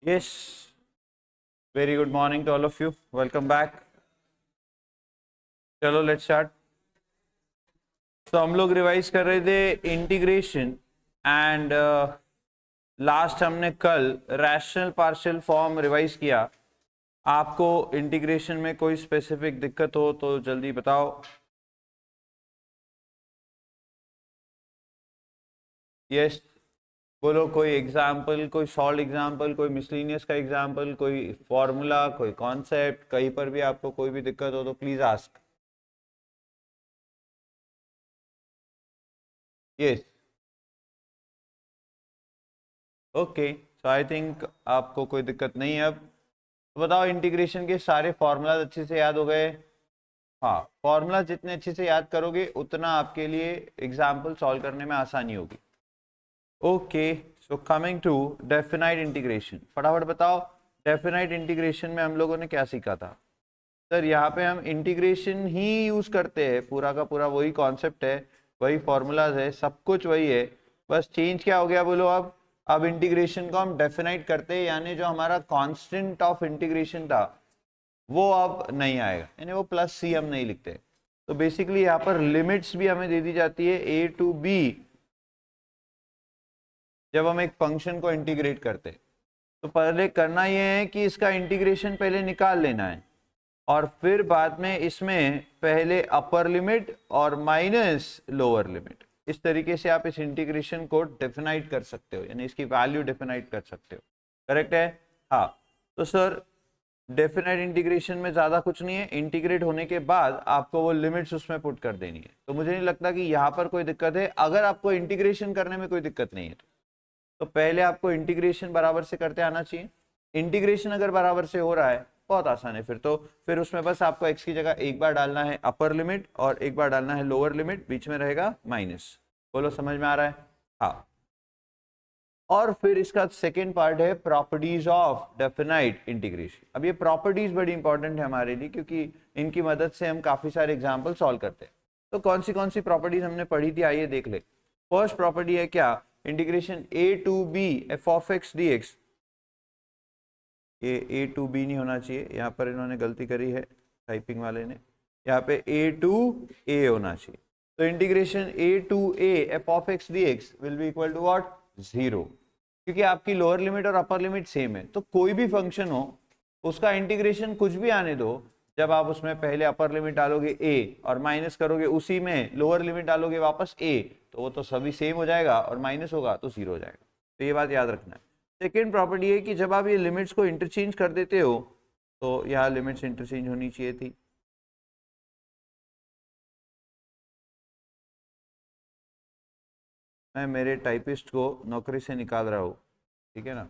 Yes, very good morning to all of you. Welcome back. चलो let's start. तो हम लोग रिवाइज कर रहे थे इंटीग्रेशन एंड लास्ट हमने कल रैशनल पार्शियल फॉर्म रिवाइज किया. आपको इंटीग्रेशन में कोई स्पेसिफिक दिक्कत हो तो जल्दी बताओ. यस, बोलो कोई एग्जाम्पल, कोई सॉल्व एग्जाम्पल, कोई मिसलिनियस का एग्जाम्पल, कोई फॉर्मूला, कोई कॉन्सेप्ट, कहीं पर भी आपको कोई भी दिक्कत हो तो please ask. Yes, okay. So I think आपको कोई दिक्कत नहीं है. अब तो बताओ, इंटीग्रेशन के सारे फॉर्मूलाज अच्छे से याद हो गए? हाँ, फॉर्मूला जितने अच्छे से याद करोगे उतना आपके लिए एग्जाम्पल सॉल्व करने में आसानी होगी. Okay, so coming to definite integration. फटाफट बताओ, डेफिनाइट इंटीग्रेशन में हम लोगों ने क्या सीखा था? सर यहाँ पे हम इंटीग्रेशन ही यूज करते हैं, पूरा का पूरा वही कॉन्सेप्ट है, वही फॉर्मूलाज है, सब कुछ वही है. बस चेंज क्या हो गया बोलो? अब इंटीग्रेशन को हम डेफिनाइट करते हैं, यानी जो हमारा कांस्टेंट ऑफ इंटीग्रेशन था वो अब नहीं आएगा, यानी वो प्लस सी हम नहीं लिखते. तो बेसिकली यहाँ पर लिमिट्स भी हमें दे दी जाती है ए टू बी जब हम एक फंक्शन को इंटीग्रेट करते हैं. तो पहले करना ये है कि इसका इंटीग्रेशन पहले निकाल लेना है और फिर बाद में इसमें पहले अपर लिमिट और माइनस लोअर लिमिट, इस तरीके से आप इस इंटीग्रेशन को डेफिनाइट कर सकते हो, यानी इसकी वैल्यू डेफिनाइट कर सकते हो. करेक्ट है? हाँ. तो सर डेफिनाइट इंटीग्रेशन में ज़्यादा कुछ नहीं है, इंटीग्रेट होने के बाद आपको वो लिमिट्स उसमें पुट कर देनी है. तो मुझे नहीं लगता कि यहाँ पर कोई दिक्कत है. अगर आपको इंटीग्रेशन करने में कोई दिक्कत नहीं है तो पहले आपको इंटीग्रेशन बराबर से करते आना चाहिए. इंटीग्रेशन अगर बराबर से हो रहा है, बहुत आसान है. फिर उसमें बस आपको x की जगह एक बार डालना है अपर लिमिट और एक बार डालना है लोअर लिमिट, बीच में रहेगा माइनस. बोलो समझ में आ रहा है? हाँ. और फिर इसका सेकेंड पार्ट है प्रॉपर्टीज ऑफ डेफिनाइट इंटीग्रेशन. अब ये प्रॉपर्टीज बड़ी इंपॉर्टेंट है हमारे लिए, क्योंकि इनकी मदद से हम काफी सारे एग्जाम्पल सॉल्व करते हैं. तो कौन सी प्रॉपर्टीज हमने पढ़ी थी, आइए देख ले. फर्स्ट प्रॉपर्टी है क्या? Integration a to b f of x d x. ये ए टू बी नहीं होना चाहिए, यहाँ पर इन्होंने गलती करी है टाइपिंग वाले ने, यहाँ पे ए टू ए होना चाहिए. तो integration a to a f of x d x will be equal to what? 0. क्योंकि आपकी लोअर लिमिट और अपर लिमिट सेम है, तो कोई भी फंक्शन हो उसका इंटीग्रेशन कुछ भी आने दो, जब आप उसमें पहले अपर लिमिट डालोगे a और माइनस करोगे उसी में लोअर लिमिट डालोगे वापस a, तो वो तो सभी सेम हो जाएगा और माइनस होगा तो 0 हो जाएगा. तो ये बात याद रखना है. सेकेंड प्रॉपर्टी है कि जब आप ये लिमिट्स को इंटरचेंज कर देते हो तो यहाँ लिमिट्स इंटरचेंज होनी चाहिए थी. मैं मेरे टाइपिस्ट को नौकरी से निकाल रहा हूँ, ठीक है ना?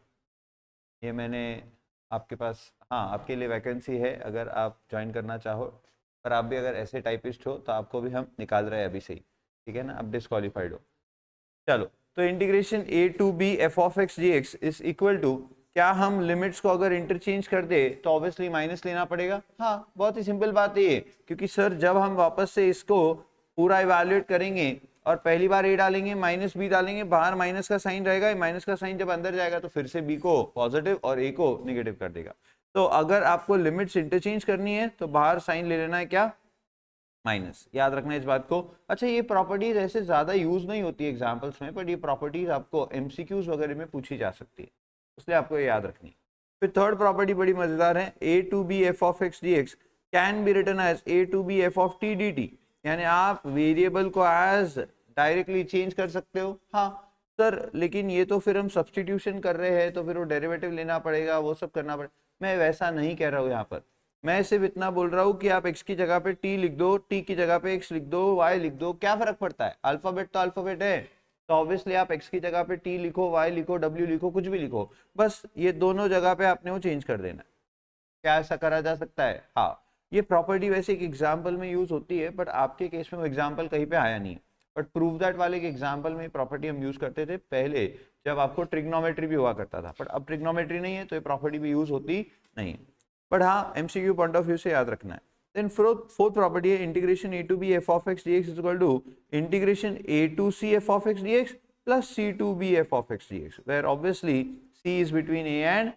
ये मैंने आपके पास, हाँ, आपके लिए वैकेंसी है अगर आप ज्वाइन करना चाहो, पर आप भी अगर ऐसे टाइपिस्ट हो तो आपको भी हम निकाल रहे हैं अभी से ही, ठीक है ना? आप डिस्क्वालीफाइड हो. चलो, तो integration a to b f of x d x is equal to, क्या हम लिमिट्स को अगर इंटरचेंज कर दे तो ऑब्वियसली माइनस लेना पड़ेगा. हाँ, बहुत ही सिंपल बात है ये, क्योंकि सर जब हम वापस से इसको पूरा इवैल्यूएट करेंगे और पहली बार ए डालेंगे माइनस बी डालेंगे, बाहर माइनस का साइन रहेगा, माइनस का साइन जब अंदर जाएगा तो फिर से बी को पॉजिटिव और ए को नेगेटिव कर देगा. तो अगर आपको लिमिट्स इंटरचेंज करनी है तो बाहर साइन ले लेना है क्या? माइनस. याद रखना इस बात को. अच्छा, ये प्रॉपर्टीज ऐसे ज्यादा यूज नहीं होती है एग्जाम्पल्स में, बट ये प्रॉपर्टीज आपको एमसीक्यूज वगैरह में पूछी जा सकती है, इसलिए आपको ये याद रखनी है. फिर थर्ड प्रॉपर्टी बड़ी मजेदार है, a to b f of x d x can be written as a to b f of t d t. यानी आप वेरिएबल को एज डायरेक्टली चेंज कर सकते हो. हाँ सर, लेकिन ये तो फिर हम सब्सटीट्यूशन कर रहे हैं तो फिर वो डेरिवेटिव लेना पड़ेगा, वो सब करना पड़ेगा. मैं वैसा नहीं कह रहा हूँ यहाँ पर, मैं सिर्फ इतना बोल रहा हूँ कि आप x की जगह पे t लिख दो, t की जगह पे x लिख दो, y लिख दो, क्या फर्क पड़ता है? अल्फाबेट तो अल्फाबेट है, तो ऑब्वियसली आप x की जगह पे t लिखो, y लिखो, w लिखो, कुछ भी लिखो, बस ये दोनों जगह पे आपने वो चेंज कर देना. क्या ऐसा करा जा सकता है? हाँ. ये प्रॉपर्टी वैसे एक एग्जाम्पल में यूज होती है, बट आपके केस में वो एग्जाम्पल कहीं पे आया नहीं है. बट प्रूव दैट वाले के एग्जाम्पल में प्रॉपर्टी हम यूज करते थे पहले, जब आपको ट्रिग्नोमेट्री भी हुआ करता था, बट अब ट्रिग्नोमेट्री नहीं है तो ये प्रॉपर्टी भी यूज होती नहीं है. बट हाँ, एमसीक्यू पॉइंट ऑफ व्यू से याद रखना है. देन फोर्थ प्रॉपर्टी है integration a to b f of x dx is equal to integration a to c f of x dx plus c to b f of x dx, where obviously c is between a and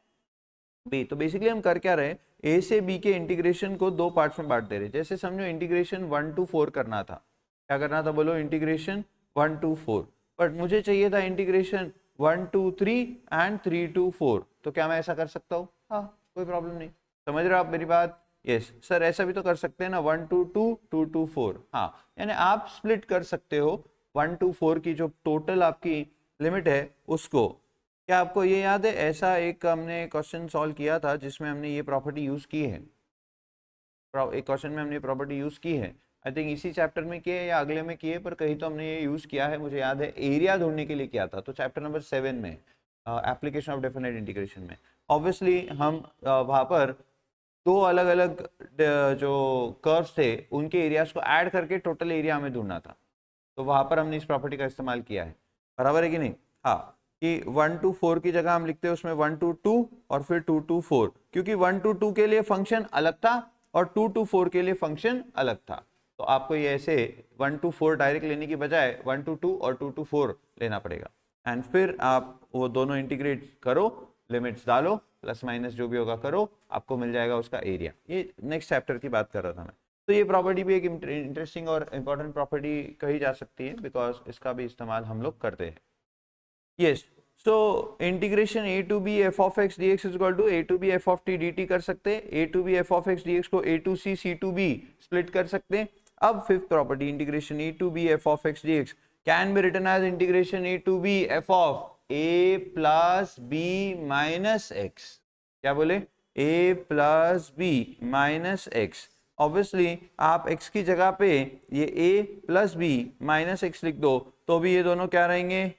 b. तो basically हम कर क्या रहे, ए से B के integration को दो parts में बांट दे रहे। जैसे समझो इंटीग्रेशन 1 to 4 करना था, क्या करना था बोलो, इंटीग्रेशन 1 to 4, बट मुझे चाहिए था इंटीग्रेशन 1 to 3 एंड 3 to 4। तो क्या मैं ऐसा कर सकता हूँ? हाँ, कोई प्रॉब्लम नहीं। समझ रहे हो आप मेरी बात? यस सर, ऐसा भी तो कर सकते हैं ना, 1 to 2, 2 to 4। हाँ, यानी आप स्प्लिट कर सकते हो 1 to 4 की जो टोटल आपकी लिमिट है उसको। क्या आपको ये याद है, ऐसा एक हमने क्वेश्चन सॉल्व किया था जिसमें हमने ये प्रॉपर्टी यूज की है, एक क्वेश्चन में हमने प्रॉपर्टी यूज की है। आई थिंक इसी चैप्टर में किए या अगले में किए, पर कहीं तो हमने ये यूज किया है, मुझे याद है एरिया ढूंढने के लिए किया था। तो चैप्टर नंबर 7 में एप्लीकेशन ऑफ डेफिनेट इंटीग्रेशन में ऑब्वियसली हम वहाँ पर दो अलग अलग जो कर्व्स थे उनके एरियाज को ऐड करके टोटल एरिया हमें ढूंढना था। तो वहाँ पर हमने इस प्रॉपर्टी का इस्तेमाल किया है, बराबर है कि नहीं? हाँ, कि 1 to 4 की जगह हम लिखते हैं उसमें 1 to 2 और फिर 2 to 4, क्योंकि 1 to 2 के लिए फंक्शन अलग था और 2 to 4 के लिए फंक्शन अलग था। तो आपको ये ऐसे 1 to 4 डायरेक्ट लेने की बजाय 1 to 2 और 2 to 4 लेना पड़ेगा। एंड फिर आप वो दोनों इंटीग्रेट करो, लिमिट्स डालो, प्लस माइनस जो भी होगा करो, आपको मिल जाएगा उसका एरिया। ये नेक्स्ट चैप्टर की बात कर रहा था मैं। तो ये प्रॉपर्टी भी एक इंटरेस्टिंग और इम्पोर्टेंट प्रॉपर्टी कही जा सकती है, बिकॉज इसका भी इस्तेमाल हम लोग करते हैं। Yes, so integration a to b f of x dx is equal to a to b f of t dt कर सकते हैं। a to b f of x dx को a to c c to b split कर सकते हैं। अब fifth property, integration a to b f of x dx can be written as integration a to b f of a plus b minus x। क्या बोले? a plus b minus x। Obviously आप x की जगह पे ये a plus b minus x लिख दो तो भी ये दोनों क्या रहेंगे?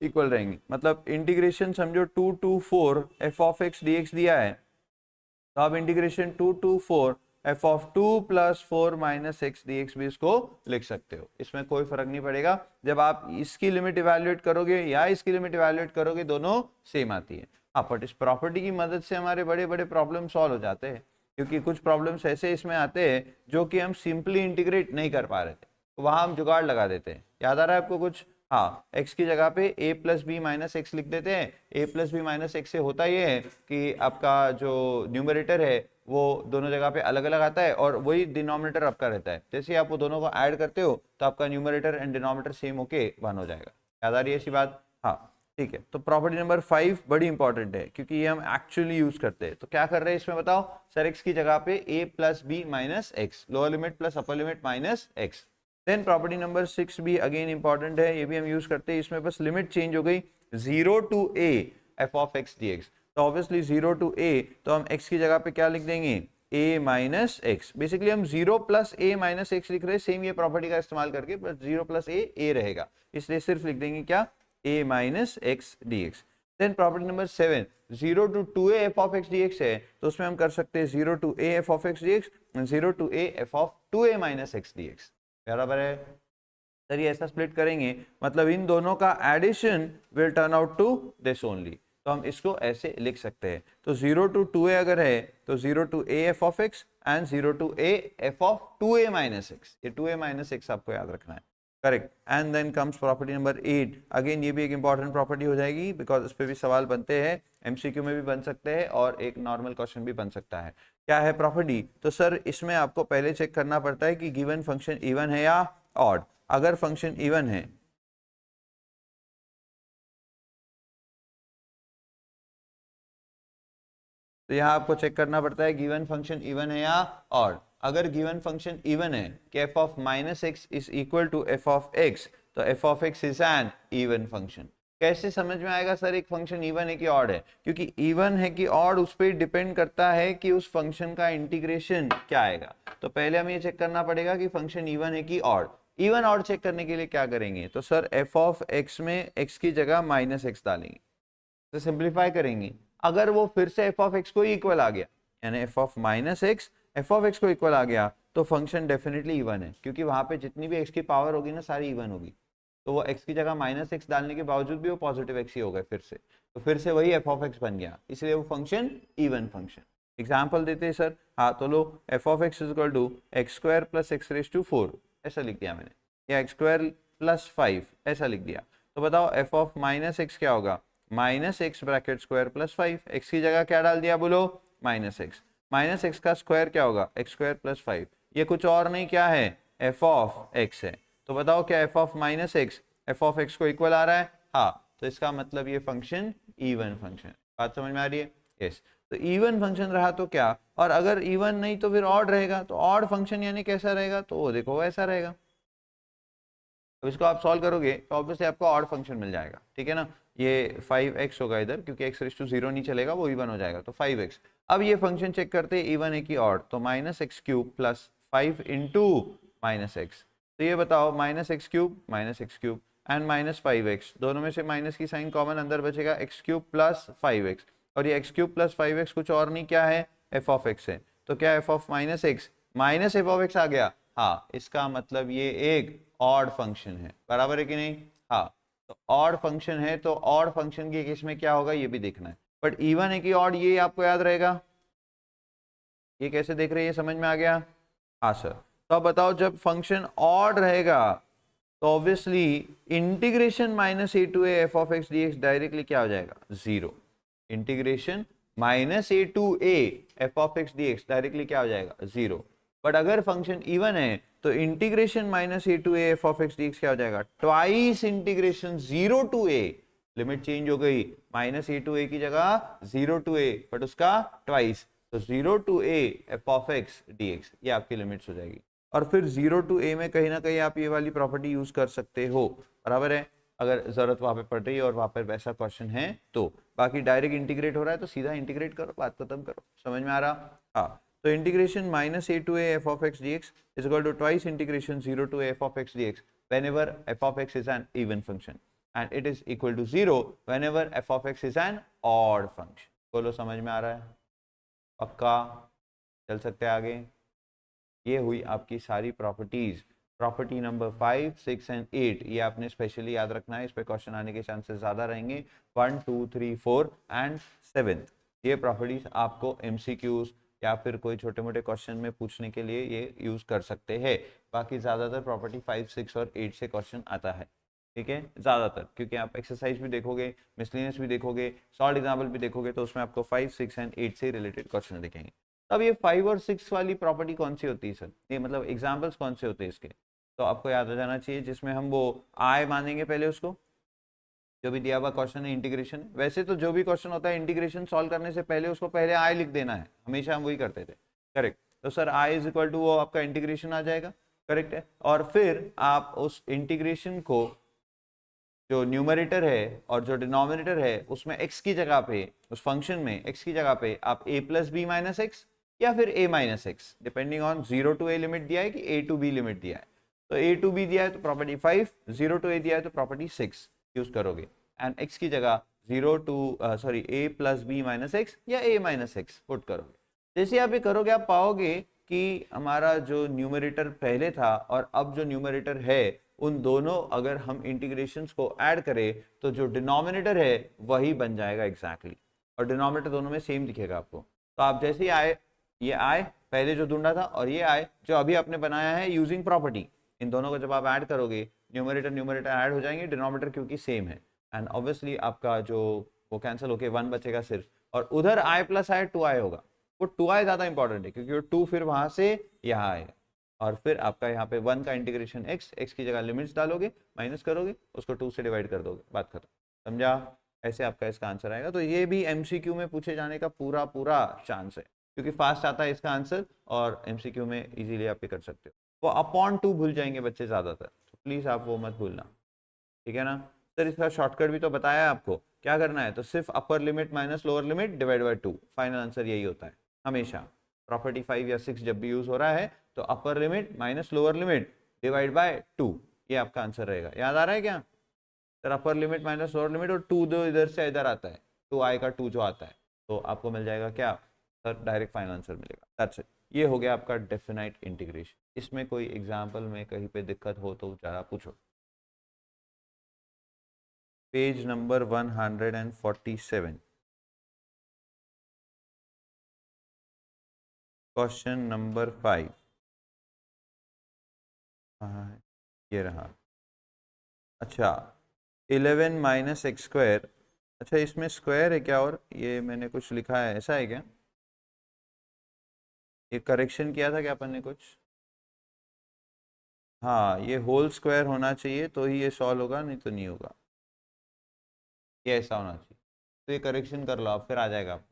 इक्वल रहेंगे। मतलब इंटीग्रेशन समझो 2 to 4 f of x dx दिया है, तो आप integration 2 to 4 f of 2 plus 4 minus x dx भी इसको लिख सकते हो। इसमें कोई फर्क नहीं पड़ेगा, जब आप इसकी लिमिट इवैल्यूएट करोगे या इसकी लिमिट इवैल्यूएट करोगे दोनों सेम आती है। हाँ, बट इस प्रॉपर्टी की मदद से हमारे बड़े बड़े प्रॉब्लम सॉल्व हो जाते हैं, क्योंकि कुछ प्रॉब्लम्स ऐसे इसमें आते हैं जो कि हम सिंपली इंटीग्रेट नहीं कर पा रहे थे, तो वहां हम जुगाड़ लगा देते हैं। याद आ रहा है आपको कुछ? हाँ, x की जगह पे a plus b minus x लिख देते हैं। a plus b minus x से होता ये है कि आपका जो न्यूमरेटर है वो दोनों जगह पे अलग अलग आता है और वही डिनोमिनेटर आपका रहता है। जैसे आप वो दोनों को ऐड करते हो तो आपका न्यूमरेटर एंड डिनोमिनेटर सेम होके 1 हो जाएगा। याद आ रही है ऐसी बात? हाँ, ठीक है। तो प्रॉपर्टी नंबर 5 बड़ी इंपॉर्टेंट है, क्योंकि ये हम एक्चुअली यूज करते हैं। तो क्या कर रहे हैं इसमें बताओ? सर x की जगह पे a plus b minus x, lower limit plus upper limit minus x. Then property number 6 भी अगेन इंपॉर्टेंट है, ये भी हम यूज करते हैं। इसमें बस लिमिट चेंज हो गई 0 to a f of x dx। तो ऑब्वियसली 0 to a, तो हम x की जगह पे क्या लिख देंगे? a minus x. बेसिकली हम 0 प्लस a माइनस एक्स लिख रहे हैं, सेम ये प्रॉपर्टी का इस्तेमाल करके, बस 0 प्लस a रहेगा, इसलिए सिर्फ लिख देंगे क्या? a minus x d x. Then property number 7, 0 to 2a f of x dx है, तो उसमें हम कर सकते हैं 0 to a f of x dx and 0 to a f of 2a minus x dx। बराबर है? सर ये ऐसा स्प्लिट करेंगे मतलब इन दोनों का addition will turn out to this only, तो हम इसको ऐसे लिख सकते हैं। तो 0 to 2a अगर है तो 0 to a f of x and 0 to a f of 2a minus x। ये 2a minus x आपको याद रखना है, correct. And then comes property number 8। Again ये भी एक इंपॉर्टेंट प्रॉपर्टी हो जाएगी, बिकॉज इस पे भी सवाल बनते हैं, एमसीक्यू में भी बन सकते हैं और एक नॉर्मल क्वेश्चन भी बन सकता है। क्या है प्रॉपर्टी? तो सर इसमें आपको पहले चेक करना पड़ता है कि गिवन फंक्शन इवन है या ऑड। अगर फंक्शन इवन है तो यहाँ आपको चेक करना पड़ता है गिवन फंक्शन इवन है या ऑड। अगर गिवन फंक्शन इवन है कि f of minus x is equal to f of x, तो f of x is an even function. कैसे समझ में आएगा सर एक फंक्शन इवन है कि ऑड है? क्योंकि इवन है कि ऑड उस पर डिपेंड करता है कि उस फंक्शन का इंटीग्रेशन क्या आएगा। तो पहले हमें ये चेक करना पड़ेगा कि फंक्शन इवन है कि ऑड। इवन ऑड चेक करने के लिए क्या करेंगे? तो सर f of x में x की जगह माइनस एक्स डालेंगे, तो सिंप्लीफाई करेंगे। अगर वो फिर से f of x को इक्वल आ गया, यानी f of minus x f of x को इक्वल आ गया, तो फंक्शन डेफिनेटली इवन है, क्योंकि वहां पे जितनी भी x की पावर होगी ना सारी इवन होगी। तो वो x की जगह माइनस एक्स डालने के बावजूद भी वो पॉजिटिव x ही हो गए फिर से, तो फिर से वही f of x बन गया, इसलिए वो फंक्शन इवन फंक्शन। एग्जाम्पल देते हैं सर। हाँ, तो लो f of x is equal to x square plus x raise to 4 ऐसा लिख दिया मैंने, या एक्स स्क्वायर प्लस 5 ऐसा लिख दिया। तो बताओ f of माइनस एक्स क्या होगा? Minus x bracket square plus 5, x की जगह क्या डाल दिया बोलो, माइनस एक्स का स्क्वायर क्या होगा, एक्स स्क्वायर प्लस 5, ये कुछ और नहीं क्या है, एफ ऑफ एक्स है। तो बताओ क्या f of minus x F of x को इक्वल आ रहा है, हाँ, तो इसका मतलब ये फंक्शन इवन फंक्शन, बात समझ में आ रही है, यस। तो इवन फंक्शन रहा तो क्या, और अगर इवन नहीं तो फिर ऑड रहेगा, तो ऑड फंक्शन यानी कैसा रहेगा, तो वो देखो ऐसा रहेगा। अब इसको आप सॉल्व करोगे तो ऑब्वियसली आपको ऑड फंक्शन मिल जाएगा, ठीक है ना। ये 5x होगा इधर, क्योंकि x रेस टू 0 नहीं चलेगा, वो इवन हो जाएगा, तो 5x। अब ये फंक्शन चेक करते हैं इवन है कि ऑड, तो minus x cube plus 5 into minus x. तो ये बताओ minus x cube and minus 5x, दोनों में से माइनस की साइन कॉमन, अंदर बचेगा एक्स क्यूब प्लस 5x, और ये एक्स क्यूब प्लस 5x कुछ और नहीं क्या है, एफ ऑफ एक्स है। तो क्या f of minus x minus f of x आ गया, हाँ, इसका मतलब ये एक ऑड फंक्शन है, बराबर है कि नहीं, हाँ। तो ऑड फंक्शन है, तो ऑड फंक्शन के केस में क्या होगा ये भी देखना है, बट इवन है कि ऑड ये आपको याद रहेगा। ये कैसे देख रहे हैं, ये समझ में आ गया, हाँ सर। तो अब बताओ जब फंक्शन ऑड रहेगा तो obviously integration minus a to a f of x d x directly क्या हो जाएगा, zero. Integration minus a to a f of x d x directly क्या हो जाएगा, जीरो। बट अगर फंक्शन इवन है तो integration minus a to a f of x d x क्या हो जाएगा, twice integration zero to a, limit change हो गई, माइनस ए टू ए की जगह जीरो टू ए, बट उसका ट्वाइस, तो zero to a f of x d x, ये आपकी लिमिट्स हो जाएगी। और फिर जीरो टू ए में कहीं ना कहीं आप ये वाली प्रॉपर्टी यूज कर सकते हो, बराबर है, अगर जरूरत वहां पे पड़ रही है और वहां पर वैसा क्वेश्चन है तो। बाकी डायरेक्ट इंटीग्रेट हो रहा है तो सीधा इंटीग्रेट करो, बात खत्म करो, समझ में आ रहा, हाँ। तो integration minus a to a f of x d x is equal to twice integration zero to f of x d x whenever f of x is an even function and it is equal to 0 whenever f of x is an odd function। बोलो समझ में आ रहा है, पक्का, चल सकते हैं आगे। ये हुई आपकी सारी प्रॉपर्टीज, प्रॉपर्टी नंबर 5, 6 एंड 8, ये आपने स्पेशली याद रखना है, इस पे क्वेश्चन आने के चांसेस ज़्यादा रहेंगे, 1 2 3 4 एंड 7। ये प्रॉपर्टीज आपको एमसीक्यूज या फिर कोई छोटे मोटे क्वेश्चन में पूछने के लिए ये यूज़ कर सकते हैं। बाकी ज़्यादातर प्रॉपर्टी 5, 6 और 8 से क्वेश्चन आता है, ठीक है, ज़्यादातर, क्योंकि आप एक्सरसाइज भी देखोगे, मिसलिनियस भी देखोगे, सॉल्व एग्जाम्पल भी देखोगे, तो उसमें आपको 5, 6 एंड 8 से रिलेटेड क्वेश्चन दिखेंगे। अब ये 5 और 6 वाली प्रॉपर्टी कौन सी होती है सर, ये मतलब एग्जाम्पल्स कौन से होते हैं इसके, तो आपको याद हो जाना चाहिए, जिसमें हम वो आई मानेंगे पहले उसको, जो भी दिया हुआ क्वेश्चन है इंटीग्रेशन, वैसे तो जो भी क्वेश्चन होता है इंटीग्रेशन सॉल्व करने से पहले उसको पहले आई लिख देना है, हमेशा हम वही करते थे, करेक्ट। तो sir I is equal to वो आपका इंटीग्रेशन आ जाएगा, करेक्ट है, और फिर आप उस इंटीग्रेशन को जो न्यूमरेटर है और जो डिनोमिनेटर है उसमें x की जगह पे, उस फंक्शन में x की जगह पे आप a plus b minus x या फिर a minus x, depending on zero to a limit दिया है कि a टू b लिमिट दिया है, तो a टू b दिया है तो प्रॉपर्टी 5, जीरो टू a दिया है तो प्रॉपर्टी 6 यूज करोगे, एंड x की जगह a plus b minus x या a माइनस एक्स पुट करोगे। जैसे आप ये करोगे आप पाओगे कि हमारा जो न्यूमरेटर पहले था और अब जो न्यूमरेटर है उन दोनों अगर हम इंटीग्रेशंस को ऐड करें तो जो डिनोमिनेटर है वही बन जाएगा एग्जैक्टली, और डिनोमिनेटर दोनों में सेम दिखेगा आपको। तो आप जैसे ही आए, ये आए पहले जो ढूंढा था और ये आए जो अभी आपने बनाया है यूजिंग प्रॉपर्टी, इन दोनों को जब आप ऐड करोगे न्यूमरेटर न्यूमरेटर ऐड हो जाएंगे, डिनोमिनेटर क्योंकि सेम है, एंड ऑब्वियसली आपका जो वो कैंसिल होके 1 बचेगा सिर्फ, और उधर आई प्लस आई 2i होगा, वो 2i ज्यादा इंपॉर्टेंट है क्योंकि वो 2 फिर वहां से यहाँ आएगा, और फिर आपका यहाँ पे 1 का इंटीग्रेशन x की जगह लिमिट्स डालोगे, माइनस करोगे, उसको 2 से डिवाइड कर दोगे, बात खत्म, समझा, ऐसे आपका इसका आंसर आएगा। तो ये भी एमसीक्यू में पूछे जाने का पूरा पूरा चांस है, क्योंकि फास्ट आता है इसका आंसर और एमसीक्यू में इजीली आप कर सकते हो। वो अपॉन 2 भूल जाएंगे बच्चे ज़्यादातर, तो प्लीज़ आप वो मत भूलना, ठीक है ना। सर इसका शॉर्टकट भी तो बताया है आपको, क्या करना है, तो सिर्फ अपर limit minus lower limit divide by 2, final answer यही होता है हमेशा। प्रॉपर्टी 5 या 6 जब भी यूज हो रहा है तो अपर limit minus lower limit divide by 2, ये आपका आंसर रहेगा। याद आ रहा है क्या सर, अपर लिमिट माइनस लोअर लिमिट और 2 दो इधर से इधर आता है, 2i का 2 जो आता है, तो आपको मिल जाएगा क्या सर, डायरेक्ट फाइनल आंसर मिलेगा, दैट्स इट। ये हो गया आपका डेफिनाइट इंटीग्रेशन। इसमें कोई एग्जाम्पल में कहीं पे दिक्कत हो तो जरा पूछो। पेज नंबर 147, क्वेश्चन नंबर 5, ये रहा। अच्छा, 11 माइनस एक्स स्क्वायर, अच्छा इसमें स्क्वायर है क्या, और ये मैंने कुछ लिखा है, ऐसा है क्या? ये करेक्शन किया था क्या अपन ने कुछ? हाँ ये होल स्क्वायर होना चाहिए तो ही ये सॉल्व होगा, नहीं तो नहीं होगा। ये ऐसा होना चाहिए, तो ये करेक्शन कर लो आप, फिर आ जाएगा आप।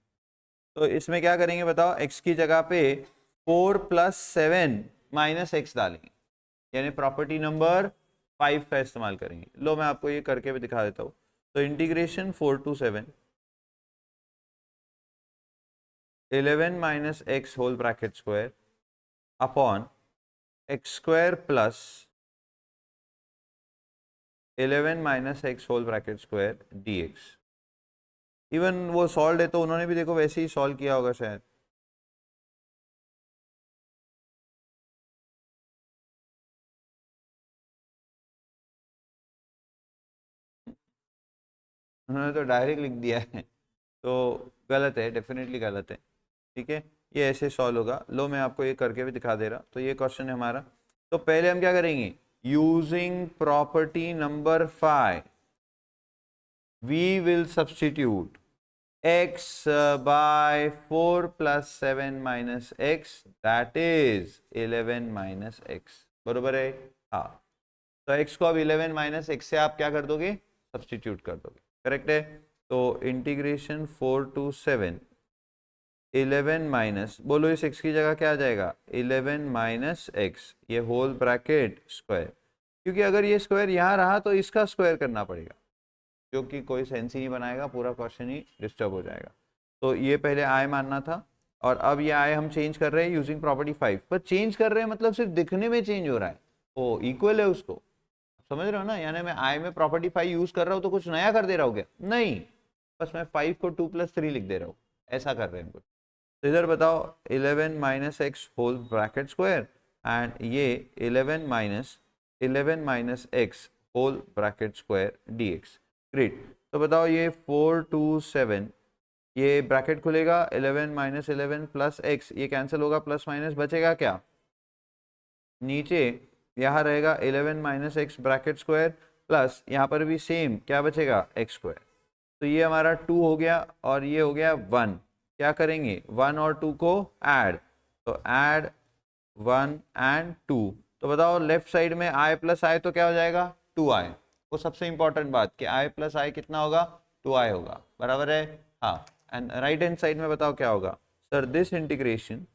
तो इसमें क्या करेंगे बताओ, x की जगह पे 4+7 - x डालेंगे, यानी प्रॉपर्टी नंबर 5 का इस्तेमाल करेंगे। लो मैं आपको ये करके भी दिखा देता हूँ। तो integration 4 to 7 11 - x whole bracket square upon x² plus 11 - x whole bracket square dx। Even वो सॉल्व है तो उन्होंने भी देखो वैसे ही सॉल्व किया होगा शायद। उन्होंने तो डायरेक्ट लिख दिया है, तो गलत है, डेफिनेटली गलत है। ठीक है, ये ऐसे सॉल्व होगा। लो मैं आपको ये करके भी दिखा दे रहा। तो ये क्वेश्चन है हमारा। तो पहले हम क्या करेंगे, using property number 5 we will substitute x by 4+7 - x, that is 11 - x। बरोबर है? हाँ। तो x को अब 11 - x से आप क्या कर दोगे, सब्स्टिट्यूट कर दोगे। करेक्ट है? तो इंटीग्रेशन 4 to 7 11 माइनस, बोलो इस x की जगह क्या आ जाएगा, 11 - x, ये होल ब्रैकेट स्क्वायर। क्योंकि अगर ये स्क्वायर यहाँ रहा तो इसका स्क्वायर करना पड़ेगा, जो कि कोई सेंस ही नहीं बनाएगा, पूरा क्वेश्चन ही डिस्टर्ब हो जाएगा। तो ये पहले आई मानना था, और अब ये आई हम चेंज कर रहे हैं यूजिंग प्रॉपर्टी 5। पर चेंज कर रहे हैं मतलब सिर्फ दिखने में चेंज हो रहा है, वो इक्वल है उसको, समझ रहे हो ना? यानी मैं आई में प्रॉपर्टी 5 यूज कर रहा हूँ तो कुछ नया कर दे रहा हूँ क्या? नहीं, बस मैं 5 को 2+3 लिख दे रहा हूँ, ऐसा कर रहे हैं कुछ। तो इधर बताओ 11 - x whole bracket square, and ये 11 - x whole bracket square dx। Great. तो बताओ ये 4 to 7, ये ब्रैकेट खुलेगा, 11 - 11 प्लस x, ये कैंसिल होगा, प्लस माइनस बचेगा क्या नीचे, यहाँ रहेगा 11 - x ब्रैकेट स्क्वायर, प्लस यहाँ पर भी सेम क्या बचेगा, x स्क्वायर। तो ये हमारा 2 हो गया, और ये हो गया 1। क्या करेंगे, 1 और 2 को ऐड, तो ऐड 1 and 2। तो बताओ लेफ्ट साइड में i प्लस आई तो क्या हो जाएगा, 2i। वो सबसे इंपॉर्टेंट बात कि i प्लस आई कितना होगा, 2i होगा, बराबर है? हाँ। एंड राइट हैंड साइड में बताओ क्या होगा, sir this integration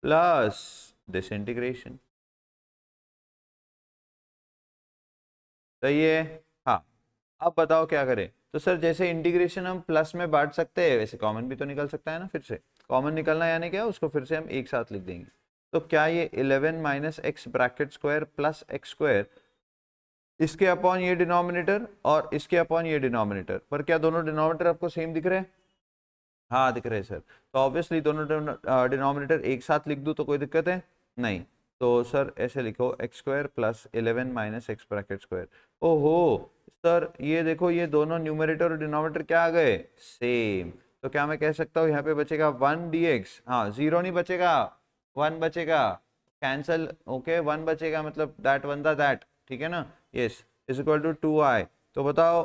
plus this integration. सही है? हाँ। अब बताओ क्या करें। तो सर जैसे इंटीग्रेशन हम प्लस में बांट सकते हैं, वैसे कॉमन भी तो निकल सकता है ना। फिर से कॉमन निकलना यानी क्या, उसको फिर से हम एक साथ लिख देंगे। तो क्या ये 11 - x bracket square plus x square, इसके अपॉन ये डिनोमिनेटर और इसके अपॉन ये डिनोमिनेटर, पर क्या दोनों डिनोमिनेटर आपको सेम दिख रहे हैं? हाँ दिख रहे हैं सर। तो ऑब्वियसली दोनों डिनोमिनेटर एक साथ लिख दूँ तो कोई दिक्कत है नहीं। तो सर ऐसे लिखो x square plus 11 - x bracket square. ओहो सर, ये देखो ये दोनों न्यूमरेटर और डिनोमिनेटर क्या आ गए, सेम। तो क्या मैं कह सकता हूँ यहाँ पे बचेगा 1 dx, हाँ 0 नहीं बचेगा, 1 बचेगा, कैंसल, ओके 1 बचेगा, मतलब दैट वन द दैट, ठीक है ना? Yes, is equal to 2i। तो बताओ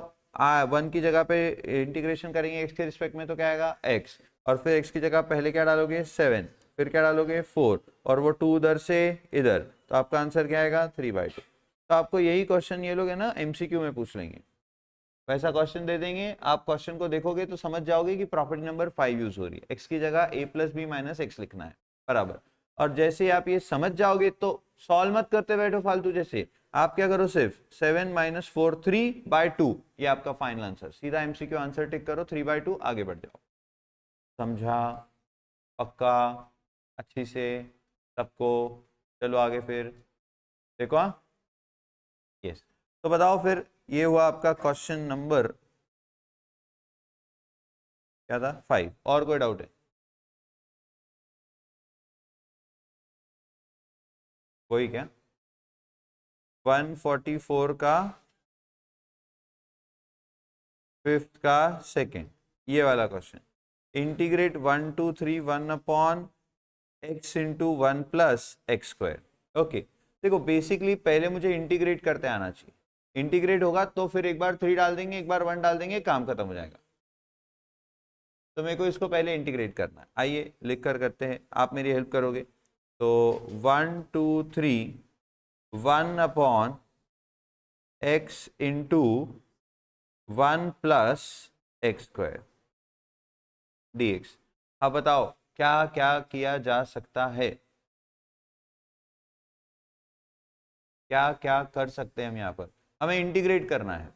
1 की जगह पे इंटीग्रेशन करेंगे x के रिस्पेक्ट में तो क्या आएगा, x, और फिर x की जगह पहले क्या डालोगे, 7, फिर क्या डालोगे, 4, और वो 2 उधर से इधर, तो आपका आंसर क्या आएगा, 3/2। तो आपको यही क्वेश्चन ये लोग है ना MCQ में पूछ लेंगे, वैसा क्वेश्चन दे देंगे, आप क्वेश्चन को देखोगे तो समझ जाओगे कि प्रॉपर्टी नंबर 5 यूज हो रही है, x की जगह a + b - x लिखना है, बराबर। और जैसे ही आप ये समझ जाओगे तो सॉल्व मत करते बैठो फालतू, जैसे आप क्या करो, सिर्फ 7 - 4 3/2, ये आपका फाइनल आंसर, सीधा MCQ आंसर टिक करो, 3/2, आगे बढ़ जाओ। समझा? पक्का? अच्छी से सबको? चलो आगे फिर देखो। हाँ यस। तो बताओ फिर, ये हुआ आपका क्वेश्चन नंबर क्या था, 5। और कोई डाउट है? कोई क्या, 144 का फिफ्थ का सेकेंड, ये वाला question. Integrate 1 2 3 1 upon x into 1 plus x square. Okay, देखो बेसिकली पहले मुझे इंटीग्रेट करते आना चाहिए, इंटीग्रेट होगा तो फिर एक बार 3 डाल देंगे, एक बार 1 डाल देंगे, काम खत्म हो जाएगा। तो मेरे को इसको पहले इंटीग्रेट करना है। आइए लिख कर करते हैं, आप मेरी हेल्प करोगे। तो 1 2 3 1 upon x into 1 plus x square dx। अब बताओ क्या क्या किया जा सकता है, क्या क्या कर सकते हैं हम यहाँ पर। हमें इंटीग्रेट करना है,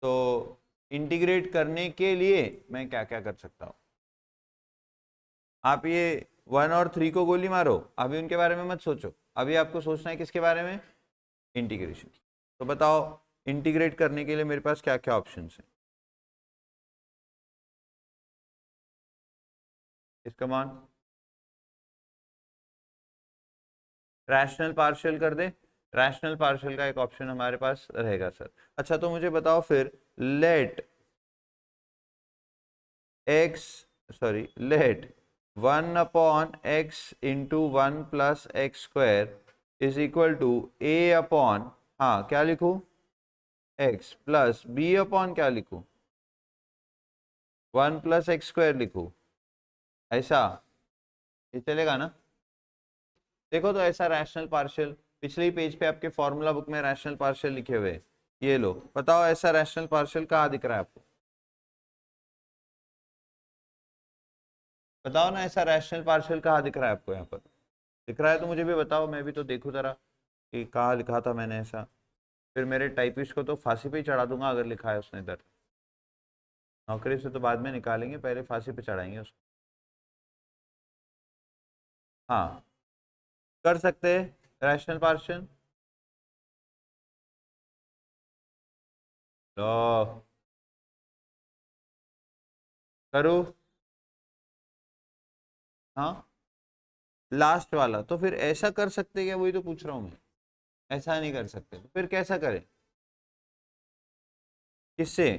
तो इंटीग्रेट करने के लिए मैं क्या क्या कर सकता हूँ। आप ये 1 और 3 को गोली मारो, अभी उनके बारे में मत सोचो, अभी आपको सोचना है किसके बारे में, इंटीग्रेशन। तो बताओ इंटीग्रेट करने के लिए मेरे पास क्या क्या ऑप्शंस हैं। इसका मान रैशनल पार्शियल कर दे, रैशनल पार्शियल का एक ऑप्शन हमारे पास रहेगा सर। अच्छा तो मुझे बताओ फिर let let 1 upon x into 1 plus x square is equal to a upon, हाँ क्या लिखूं, x प्लस b अपॉन क्या लिखूं, 1 प्लस एक्स स्क्वायर लिखूं, ऐसा ये चलेगा ना। देखो तो ऐसा रैशनल पार्शियल पिछले ही पेज पे आपके फॉर्मूला बुक में रैशनल पार्शियल लिखे हुए हैं, ये लो बताओ ऐसा रैशनल पार्शियल कहाँ दिख रहा है आपको, बताओ ना ऐसा रैशनल पार्शियल कहाँ दिख रहा है आपको, यहाँ पर दिख रहा है तो मुझे भी बताओ, मैं भी तो देखूँ जरा कि कहाँ लिखा था मैंने ऐसा, फिर मेरे टाइपिस्ट को तो फांसी पे ही चढ़ा दूंगा अगर लिखा है उसने इधर। नौकरी से तो बाद में निकालेंगे, पहले फांसी पे चढ़ाएंगे उसको। हाँ कर सकते हैं रैशनल पार्शियल। लो करो, हाँ लास्ट वाला तो फिर ऐसा कर सकते क्या, वही तो पूछ रहा हूँ मैं। ऐसा नहीं कर सकते तो फिर कैसा करें, किससे,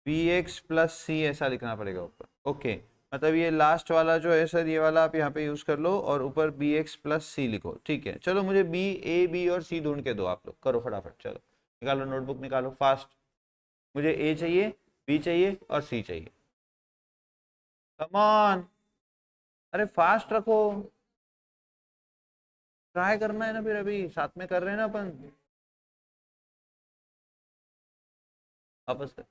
बी एक्स प्लस सी ऐसा लिखना पड़ेगा ऊपर। ओके मतलब ये लास्ट वाला जो है सर, ये वाला आप यहाँ पे यूज कर लो और ऊपर बी एक्स प्लस सी लिखो, ठीक है। चलो मुझे बी ए बी और सी ढूंढ के दो, आप लोग करो फटाफट, चलो निकालो नोटबुक निकालो फास्ट। मुझे ए चाहिए, बी चाहिए और सी चाहिए, कम ऑन, अरे फास्ट रखो, ट्राई करना है ना, फिर अभी साथ में कर रहे हैं ना अपन, वापस कर।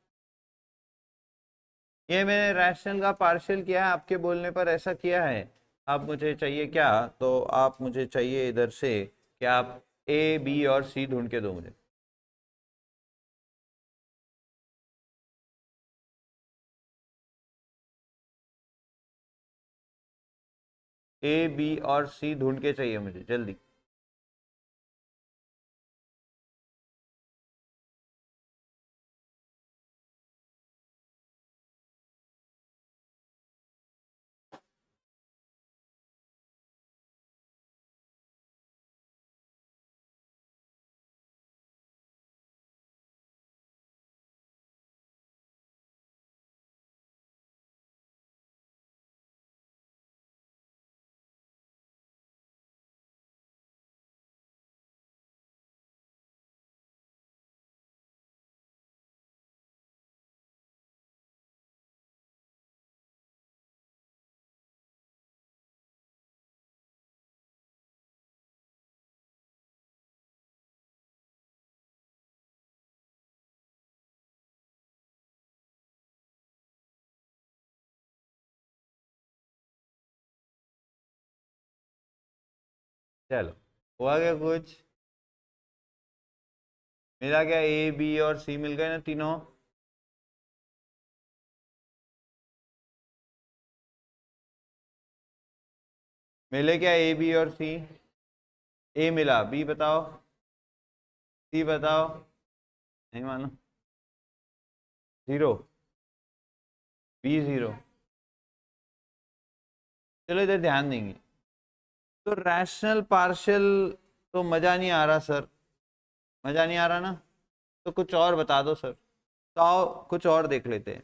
ये मैंने रैशनल का पार्शियल किया है, आपके बोलने पर ऐसा किया है। अब मुझे चाहिए क्या, तो आप मुझे चाहिए इधर से कि आप ए बी और सी ढूंढ के दो मुझे। ए बी और सी ढूंढ के चाहिए मुझे जल्दी। चलो हुआ क्या कुछ, मिला क्या, ए बी और सी मिल गए ना तीनों। मिले क्या ए बी और सी, ए मिला, बी बताओ, सी बताओ, नहीं मानो, जीरो, बी जीरो। चलो इधर ध्यान देंगे। तो रैशनल पार्शियल तो मजा नहीं आ रहा सर, मजा नहीं आ रहा ना, तो कुछ और बता दो सर, तो आओ कुछ और देख लेते हैं।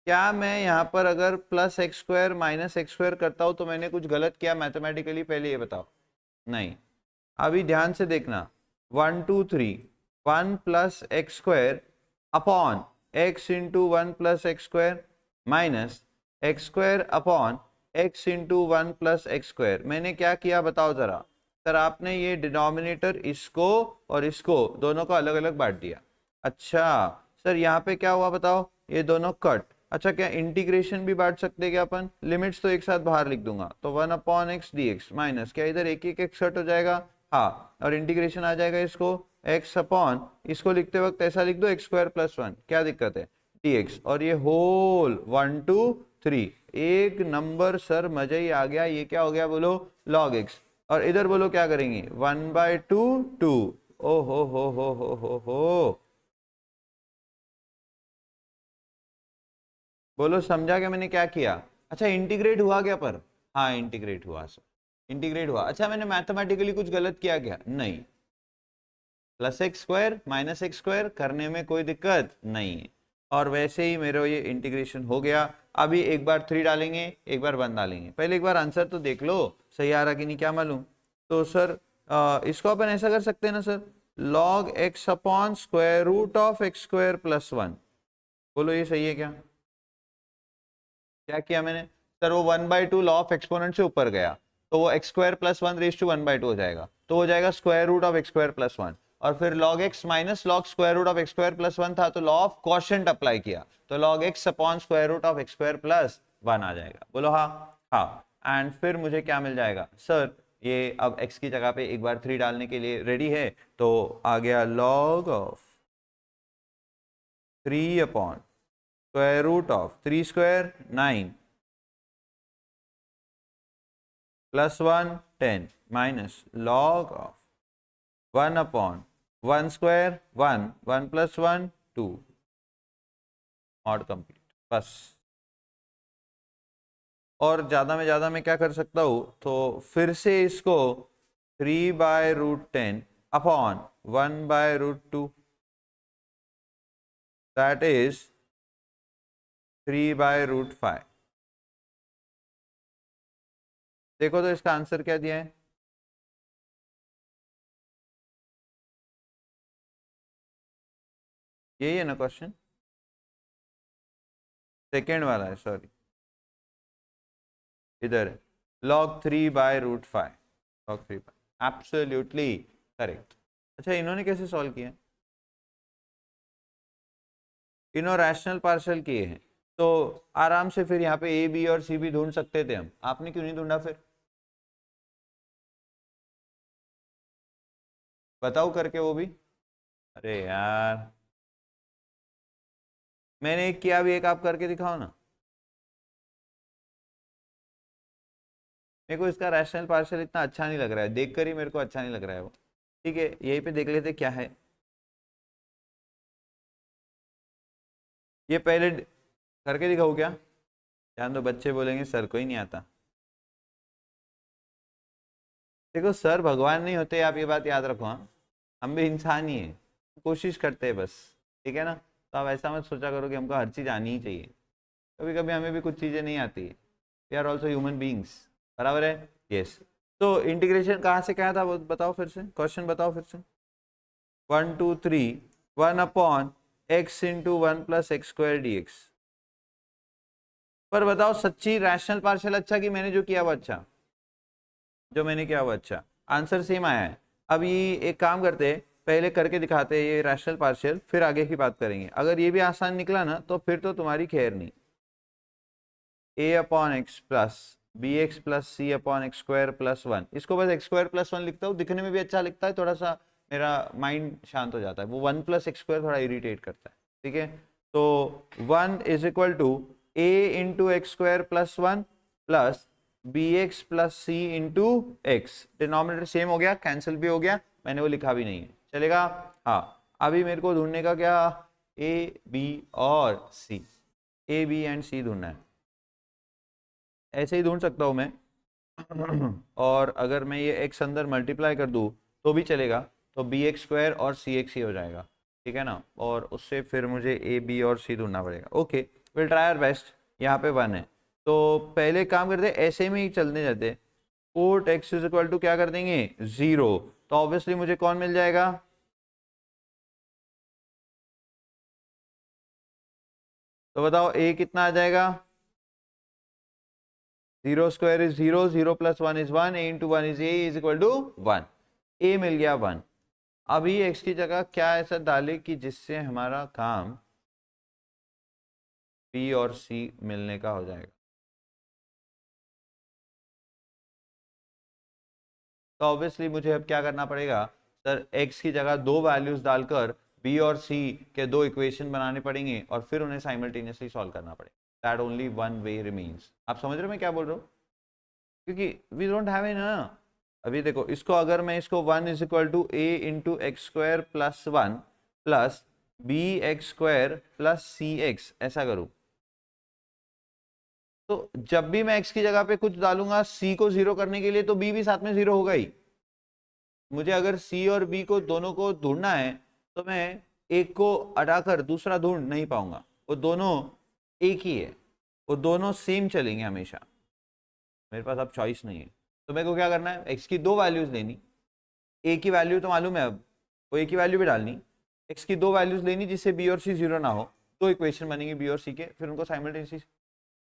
क्या मैं यहाँ पर अगर plus x square minus x square करता हूँ तो मैंने कुछ गलत किया मैथमेटिकली, पहले ये बताओ। नहीं। अभी ध्यान से देखना, 1 2 3 1 plus x square upon x into 1 plus x square minus x square upon x into 1 plus x square. मैंने क्या किया बताओ जरा। सर आपने ये डिनोमिनेटर इसको और इसको दोनों को अलग अलग बांट दिया। अच्छा सर यहाँ पे क्या हुआ बताओ, ये दोनों कट। अच्छा क्या इंटीग्रेशन भी बांट सकते क्या अपन? लिमिट्स तो एक साथ बाहर लिख दूंगा, तो 1 upon x d x minus क्या इधर एक एक एक्स कट हो जाएगा, हाँ, और इंटीग्रेशन आ जाएगा इसको एक्स अपॉन, इसको लिखते वक्त ऐसा लिख दो एक्स स्क्वायर प्लस 1, क्या दिक्कत है, डी एक्स, और ये होल 1 2 3। एक नंबर सर, मजा ही आ गया। ये क्या हो गया बोलो, लॉग एक्स। और इधर बोलो क्या करेंगे, 1/2 2। ओ हो बोलो समझा क्या मैंने क्या किया? अच्छा इंटीग्रेट हुआ क्या पर? हाँ इंटीग्रेट हुआ सर, इंटीग्रेट हुआ। अच्छा मैंने मैथमेटिकली कुछ गलत किया क्या? नहीं। Plus x square minus x square करने में कोई दिक्कत नहीं है, और वैसे ही मेरा ये इंटीग्रेशन हो गया। अभी एक बार 3 डालेंगे, एक बार 1 डालेंगे। पहले एक बार आंसर तो देख लो सही आ रहा कि नहीं, क्या मालूम। तो सर इसको अपन ऐसा कर सकते हैं ना sir, log x upon square root of x square plus 1। बोलो ये सही है क्या? क्या किया मैंने सर, वो 1/2 लॉ ऑफ एक्सपोनेंट से ऊपर गया, तो वो x square plus 1 raise to 1/2 हो जाएगा, तो हो जाएगा square root of x square plus 1। और फिर log x minus log square root of x square plus 1 था, तो लॉ ऑफ क्वोशंट अप्लाई किया, तो log x upon square root of x square plus 1 आ जाएगा। बोलो हाँ। हाँ, एंड फिर मुझे क्या मिल जाएगा सर, ये अब x की जगह पे एक बार 3 डालने के लिए रेडी है, तो आ गया log of 3 upon square root of 3 square 9 plus 1 10 minus log of 1 upon 1 square 1 1 plus 1 2 mod complete. बस, और ज़्यादा में ज़्यादा मैं क्या कर सकता हूँ, तो फिर से इसको 3/√10 अपॉन 1/√2, दैट इज 3/√5। देखो तो इसका आंसर क्या दिया है, यही है ना क्वेश्चन, सेकेंड वाला है सॉरी, इधर है log 3/√5, log 3 एब्सोल्युटली करेक्ट। अच्छा इन्होंने कैसे सॉल्व किया? इन्होंने रैशनल पार्शियल किए हैं, तो आराम से फिर यहाँ पे ए बी और सी भी ढूंढ सकते थे हम, आपने क्यों नहीं ढूंढा फिर? बताओ करके वो भी। अरे यार मैंने एक किया, भी एक आप करके दिखाओ ना। मेरे को इसका रैशनल पार्शियल इतना अच्छा नहीं लग रहा है, देखकर ही मेरे को अच्छा नहीं लग रहा है वो। ठीक है यहीं पे देख लेते क्या है ये, पहले करके दिखाओ क्या? जान दो, बच्चे बोलेंगे सर को ही नहीं आता। देखो सर भगवान नहीं होते, आप ये बात याद रखो। हाँ, हम भी इंसान ही हैं, कोशिश करते हैं बस, ठीक है ना। तो आप ऐसा मत सोचा करो कि हमको हर चीज़ आनी ही चाहिए, कभी कभी हमें भी कुछ चीज़ें नहीं आती है। We are also human beings, बराबर है। यस। तो इंटीग्रेशन कहाँ से क्या था वो बताओ फिर से, क्वेश्चन बताओ फिर से। 1 2 3 1 upon x into 1 plus x square d x. पर बताओ सच्ची रैशनल पार्शियल अच्छा कि मैंने जो किया वो अच्छा? जो मैंने किया वो अच्छा, आंसर सेम आया है। अब ये एक काम करते हैं, पहले करके दिखाते हैं ये रैशनल पार्शियल, फिर आगे की बात करेंगे। अगर ये भी आसान निकला ना तो फिर तो तुम्हारी खैर नहीं। A upon x plus b x plus c upon x square plus 1, इसको बस एक्स स्क्वायर प्लस 1 लिखता हूँ, दिखने में भी अच्छा लिखता है, थोड़ा सा मेरा माइंड शांत हो जाता है। वो 1 प्लस एक्स स्क्वायर थोड़ा इरिटेट करता है, ठीक है। तो 1 is equal to a into x square plus 1 plus b x plus c into x, denominator same हो गया, कैंसिल भी हो गया, मैंने वो लिखा भी नहीं है, चलेगा। हाँ, अभी मेरे को ढूंढने का क्या, ए बी और सी, ए बी एंड सी ढूंढना है। ऐसे ही ढूंढ सकता हूँ मैं और अगर मैं ये x अंदर मल्टीप्लाई कर दूँ तो भी चलेगा, तो बी एक्स स्क्वायर और सी एक्स ही हो जाएगा, ठीक है ना। और उससे फिर मुझे ए बी और सी ढूंढना पड़ेगा। Okay, will try our best. यहाँ पे 1 है तो पहले काम करते ऐसे में ही चलने जाते, put x is equal to क्या कर देंगे 0, तो ऑब्वियसली मुझे कौन मिल जाएगा, तो बताओ a कितना आ जाएगा, 0 square is 0, 0 plus 1 is 1, a into 1 is a is equal to 1, a मिल गया 1। अभी x की जगह क्या ऐसा डाले कि जिससे हमारा काम b और c मिलने का हो जाएगा, तो ऑब्वियसली मुझे अब क्या करना पड़ेगा सर, x की जगह दो वैल्यूज डालकर b और c के दो इक्वेशन बनाने पड़ेंगे और फिर उन्हें साइमल्टेनियसली सॉल्व करना पड़ेगा। That only one way remains. आप समझ रहे हो मैं क्या बोल रहा हूँ, क्योंकि वी डोंट हैव ना। अभी देखो इसको, अगर मैं इसको 1 is equal to a into x square plus 1 plus b x square plus c x ऐसा करूँ, तो जब भी मैं x की जगह पे कुछ डालूंगा c को 0 करने के लिए, तो b भी साथ में 0 होगा ही। मुझे अगर c और b को दोनों को ढूंढना है तो मैं एक को हटाकर दूसरा ढूंढ नहीं पाऊंगा, वो दोनों एक ही है, वो दोनों सेम चलेंगे हमेशा, मेरे पास अब चॉइस नहीं है। तो मेरे को क्या करना है, x की दो वैल्यूज लेनी, a की वैल्यू तो मालूम है, अब वो a की वैल्यू भी डालनी, x की दो वैल्यूज लेनी जिससे b और c 0 ना हो, दो इक्वेशन बनेंगे b और c के, फिर उनको साइमल्टेनियसली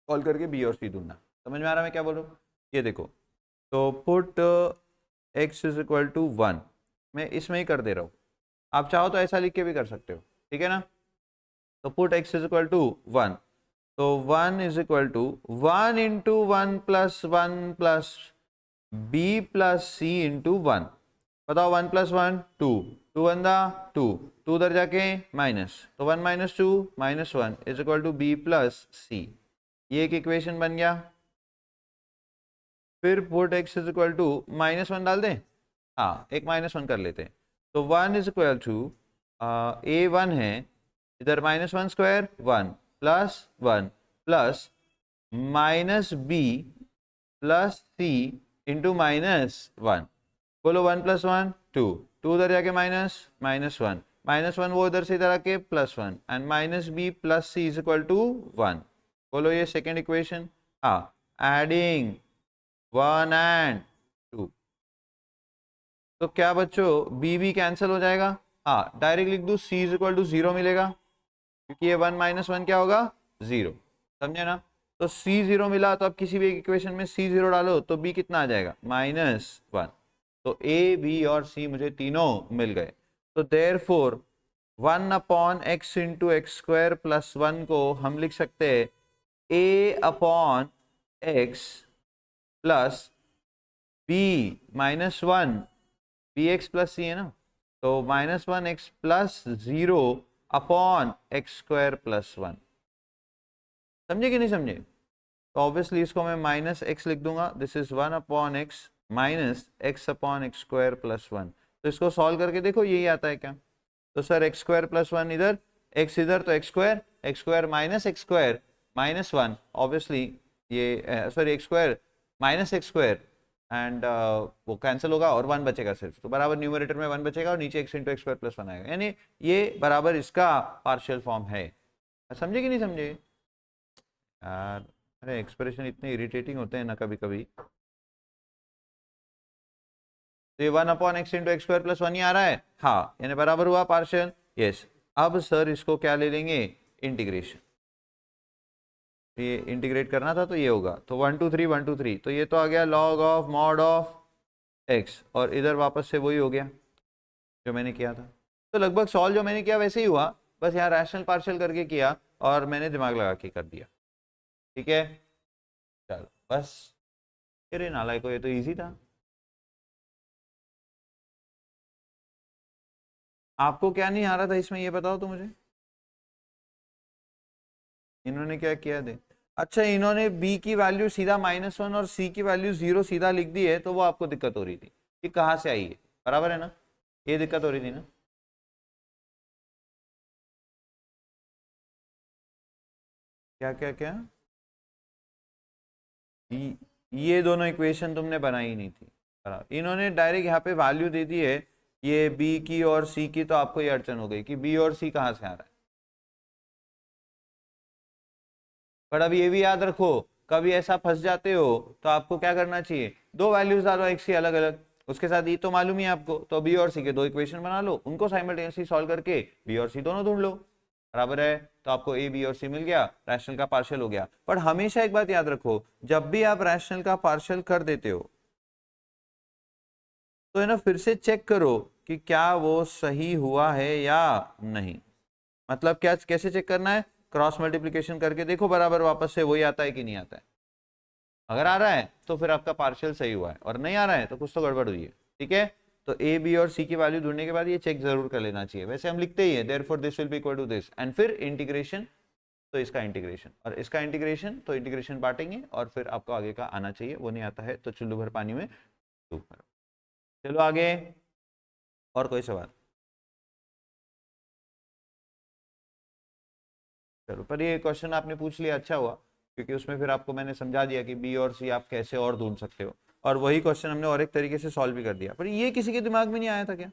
कॉल करके बी और सी ढूंढना। समझ में आ रहा है मैं क्या बोल रहा हूँ, ये देखो, तो put x is equal to 1, मैं इसमें ही कर दे रहा हूँ, आप चाहो तो ऐसा लिख के भी कर सकते हो, ठीक है ना। तो put x is equal to 1, तो 1 is equal to 1 into 1 plus b plus c into 1। बताओ 1 प्लस 1 2, 2 वन दा 2, 2 उधर जाके माइनस, तो 1 minus 2 minus 1 is equal to b plus c, ये एक इक्वेशन बन गया। फिर put x is equal to -1 डाल दें, हाँ एक -1 कर लेते हैं, तो 1 इज इक्वल टू ए 1 है, इधर -1 square 1 plus minus b plus c into -1, बोलो 1 प्लस 1 2, 2 उधर जाके -1 वो इधर से इधर आके +1 and minus b plus c is equal to 1, बोलो ये सेकेंड इक्वेशन। हाँ, एडिंग 1 एंड 2, तो क्या बच्चों b भी कैंसिल हो जाएगा, हाँ डायरेक्ट लिख दूँ c इज इक्वल टू 0 मिलेगा, क्योंकि ये 1 माइनस 1 क्या होगा 0, समझे ना। तो c 0 मिला, तो अब किसी भी इक्वेशन में c 0 डालो तो b कितना आ जाएगा -1, तो a b और c मुझे तीनों मिल गए। तो therefore 1 upon x into x square plus 1 को हम लिख सकते हैं a upon x plus b -1 b x plus c है ना, तो -1x plus 0 upon x square plus 1, समझे कि नहीं समझे। तो ऑब्वियसली इसको मैं -x लिख दूंगा, this is 1 upon x minus x upon x square plus 1। तो इसको सॉल्व करके देखो यही आता है क्या, तो सर एक्स स्क्वायर प्लस 1 इधर, x इधर, तो x square minus x square -1, obviously ये sorry x square minus x square and वो कैंसिल होगा और 1 बचेगा सिर्फ, तो बराबर न्यूमरेटर में 1 बचेगा और नीचे x into x square plus 1 आएगा, यानी ये बराबर इसका पार्शियल फॉर्म है। समझे कि नहीं समझे यार, अरे एक्सप्रेशन इतने इरिटेटिंग होते हैं ना कभी कभी। तो ये 1 upon x into x square plus 1 ही आ रहा है, हाँ यानी बराबर हुआ पार्शियल, यस। अब सर इसको क्या ले लेंगे इंटीग्रेशन, ये इंटीग्रेट करना था तो ये होगा, तो 1 2 3 1 2 3, तो ये तो आ गया log of mod of x, और इधर वापस से वही हो गया जो मैंने किया था। तो लगभग सॉल्व जो मैंने किया वैसे ही हुआ, बस यहाँ रैशनल पार्शियल करके किया और मैंने दिमाग लगा के कर दिया, ठीक है। चलो बस, अरे नालायक को, ये तो इजी था। आपको क्या नहीं आ रहा था इसमें, ये बताओ तो मुझे, इन्होंने क्या किया दे, अच्छा इन्होंने b की वैल्यू सीधा -1 और c की वैल्यू 0 सीधा लिख दी है, तो वो आपको दिक्कत हो रही थी कि कहाँ से आई है, बराबर है ना, ये दिक्कत हो रही थी ना। क्या क्या क्या, ये दोनों इक्वेशन तुमने बनाई नहीं थी, इन्होंने डायरेक्ट यहाँ पे वैल्यू दे दी है ये b की और c की, तो आपको ये अड़चन हो गई कि b और c कहाँ से आ रहा है। पर अब ये भी याद रखो, कभी ऐसा फंस जाते हो तो आपको क्या करना चाहिए, दो वैल्यूज डालो एक्स की अलग अलग, उसके साथ ये तो मालूम ही है आपको, तो बी और सी के दो इक्वेशन बना लो, उनको साइमल्टेनियसली सॉल्व करके बी और सी दोनों ढूंढ लो, बराबर है। तो आपको ए बी और सी मिल गया, रैशनल का पार्शियल हो गया। पर हमेशा एक बात याद रखो, जब भी आप रैशनल का पार्शियल कर देते हो तो है ना, फिर से चेक करो कि क्या वो सही हुआ है या नहीं। मतलब क्या, कैसे चेक करना है, क्रॉस मल्टीप्लीकेशन करके देखो बराबर वापस से वही आता है कि नहीं आता है। अगर आ रहा है तो फिर आपका पार्शियल सही हुआ है, और नहीं आ रहा है तो कुछ तो गड़बड़ हुई है, ठीक है। तो ए बी और सी की वैल्यू ढूंढने के बाद ये चेक जरूर कर लेना चाहिए, वैसे हम लिखते ही है therefore this will be equal to this, and फिर इंटीग्रेशन, तो इसका इंटीग्रेशन और इसका इंटीग्रेशन, तो इंटीग्रेशन बांटेंगे और फिर आपको आगे का आना चाहिए, वो नहीं आता है तो चुल्लू भर पानी में डूब मरो। चलो आगे, और कोई सवाल? चलो, पर ये क्वेश्चन आपने पूछ लिया, अच्छा हुआ, क्योंकि उसमें फिर आपको मैंने समझा दिया कि बी और सी आप कैसे और ढूंढ सकते हो, और वही क्वेश्चन हमने और एक तरीके से सॉल्व भी कर दिया। पर ये किसी के दिमाग में नहीं आया था क्या?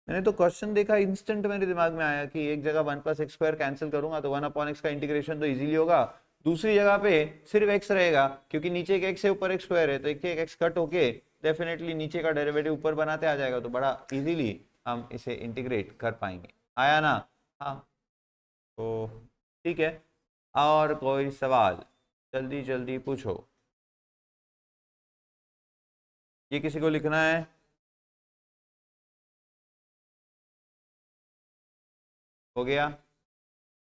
मैंने तो क्वेश्चन देखा, इंस्टेंट मेरे दिमाग में आया कि एक जगह one plus x square cancel करूंगा तो वन अपॉन एक्स का इंटीग्रेशन तो इजीली होगा, दूसरी जगह पे सिर्फ एक्स रहेगा, क्योंकि नीचे एक एक्स है ऊपर एक स्क्वायर है, तो एक एक्स कट होके डेफिनेटली नीचे का डेरिवेटिव ऊपर बनाते आ जाएगा, तो बड़ा इजीली हम इसे इंटीग्रेट कर पाएंगे। आया ना? हाँ, तो ठीक है। और कोई सवाल? जल्दी जल्दी पूछो। ये किसी को लिखना है? हो गया?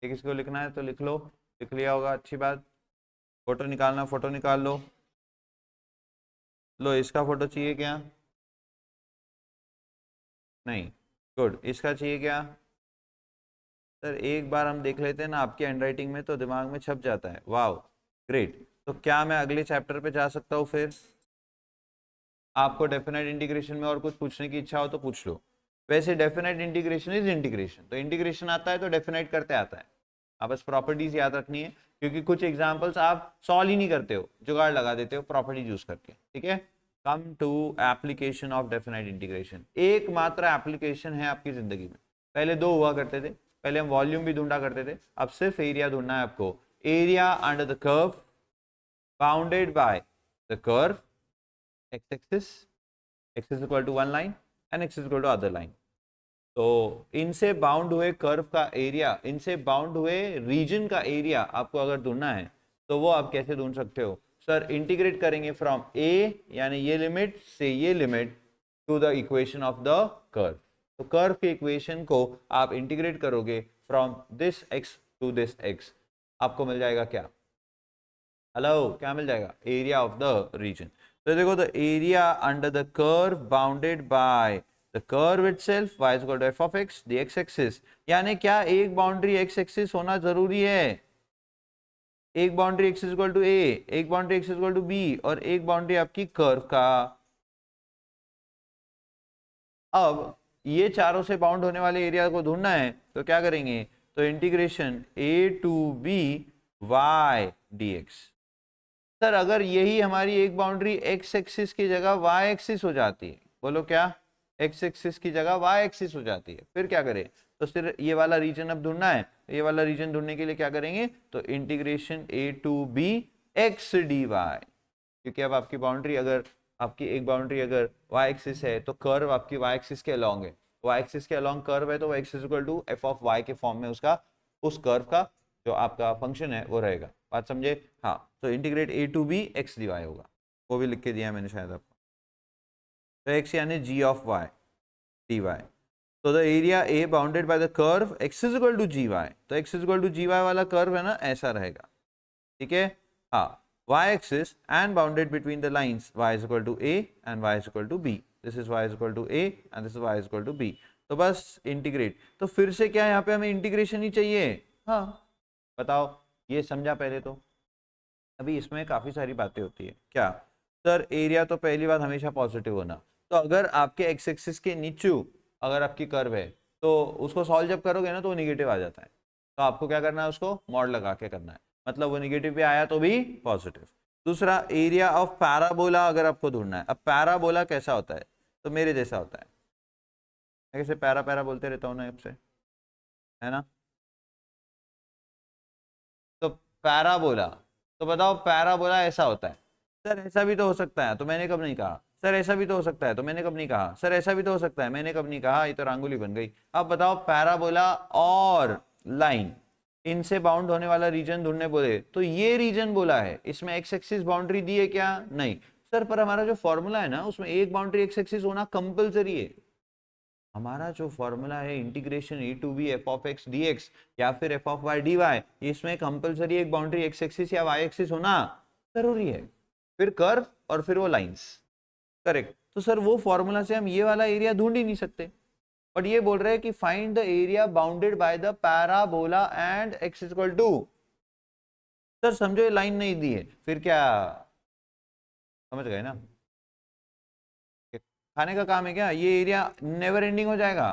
ये किसी को लिखना है तो लिख लो, लिख लिया होगा, अच्छी बात। फोटो निकालना, फोटो निकाल लो। लो, इसका फोटो चाहिए क्या? नहीं, गुड। इसका चाहिए क्या? सर एक बार हम देख लेते हैं ना, आपकी हैंडराइटिंग में तो दिमाग में छप जाता है, वाह, ग्रेट। तो क्या मैं अगले चैप्टर पे जा सकता हूँ फिर? आपको डेफिनेट इंटीग्रेशन में और कुछ पूछने की इच्छा हो तो पूछ लो। वैसे डेफिनेट इंटीग्रेशन इज इंटीग्रेशन, तो इंटीग्रेशन आता है तो डेफिनेट करते आता है, आप बस प्रॉपर्टीज याद रखनी है, क्योंकि कुछ एग्जांपल्स आप सॉल्व ही नहीं करते हो, जुगाड़ लगा देते हो प्रॉपर्टीज यूज करके, ठीक है। Come to application of definite integration, एकमात्र एप्लीकेशन है आपकी जिंदगी में। पहले दो हुआ करते थे, पहले हम वॉल्यूम भी ढूंढा करते थे, अब सिर्फ एरिया ढूंढना है आपको। Area under the curve bounded by the curve x axis, x is equal to one line and x is equal to other line. तो इनसे बाउंड हुए कर्व का एरिया, इनसे बाउंड हुए रीजन का एरिया आपको अगर ढूंढना है तो वो आप कैसे ढूंढ सकते हो? सर इंटीग्रेट करेंगे फ्रॉम a, यानी ये लिमिट से ये limit, to the equation of the curve. तो कर्व के इक्वेशन को आप इंटीग्रेट करोगे from this x to this x, आपको मिल जाएगा क्या? हेलो, क्या मिल जाएगा? Area of the region. तो देखो, the area under the curve bounded by the curve itself y is equal to f of x, the x axis, यानी क्या एक बाउंड्री x एक्सिस होना जरूरी है? एक boundary x is equal to a, एक boundary x is equal to b, और एक बाउंड्री आपकी कर्व का। अब ये चारों से बाउंड होने वाले एरिया को ढूंढना है तो क्या करेंगे? तो integration a to b y dx। Sir अगर यही हमारी एक बाउंड्री एक्स एक्सिस की जगह वाई एक्सिस हो जाती है, बोलो क्या? एक्स एक्सिस की जगह वाई एक्सिस हो जाती है, फिर क्या करें? तो सिर्फ ये वाला रीजन अब ढूंढना है, ये वाला रीजन ढूंढने के लिए क्या करेंगे? तो integration a to b x d y, क्योंकि अब आपकी बाउंड्री, अगर आपकी एक बाउंड्री अगर वाई एक्सिस है तो कर्व आपकी वाई एक्सिस के अलॉन्ग है, वाई एक्सिस के अलॉन्ग कर्व है, तो x is equal to f of y के फॉर्म में उसका, उस कर्व का जो आपका फंक्शन है वो रहेगा। बात समझे? हाँ, तो integrate a to b x d y होगा, वो भी लिख के दिया है मैंने शायद आपको। तो एक्स यानी g of y d y. तो the area a bounded by the curve x is equal to g y, तो x is equal to g y वाला कर्व है ना, ऐसा रहेगा, ठीक है। हाँ, y axis and bounded between the lines y is equal to a and y is equal to b, this is y is equal to a and this is y is equal to b। तो बस integrate, तो फिर से क्या यहाँ पे हमें integration ही चाहिए। हाँ, बताओ, ये समझा पहले तो? अभी इसमें काफी सारी बातें होती है। क्या? सर एरिया तो पहली बात हमेशा पॉजिटिव होना, तो अगर आपके एक्स एक्सिस के नीचे अगर आपकी कर्व है तो उसको सॉल्व जब करोगे ना तो वो निगेटिव आ जाता है, तो आपको क्या करना है? उसको मॉड लगा के करना है, मतलब वो निगेटिव भी आया तो भी पॉजिटिव। दूसरा, एरिया ऑफ पैराबोला अगर आपको ढूंढना है। अब पैराबोला कैसा होता है? तो मेरे जैसा होता है, मैं कैसे पैरा पैरा बोलते रहता हूँ ना आपसे, है ना? पैराबोला, तो बताओ पैराबोला ऐसा होता है, सर ऐसा भी तो हो सकता है, तो मैंने कब नहीं कहा, सर ऐसा भी तो हो सकता है, तो मैंने कब नहीं कहा, सर ऐसा भी तो हो सकता है, मैंने कब नहीं कहा, ये तो रंगोली बन गई। अब बताओ पैराबोला और लाइन, इनसे बाउंड होने वाला रीजन ढूंढने बोले, तो ये रीजन बोला है, इसमें एक्स एक्सिस बाउंड्री दी है क्या, नहीं सर, पर हमारा जो फॉर्मूला है ना उसमें एक बाउंड्री एक्स एक्सिस होना कंपलसरी है। हमारा जो फॉर्मूला है integration e to b f of x d x या फिर f of y d y, इसमें कंपलसरी एक बाउंड्री एक्स एक्सिस या वाई एक्सिस होना जरूरी है, फिर कर्व और फिर वो लाइंस, करेक्ट। तो सर वो फॉर्मूला से हम ये वाला एरिया ढूंढ ही नहीं सकते, बट ये बोल रहे हैं कि find the area bounded by the parabola and x is equal to, sir समझो ये लाइन नहीं दी है, फिर क्या, समझ गए ना, खाने का काम है क्या, ये एरिया नेवर एंडिंग हो जाएगा,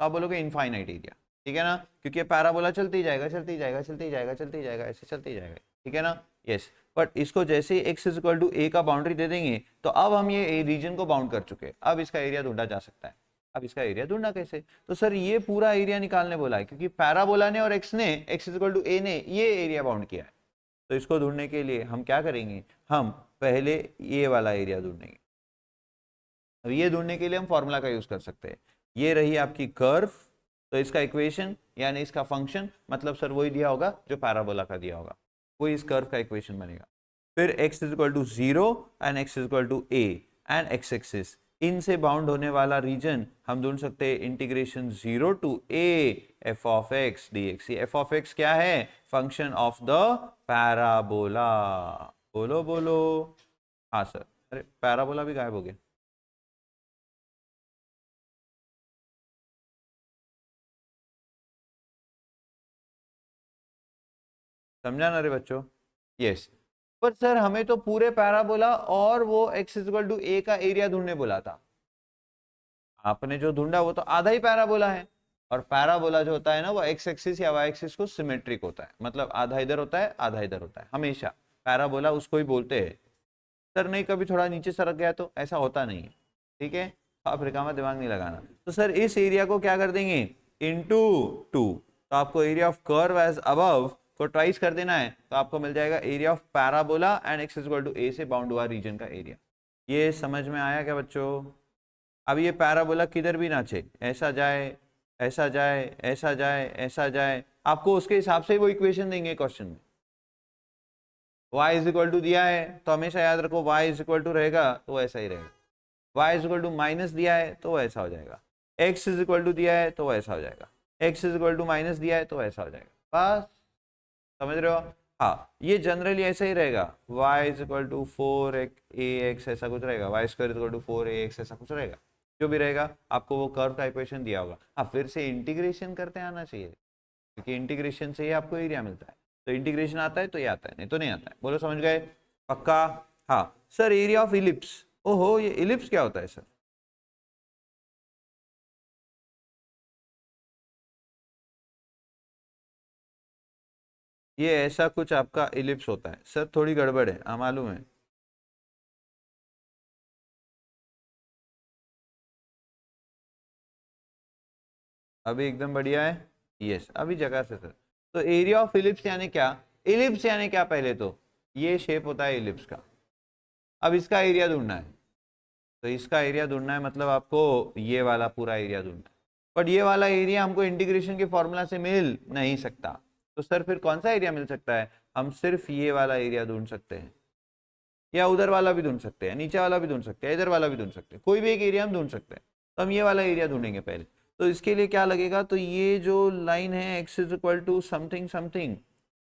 तो आप बोलोगे इनफाइनाइट एरिया, ठीक है ना, क्योंकि पैराबोला चलती जाएगा चलती जाएगा चलती जाएगा चलती जाएगा, ऐसे चलती जाएगा, ठीक है ना, यस। बट इसको जैसे ही एक्स इज इक्वल टू ए का बाउंड्री दे देंगे, तो अब हम ये रीजन को बाउंड कर चुके हैं, अब इसका एरिया ढूंढा जा सकता है। अब इसका एरिया ढूंढना कैसे, तो सर ये पूरा एरिया निकालने बोला है, क्योंकि पैराबोला ने और एक्स ने, एक्स इज इक्वल टू ए ने ये एरिया बाउंड किया है, तो इसको ढूंढने के लिए हम क्या करेंगे, हम पहले ये वाला एरिया ढूंढेंगे। अब ये ढूंढने के लिए हम फॉर्मूला का यूज कर सकते हैं, ये रही आपकी कर्व, तो इसका इक्वेशन यानी इसका फंक्शन मतलब सर वही दिया होगा जो पैराबोला का दिया होगा, वही इस कर्व का इक्वेशन बनेगा। फिर x is equal to 0 and x is equal to a and x axis, इनसे बाउंड होने वाला रीजन हम ढूंढ सकते हैं integration 0 to a f of x dx। ये f ऑफ x क्या है, फंक्शन ऑफ द पैराबोला, बोलो बोलो, हाँ सर, अरे पैराबोला भी गायब हो गया, समझा ना रे बच्चों, यस। पर सर हमें तो पूरे पैराबोला और वो x इक्वल टू a का एरिया ढूंढने बोला था, आपने जो ढूंढा वो तो आधा ही पैराबोला है, और पैराबोला जो होता है ना वो x एक्सिस या y एक्सिस को सिमेट्रिक होता है, मतलब आधा इधर होता है आधा इधर होता है, हमेशा पैराबोला उसको ही बोलते हैं। सर नहीं कभी थोड़ा नीचे सरक गया तो ऐसा होता नहीं है, ठीक है, आप रिकामा दिमाग नहीं लगाना। तो सर इस एरिया को क्या कर देंगे, इनटू 2, तो आपको area of curve as above को ट्वाइस कर देना है, तो आपको मिल जाएगा area of parabola and x equal to a से बाउंड हुआ रीजन का एरिया। ये समझ में आया क्या बच्चों। अब ये पैराबोला किधर भी नाचे, ऐसा जाए ऐसा जाए ऐसा जाए ऐसा जाए, आपको उसके हिसाब से वो इक्वेशन देंगे क्वेश्चन में। y इज इक्वल टू दिया है तो हमेशा याद रखो y इज इक्वल टू रहेगा तो वो ऐसा ही रहेगा, y is equal to minus दिया है तो वो ऐसा हो जाएगा, x इज इक्वल टू दिया है तो वो ऐसा हो जाएगा, x is equal to minus दिया है तो ऐसा हो जाएगा, बस समझ रहे हो। हाँ ये जनरली ऐसा ही रहेगा, y is equal to 4ax ऐसा कुछ रहेगा, y square is equal to 4ax ऐसा कुछ रहेगा, जो भी रहेगा आपको वो कर्व का इक्वेशन दिया होगा। हाँ फिर से इंटीग्रेशन करते आना चाहिए, क्योंकि इंटीग्रेशन से ही आपको एरिया मिलता है, तो इंटीग्रेशन आता है तो ये आता है, नहीं तो नहीं आता है, बोलो समझ गए, पक्का। हाँ सर एरिया ऑफ इलिप्स, ओहो ये इलिप्स क्या होता है सर, ये ऐसा कुछ आपका इलिप्स होता है सर, थोड़ी गड़बड़ है हाँ मालूम है, अभी एकदम बढ़िया है, यस अभी जगह से सर। तो एरिया ऑफ इलिप्स यानी क्या, इलिप्स यानी क्या, पहले तो ये शेप होता है इलिप्स का, अब इसका एरिया ढूंढना है, तो इसका एरिया ढूंढना है मतलब आपको ये वाला पूरा एरिया ढूंढना है, बट ये वाला एरिया हमको इंटीग्रेशन के फॉर्मूला से मिल नहीं सकता, तो सर फिर कौन सा एरिया मिल सकता है, हम सिर्फ ये वाला एरिया ढूंढ सकते हैं, या उधर वाला भी ढूंढ सकते हैं, नीचे वाला भी ढूंढ सकते हैं, इधर वाला भी ढूंढ सकते हैं, कोई भी एक एरिया हम ढूंढ सकते हैं, तो हम ये वाला एरिया ढूंढेंगे पहले। तो इसके लिए क्या लगेगा, तो ये जो लाइन है x is equal to something something,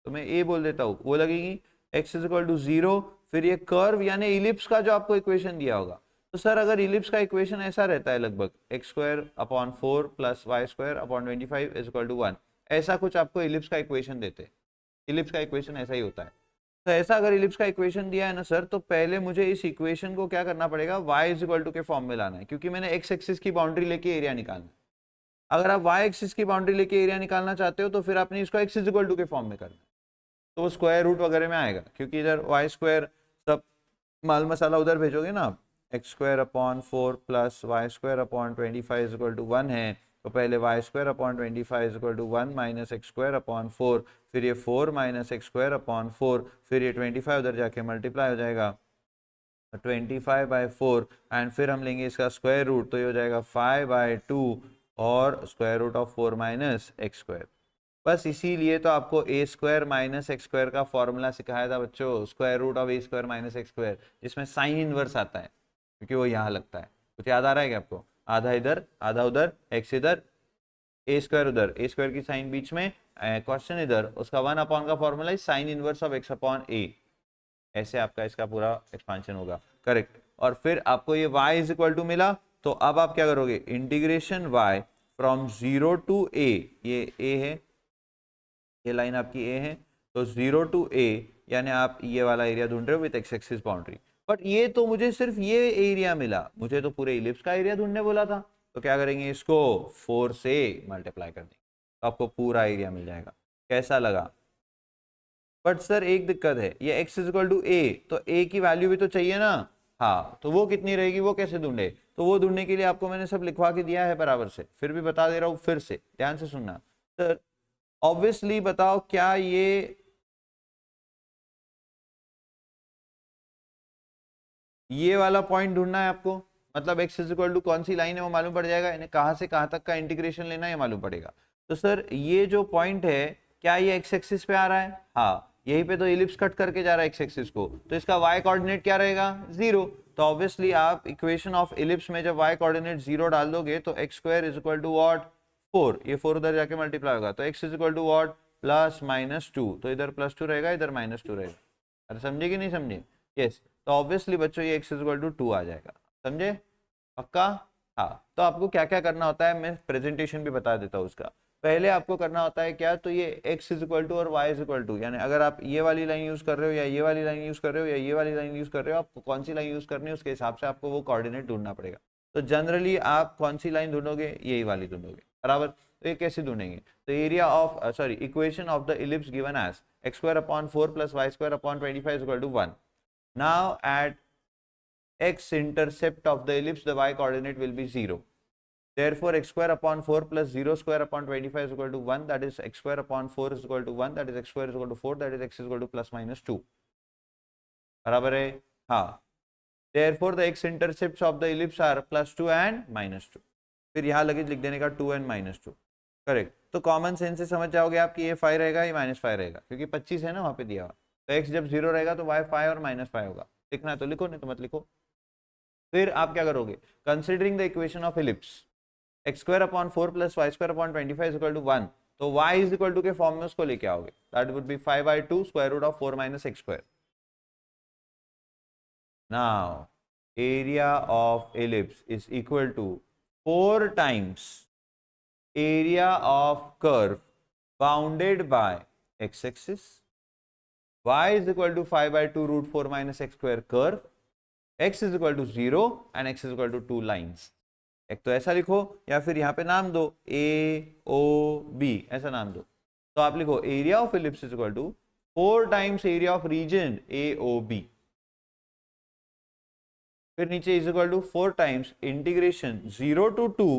तो मैं ए बोल देता हूँ, वो लगेगी x इज इक्वल टू 0, फिर ये कर्व यानी इलिप्स का जो आपको इक्वेशन दिया होगा, तो सर अगर इलिप्स का इक्वेशन ऐसा रहता है लगभग x square upon 4 plus y square upon 25 is equal to 1, ऐसा कुछ आपको इलिप्स का इक्वेशन देते, इलिप्स का इक्वेशन ऐसा ही होता है। तो ऐसा अगर इलिप्स का इक्वेशन दिया है ना सर, तो पहले मुझे इस इक्वेशन को क्या करना पड़ेगा, y इज इक्वल टू के फॉर्म में लाना है, क्योंकि मैंने x एक्सिस की बाउंड्री लेके एरिया निकालना है। अगर आप y एक्सिस की बाउंड्री लेके एरिया निकालना चाहते हो तो फिर आपने इसको x इज इक्वल टू के फॉर्म में करना है, तो वो स्क्वायर रूट वगैरह में आएगा, क्योंकि इधर वाई स्क्वायर सब माल मसाला उधर भेजोगे ना आप, x square upon 4 plus y square upon 25 is equal to 1 है, तो पहले y square upon 25 is equal to 1 minus x square upon 4, फिर ये 4 माइनस एक्स स्क्वायर अपॉन 4, फिर ये 25 उधर जाके मल्टीप्लाई हो जाएगा 25/4 एंड फिर हम लेंगे इसका स्क्वायर रूट, तो ये हो जाएगा 5/2 और square root of 4 minus x square. बस इसीलिए तो आपको a square minus x square का फॉर्मूला सिखाया था बच्चों, square root of a square minus x square, जिसमें साइन इनवर्स आता है क्योंकि वो यहाँ लगता है। कुछ याद आ रहा है क्या आपको? आधा इधर आधा उधर, एक्स इधर ए स्क्वायर उधर, ए स्क्वायर की साइन बीच में, क्वेश्चन इधर, उसका 1 अपॉन का फॉर्मूला है sine inverse of x upon a. ऐसे आपका इसका पूरा एक्सपांशन होगा, करेक्ट। और फिर आपको ये y इज इक्वल टू मिला, तो अब आप क्या करोगे, integration y from 0 to a, ये a है, ये लाइन आपकी a है, तो 0 टू a यानी आप ये वाला एरिया ढूंढ रहे हो with x axis boundary. But ये तो मुझे सिर्फ ये एरिया मिला, मुझे तो पूरे इलिप्स का एरिया ढूंढने बोला था। तो क्या करेंगे, इसको 4 से मल्टीप्लाई कर देंगे तो आपको पूरा एरिया मिल जाएगा। कैसा लगा? बट सर एक दिक्कत है, ये x इज इक्वल टू ए, तो a की वैल्यू भी तो चाहिए ना। हाँ, तो वो कितनी रहेगी, वो कैसे ढूंढे? तो वो ढूंढने के लिए आपको मैंने सब लिखवा के दिया है बराबर से, फिर भी बता दे रहा हूँ, फिर से ध्यान से सुनना। सर ऑब्वियसली बताओ, क्या ये वाला पॉइंट ढूंढना है आपको? मतलब x इज इक्वल टू कौन सी लाइन है वो मालूम पड़ जाएगा, यानी कहाँ से कहाँ तक का इंटीग्रेशन लेना है मालूम पड़ेगा। तो सर ये जो पॉइंट है, क्या ये एक्स एक्सिस पे आ रहा है? हाँ, यहीं पे तो इलिप्स कट करके जा रहा है एक्स एक्सिस को, तो इसका y कोऑर्डिनेट क्या रहेगा, 0। तो ऑब्वियसली आप इक्वेशन ऑफ इलिप्स में जब y कोऑर्डिनेट 0 डाल दोगे तो x square is equal to what, 4, ये 4 उधर जाके मल्टीप्लाई होगा, तो x is equal to what, plus minus 2, तो इधर +2 रहेगा, इधर -2 रहेगा। अरे समझे कि नहीं समझे? यस, तो ऑब्वियसली बच्चों ये x इज इक्वल टू 2 आ जाएगा, समझे? पक्का? हाँ, तो आपको क्या क्या करना होता है मैं प्रेजेंटेशन भी बता देता हूँ उसका। पहले आपको करना होता है क्या, तो ये x इज इक्वल टू और y इज इक्वल टू, यानी अगर आप ये वाली लाइन यूज कर रहे हो या ये वाली लाइन यूज कर रहे हो या ये वाली लाइन यूज कर रहे हो, आपको कौन सी लाइन यूज करनी है उसके हिसाब से आपको वो कोऑर्डिनेट ढूंढना पड़ेगा। तो जनरली आप कौन सी लाइन ढूंढोगे, यही वाली ढूंढोगे, बराबर। तो ये कैसे ढूंढेंगे, तो area of sorry equation of the ellipse given as x square upon 4 plus y square upon 25 is equal to 1। Now at x intercept of the ellipse, the y coordinate will be 0. Therefore x square upon 4 plus 0 square upon 25 is equal to 1, that is x square upon 4 is equal to 1, that is x square is equal to 4, that is x is equal to plus minus 2, बराबर है? हाँ, therefore the x intercepts of the ellipse are +2 and -2। फिर यहाँ लगे लिख देने का 2 and -2, correct. तो कॉमन सेंस से समझ जाओगे आप कि ये 5 रहेगा, ये -5 रहेगा, क्योंकि 25 है ना वहाँ पे दिया हुआ। तो x जब 0 रहेगा तो y 5 और -5 होगा। लिखना है तो लिखो, नहीं तो मत लिखो। फिर आप क्या करोगे, considering the equation of ellipse x square upon 4 plus y square upon 25 is equal to 1, तो y इज इक्वल टू के फॉर्म में उसको लेके आओगे, that would be 5/2 square root of 4 minus x square. Now area of ellipse is equal to 4 times area of curve bounded by x axis, y is equal to 5/2 root 4 minus x square curve, x is equal to 0 and x is equal to 2 lines। एक तो ऐसा लिखो या फिर यहाँ पे नाम दो AOB, ऐसा नाम दो। तो आप लिखो area of ellipse is equal to 4 times area of region AOB, फिर नीचे is equal to 4 times integration 0 to 2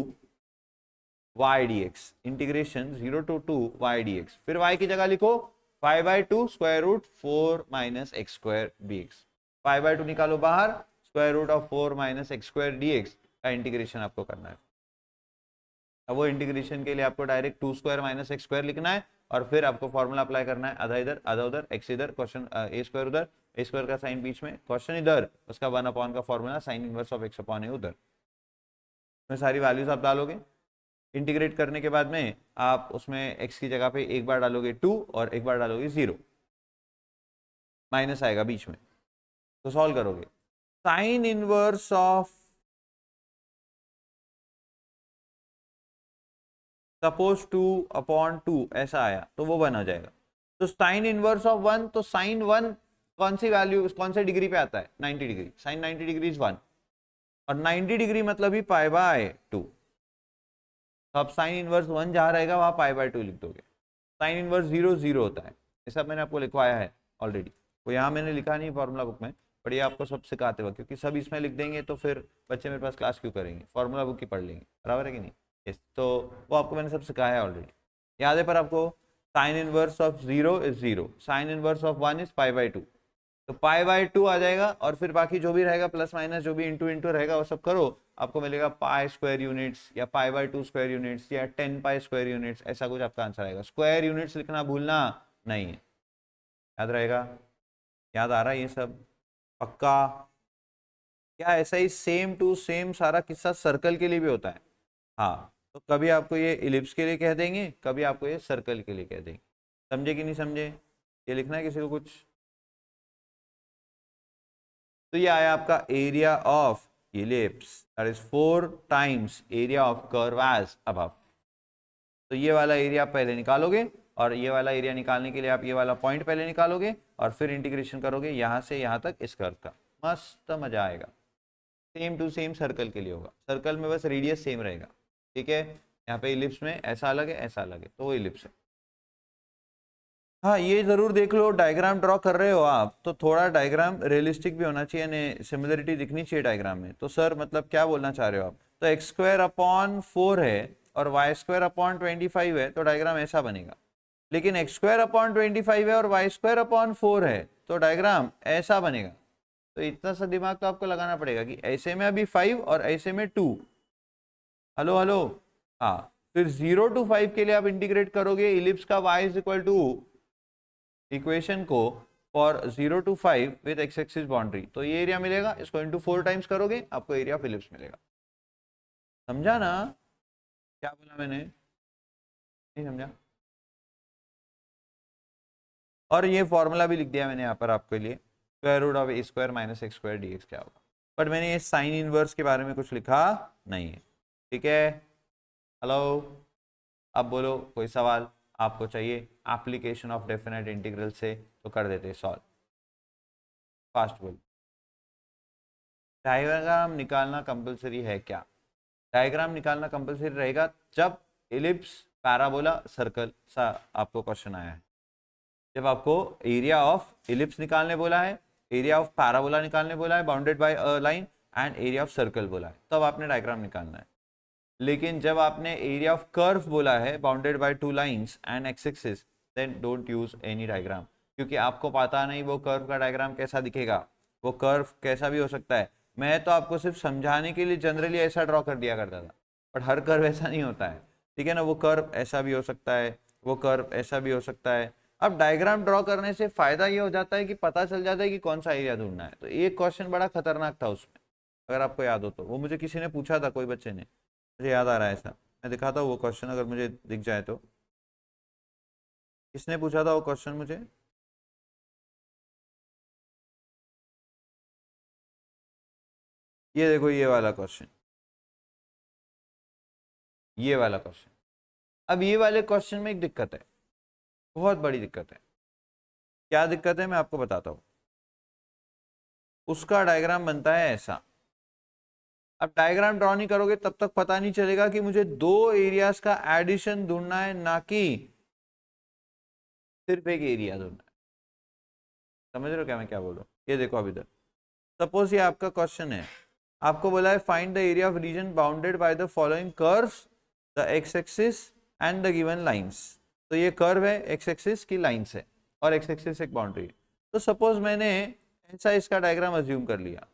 y dx, integration 0 to 2 y dx, फिर y की जगह लिखो 5/2 square root 4 minus x square dx, 5/2 निकालो बाहर, square root of 4 minus x square dx का integration आपको करना है। अब वो इंटीग्रेशन के लिए आपको direct 2 square minus x square लिखना है और फिर आपको फॉर्मूला अप्लाई करना है, आधा इधर आधा उधर, एक्स इधर, क्वेश्चन ए स्क्वायर उधर, ए स्क्वायर का साइन बीच में, क्वेश्चन इधर, उसका 1 अपॉन का formula sine inverse of x upon a उधर। में सारी वैल्यूज आप डालोगे, इंटीग्रेट करने के बाद में आप उसमें x की जगह पे एक बार डालोगे 2 और एक बार डालोगे 0, माइनस आएगा बीच में, तो सॉल्व करोगे। Sign inverse of suppose 2 upon 2 ऐसा आया तो वो 1 हो जाएगा। तो साइन इनवर्स ऑफ 1, तो साइन 1 कौन सी वैल्यू कौन से डिग्री पे आता है, 90 डिग्री, साइन 90 डिग्री इज 1 और 90 डिग्री मतलब ही π/2। तो अब साइन इनवर्स 1 जहाँ रहेगा वहाँ π/2 लिख दोगे। साइन इनवर्स 0 0 होता है, ये सब मैंने आपको लिखवाया है ऑलरेडी, वो यहाँ मैंने लिखा नहीं फॉर्मूला बुक में, पर ये आपको सब सिखाते वक्त, क्योंकि सब इसमें लिख देंगे तो फिर बच्चे मेरे पास क्लास क्यों करेंगे, फॉर्मूला बुक ही पढ़ लेंगे, बराबर है कि नहीं? yes, तो वो आपको मैंने सब सिखाया है ऑलरेडी, याद है। पर आपको sine inverse of 0 is 0, sine inverse of 1 is π/2, तो π/2 आ जाएगा, और फिर बाकी जो भी रहेगा प्लस माइनस जो भी इंटू इंटू रहेगा वो सब करो, आपको मिलेगा पाई स्क्वायर यूनिट्स या π/2 स्क्वायर यूनिट्स या 10 पाई स्क्वायर यूनिट्स, ऐसा कुछ आपका आंसर आएगा। स्क्वायर यूनिट्स लिखना भूलना नहीं है, याद रहेगा। याद आ रहा है ये सब पक्का? क्या ऐसा ही सेम टू सेम सारा किस्सा सर्कल के लिए भी होता है? हाँ, तो कभी आपको ये इलिप्स के लिए कह देंगे, कभी आपको ये सर्कल के लिए कह देंगे। समझे कि नहीं समझे? ये लिखना है किसी को कुछ? तो ये आया आपका area of ellipse, that is 4 times area of curve as above. तो ये वाला एरिया आप पहले निकालोगे, और ये वाला एरिया निकालने के लिए आप ये वाला पॉइंट पहले निकालोगे, और फिर इंटीग्रेशन करोगे यहाँ से यहाँ तक इस कर्व का। मस्त मजा आएगा। सेम टू सेम सर्कल के लिए होगा, सर्कल में बस रेडियस सेम रहेगा, ठीक है। यहाँ पे इलिप्स में ऐसा अलग है ऐसा अलग है, तो वो इलिप्स है। हाँ, ये जरूर देख लो, डायग्राम ड्रॉ कर रहे हो आप तो थोड़ा डायग्राम रियलिस्टिक भी होना चाहिए, यानी सिमिलरिटी दिखनी चाहिए डायग्राम में। तो सर मतलब क्या बोलना चाह रहे हो आप? तो x² / 4 है और y² / 25 है, तो डायग्राम ऐसा बनेगा। लेकिन x² / 25 है और y² / 4 है, तो डायग्राम ऐसा बनेगा। तो इतना सा दिमाग तो आपको लगाना पड़ेगा कि ऐसे में अभी 5 और ऐसे में 2। हेलो हेलो, हाँ, फिर 0 to 5 के लिए आप इंटीग्रेट करोगे इलिप्स का y = इक्वेशन को for 0 to 5 with x axis boundary, तो ये एरिया मिलेगा, इसको इंटू 4 टाइम्स करोगे आपको एरिया ऑफ इलिप्स मिलेगा। समझा ना क्या बोला मैंने? नहीं समझा? और ये फॉर्मूला भी लिख दिया मैंने यहाँ पर आपके लिए, √(a² - x² dx) क्या होगा। बट मैंने ये साइन इनवर्स के बारे में कुछ लिखा नहीं है, ठीक है। हेलो, अब बोलो कोई सवाल आपको चाहिए एप्लीकेशन ऑफ डेफिनेट इंटीग्रल से, तो कर देते सॉल्व। फास्ट बोल। डायग्राम निकालना कंपलसरी है क्या? डायग्राम निकालना कंपलसरी रहेगा जब इलिप्स, पैराबोला, सर्कल सा आपको क्वेश्चन आया है। जब आपको एरिया ऑफ इलिप्स निकालने बोला है, एरिया ऑफ पैराबोला निकालने बोला है bounded bye a line, and area of circle बोला है, तब आपने डायग्राम निकालना है। लेकिन जब आपने एरिया ऑफ कर्व बोला है bounded by 2 lines and x axis, then don't use any diagram, क्योंकि आपको पता नहीं वो कर्व का डायग्राम कैसा दिखेगा, वो कर्व कैसा भी हो सकता है। मैं तो आपको सिर्फ समझाने के लिए जनरली ऐसा ड्रॉ कर दिया करता था, बट हर कर्व ऐसा नहीं होता है, ठीक है ना। वो कर्व ऐसा भी हो सकता है, वो कर्व ऐसा भी हो सकता है। अब डायग्राम ड्रॉ करने से फायदा ये हो जाता है कि पता चल जाता है कि कौन सा एरिया ढूंढना है। तो एक क्वेश्चन बड़ा खतरनाक था उसमें, अगर आपको याद हो तो, वो मुझे किसी ने पूछा था, कोई बच्चे ने, मुझे याद आ रहा है ऐसा, मैं दिखाता हूँ वो क्वेश्चन अगर मुझे दिख जाए तो। किसने पूछा था वो क्वेश्चन मुझे? ये देखो, ये वाला क्वेश्चन, ये वाला क्वेश्चन। अब ये वाले क्वेश्चन में एक दिक्कत है, बहुत बड़ी दिक्कत है। क्या दिक्कत है मैं आपको बताता हूँ। उसका डायग्राम बनता है ऐसा। अब डायग्राम ड्रॉ नहीं करोगे तब तक पता नहीं चलेगा कि मुझे दो एरियाज का एडिशन ढूंढना है, ना कि सिर्फ एक एरिया ढूंढना है। समझ रहे हो क्या मैं क्या बोल रहा हूँ? ये देखो अब इधर, सपोज ये आपका क्वेश्चन है, आपको बोला है find the area of reason bounded by the following curves, the x axis and the given lines. तो ये कर्व है, एक्स एक्सिस की लाइंस है, और एक्स एक्सिस एक बाउंड्री है। तो सपोज मैंने ऐसा इसका डायग्राम अज्यूम कर लिया,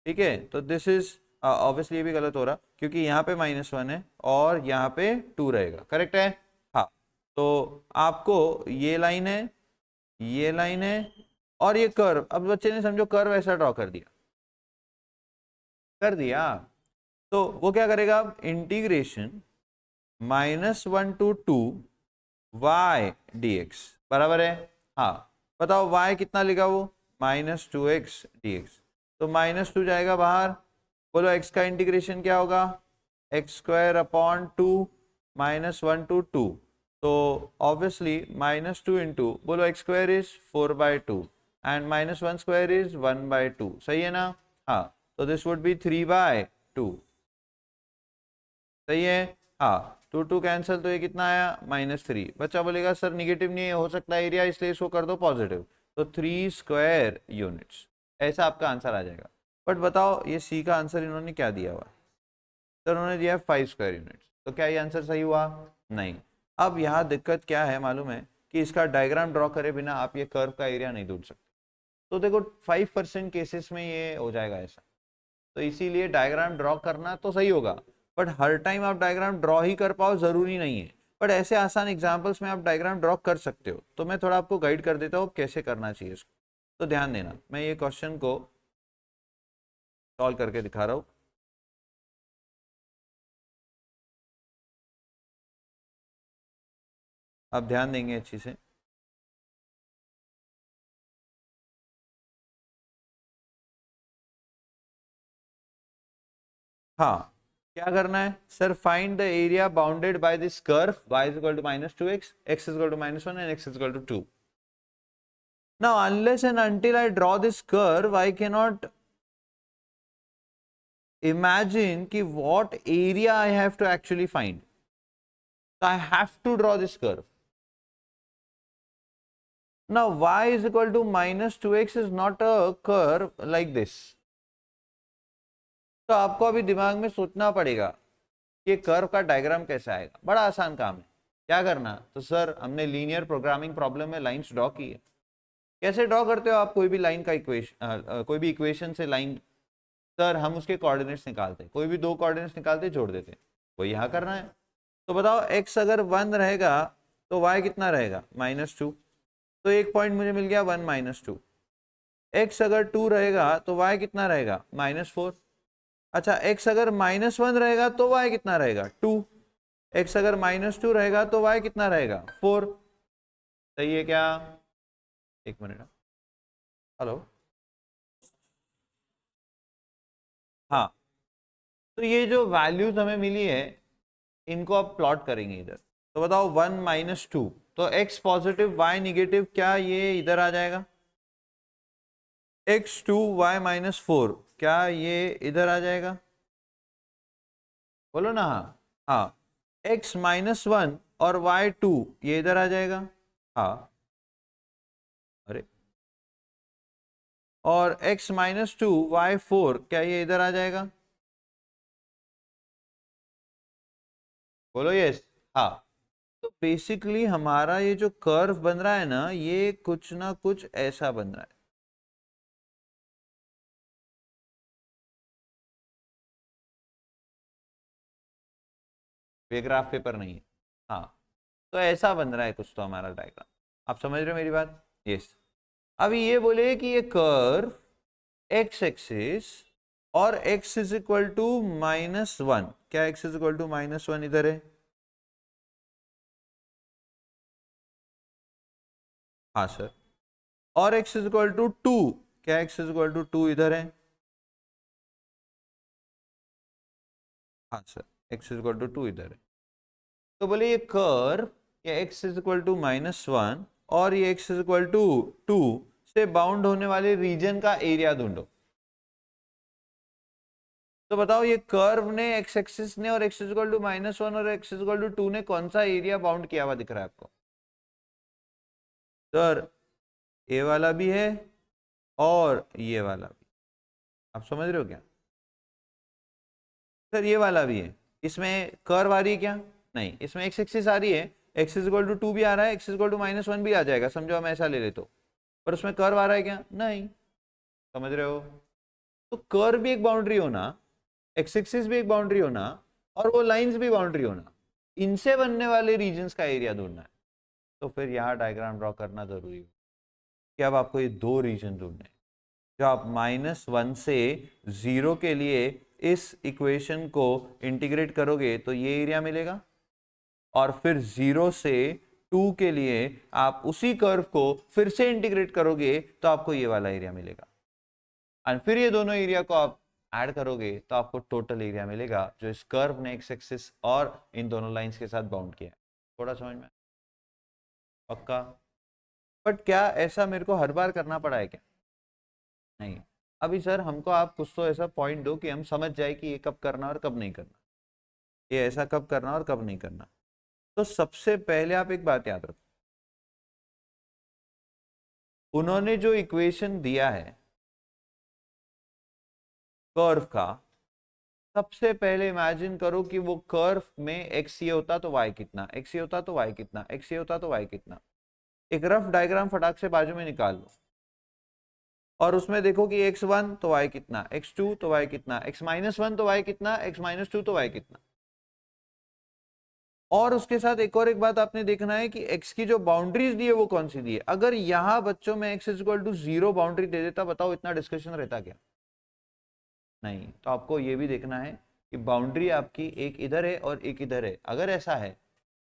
ठीक है। तो दिस इज ऑब्वियसली, ये भी गलत हो रहा क्योंकि यहाँ पे -1 है और यहाँ पे 2 रहेगा, करेक्ट है? हाँ, तो आपको ये लाइन है, ये लाइन है, और ये कर्व। अब बच्चे ने समझो कर्व ऐसा ड्रॉ कर दिया, कर दिया, तो वो क्या करेगा? इंटीग्रेशन -1 to 2 y dx बराबर है, हाँ। बताओ y कितना लिखा वो? -2x dx। तो -2 जाएगा बाहर, बोलो x का इंटीग्रेशन क्या होगा? x² / 2 -1 to 2। तो ऑब्वियसली -2 इंटू, बोलो x² इज 4/2 एंड -1² इज 1/2, सही है ना? हाँ, तो दिस वुड बी 3/2, सही है? हाँ, 2 कैंसिल, तो ये कितना आया? -3। बच्चा बोलेगा सर निगेटिव नहीं हो सकता एरिया, इसलिए इसको कर दो पॉजिटिव, तो 3 स्क्वायर यूनिट्स, ऐसा आपका आंसर आ जाएगा। बट बताओ ये सी का आंसर इन्होंने क्या दिया हुआ? तो उन्होंने दिया 5 स्क्वायर यूनिट्स। तो क्या ये आंसर सही हुआ? नहीं। अब यहाँ दिक्कत क्या है मालूम है कि इसका डायग्राम ड्रॉ करे बिना आप ये कर्व का एरिया नहीं ढूंढ सकते। तो देखो 5% केसेस में ये हो जाएगा ऐसा, तो इसीलिए डायग्राम ड्रॉ करना तो सही होगा, बट हर टाइम आप डायग्राम ड्रॉ ही कर पाओ जरूरी नहीं है। बट ऐसे आसान एग्जाम्पल्स में आप डायग्राम ड्रॉ कर सकते हो, तो मैं थोड़ा आपको गाइड कर देता हूँ कैसे करना चाहिए इसको। तो ध्यान देना, मैं ये क्वेश्चन को सॉल्व करके दिखा रहा हूँ। आप ध्यान देंगे अच्छी से। हाँ, क्या करना है sir? Find the area bounded by this curve y is equal to -2x, x is equal to -1 and x is equal to 2. Now unless and until I draw this curve, I cannot imagine ki what area I have to actually find. So I have to draw this curve. Now y is equal to -2x is not a curve like this. तो आपको अभी दिमाग में सोचना पड़ेगा कि curve का diagram कैसे आएगा। बड़ा आसान काम है। क्या करना? तो सर हमने लीनियर प्रोग्रामिंग प्रॉब्लम में लाइंस ड्रॉ की है। कैसे ड्रॉ करते हो आप कोई भी लाइन का इक्वेशन, कोई भी इक्वेशन से लाइन? सर हम उसके कोऑर्डिनेट्स निकालते, कोई भी दो कोऑर्डिनेट्स निकालते जोड़ देते, वो यहाँ करना है। तो बताओ x अगर 1 रहेगा तो y कितना रहेगा? -2। तो एक पॉइंट मुझे मिल गया 1 -2। x अगर 2 रहेगा तो y कितना रहेगा? -4। अच्छा, x अगर -1 रहेगा तो y कितना रहेगा? 2। x अगर -2 रहेगा तो y कितना रहेगा? 4। सही है क्या? एक मिनट। हेलो। हाँ, तो ये जो वैल्यूज हमें मिली है इनको आप प्लॉट करेंगे इधर। तो बताओ 1 -2, तो x पॉजिटिव y निगेटिव, क्या ये इधर आ जाएगा? x2 y -4, क्या ये इधर आ जाएगा? बोलो ना। हाँ हाँ। x -1 और y2 ये इधर आ जाएगा। हाँ। अरे, और x -2 y4 क्या ये इधर आ जाएगा? बोलो यस। हाँ। तो बेसिकली हमारा ये जो कर्व बन रहा है ना, ये कुछ ना कुछ ऐसा बन रहा है। ये ग्राफ पेपर नहीं है। हाँ, तो ऐसा बन रहा है कुछ तो हमारा डायग्राम। आप समझ रहे हो मेरी बात? यस। अभी ये बोले कि ये कर्व एक्स एक्सिस और x इज इक्वल टू -1, क्या x इज इक्वल टू -1 इधर है? हाँ सर। और x इज इक्वल टू 2, क्या x इज इक्वल टू 2 इधर है? हाँ sir, x is equal to 2 इधर है। तो बोले ये कर्व, ये x इज इक्वल टू -1 और ये x इज इक्वल टू 2 से बाउंड होने वाले रीजन का एरिया ढूंढो। तो बताओ ये कर्व ने, x एक्सिस ने, और x इज इक्वल टू -1 और x इज इक्वल टू 2 ने कौन सा एरिया बाउंड किया हुआ दिख रहा है आपको? सर ये वाला भी है और ये वाला भी। आप समझ रहे हो क्या? सर ये वाला भी है। इसमें कर्व आ रही है क्या? नहीं, इसमें एक्स एक्सिस आ रही है, एक्स इज इक्वल टू 2 भी आ रहा है, एक्स इज इक्वल टू -1 भी आ जाएगा, समझो हम ऐसा ले ले तो। पर उसमें कर्व आ रहा है क्या? नहीं। समझ रहे हो? तो कर्व भी एक बाउंड्री होना, एक्स एक्सिस भी एक बाउंड्री होना, और वो लाइंस भी बाउंड्री होना, इनसे बनने वाले रीजन्स का एरिया ढूंढना है। तो फिर यहाँ डायग्राम ड्रॉ करना जरूरी है कि अब आपको ये दो रीजन ढूंढने हैं। जो आप -1 से 0 के लिए इस इक्वेशन को इंटीग्रेट करोगे तो ये एरिया मिलेगा, और फिर 0 से 2 के लिए आप उसी कर्व को फिर से इंटीग्रेट करोगे तो आपको ये वाला एरिया मिलेगा, और फिर ये दोनों एरिया को आप ऐड करोगे तो आपको टोटल एरिया मिलेगा जो इस कर्व ने एक्स एक्सिस और इन दोनों लाइंस के साथ बाउंड किया है। थोड़ा समझ में? पक्का? बट क्या ऐसा मेरे को हर बार करना पड़ा है क्या? नहीं। अभी सर हमको आप कुछ तो ऐसा पॉइंट दो कि हम समझ जाए कि ये कब करना और कब नहीं करना, ये ऐसा कब करना और कब नहीं करना। तो सबसे पहले आप एक बात याद रखो, उन्होंने जो इक्वेशन दिया है कर्व का, सबसे पहले इमेजिन करो कि वो कर्व में एक्स ये होता तो वाई कितना, एक्स ये होता तो वाई कितना, एक्स ये होता तो वाई कितना। एक रफ डायग्राम फटाक से बाजू में निकाल लो और उसमें देखो कि x1 तो y कितना, x2 तो y कितना, x-1 तो y कितना, x-2 तो y कितना। और उसके साथ एक बात आपने देखना है कि x की जो बाउंड्रीज दी है वो कौन सी दी है। अगर यहां बच्चों में x इक्वल टू 0 बाउंड्री दे देता, बताओ इतना डिस्कशन रहता क्या? नहीं। तो आपको ये भी देखना है कि बाउंड्री आपकी एक इधर है और एक इधर है। अगर ऐसा है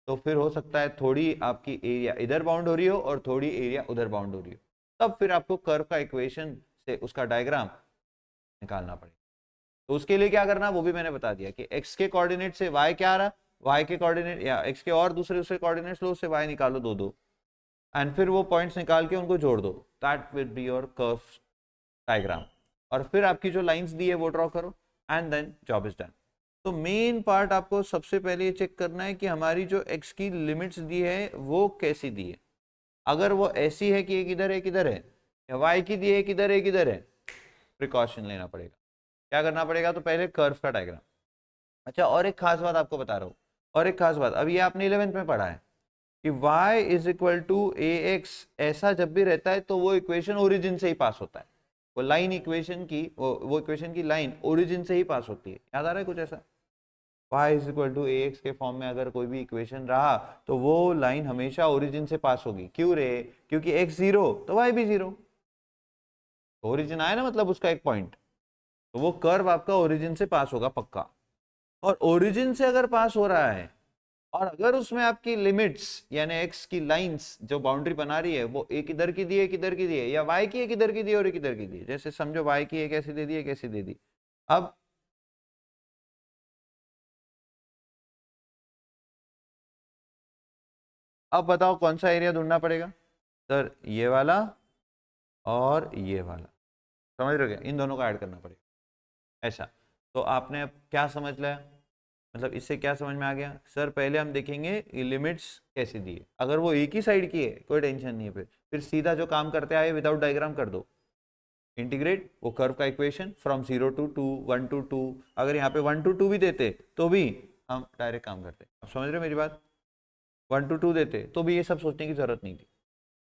तो फिर हो सकता है थोड़ी आपकी एरिया इधर बाउंड हो रही हो और थोड़ी एरिया उधर बाउंड हो रही हो, तब फिर आपको कर्व का इक्वेशन से उसका डायग्राम निकालना पड़ेगा। तो उसके लिए क्या करना वो भी मैंने बता दिया कि x के कोऑर्डिनेट से y क्या आ रहा, y के कोऑर्डिनेट या x के और दूसरे दूसरे कोऑर्डिनेट्स लो, उससे y निकालो दो दो, एंड फिर वो पॉइंट्स निकाल के उनको जोड़ दो। That will be your curve diagram. और फिर आपकी जो लाइंस दी है वो ड्रॉ करो and then job is done. तो मेन पार्ट आपको सबसे पहले ये चेक करना है कि हमारी जो x की लिमिट्स दी है वो कैसी दी है। अगर वो ऐसी है कि एक इधर है, या y की दी है एक इधर है, प्रिकॉशन लेना पड़ेगा। क्या करना पड़ेगा? तो पहले कर्व का डायग्राम। अच्छा, और एक खास बात आपको बता रहा हूँ, और एक खास बात, अब ये आपने 11th में पढ़ा है कि y is equal to a x, ऐसा जब भी रहता है तो वो इक्वेशन ओरिजिन से ही पास होता है। वो लाइन इक्वेशन की वो इक्वेशन की लाइन ओरिजिन से ही पास होती है। याद आ रहा है कुछ ऐसा? y is equal to a x के फॉर्म में अगर कोई भी इक्वेशन रहा तो वो लाइन हमेशा ओरिजिन से पास होगी। क्यों रे? क्योंकि x 0 तो y भी 0। ओरिजिन आया ना, मतलब उसका एक पॉइंट, तो वो कर्व आपका ओरिजिन से पास होगा पक्का। और ओरिजिन से अगर पास हो रहा है और अगर उसमें आपकी लिमिट्स यानी एक्स की लाइंस जो बाउंड्री बना रही है वो एक इधर की दी है, एक इधर की दी है, या वाई की एक इधर की दी है और एक इधर की दी है, जैसे समझो वाई की एक ऐसी दे दी, एक ऐसी दे दी। अब बताओ कौन सा एरिया ढूंढना पड़ेगा? सर ये वाला और ये वाला, समझ रहे हो क्या? इन दोनों को ऐड करना पड़ेगा ऐसा। तो आपने अब क्या समझ लिया? मतलब इससे क्या समझ में आ गया? सर पहले हम देखेंगे लिमिट्स कैसे दी है। अगर वो एक ही साइड की है कोई टेंशन नहीं है, फिर सीधा जो काम करते आए विदाउट डायग्राम कर दो, इंटीग्रेट वो कर्व का इक्वेशन फ्रॉम 0 टू 2, 1 टू 2। अगर यहाँ पे 1 टू 2 भी देते तो भी हम डायरेक्ट काम करते। अब समझ रहे हो मेरी बात? 1 टू 2 देते तो भी ये सब सोचने की जरूरत नहीं थी,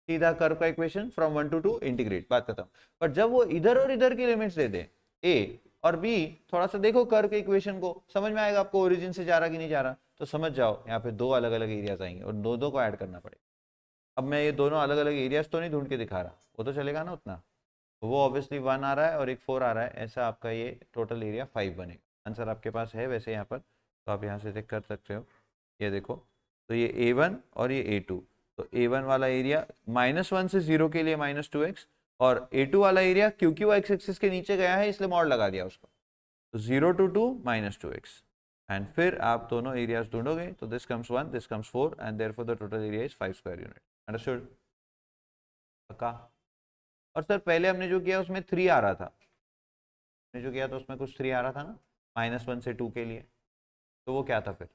सीधा कर्व का इक्वेशन फ्रॉम 1 टू 2 इंटीग्रेट, बात खत्म। पर जब वो इधर और इधर की लिमिट्स दे दे ए और बी, थोड़ा सा देखो कर्व के इक्वेशन को, समझ में आएगा आपको ओरिजिन से जा रहा कि नहीं जा रहा। तो समझ जाओ यहाँ पे दो अलग अलग एरियाज आएंगे और दो दो को ऐड करना पड़ेगा। अब मैं ये दोनों अलग अलग एरियाज तो नहीं ढूंढ के दिखा रहा, वो तो चलेगा ना उतना। वो ऑब्वियसली 1 आ रहा है और एक 4 आ रहा है, ऐसा आपका ये टोटल एरिया 5 बनेगा। आंसर आपके पास है वैसे यहाँ पर, तो आप यहाँ से चेक कर सकते हो। ये देखो, तो ये A1 और ये A2, तो A1 वाला एरिया -1 से 0 के लिए -2x, और A2 वाला एरिया क्योंकि वो x एक्सिस के नीचे गया है इसलिए मॉड लगा दिया उसको, तो 0 टू 2 -2x। एंड फिर आप दोनों एरियाज ढूंढोगे तो this comes 1, this comes 4 and therefore the total area is 5 square unit. Understood? पक्का? और सर पहले हमने जो किया उसमें 3 आ रहा था, हमने जो किया तो उसमें कुछ 3 आ रहा था ना, -1 से 2 के लिए, तो वो क्या था फिर?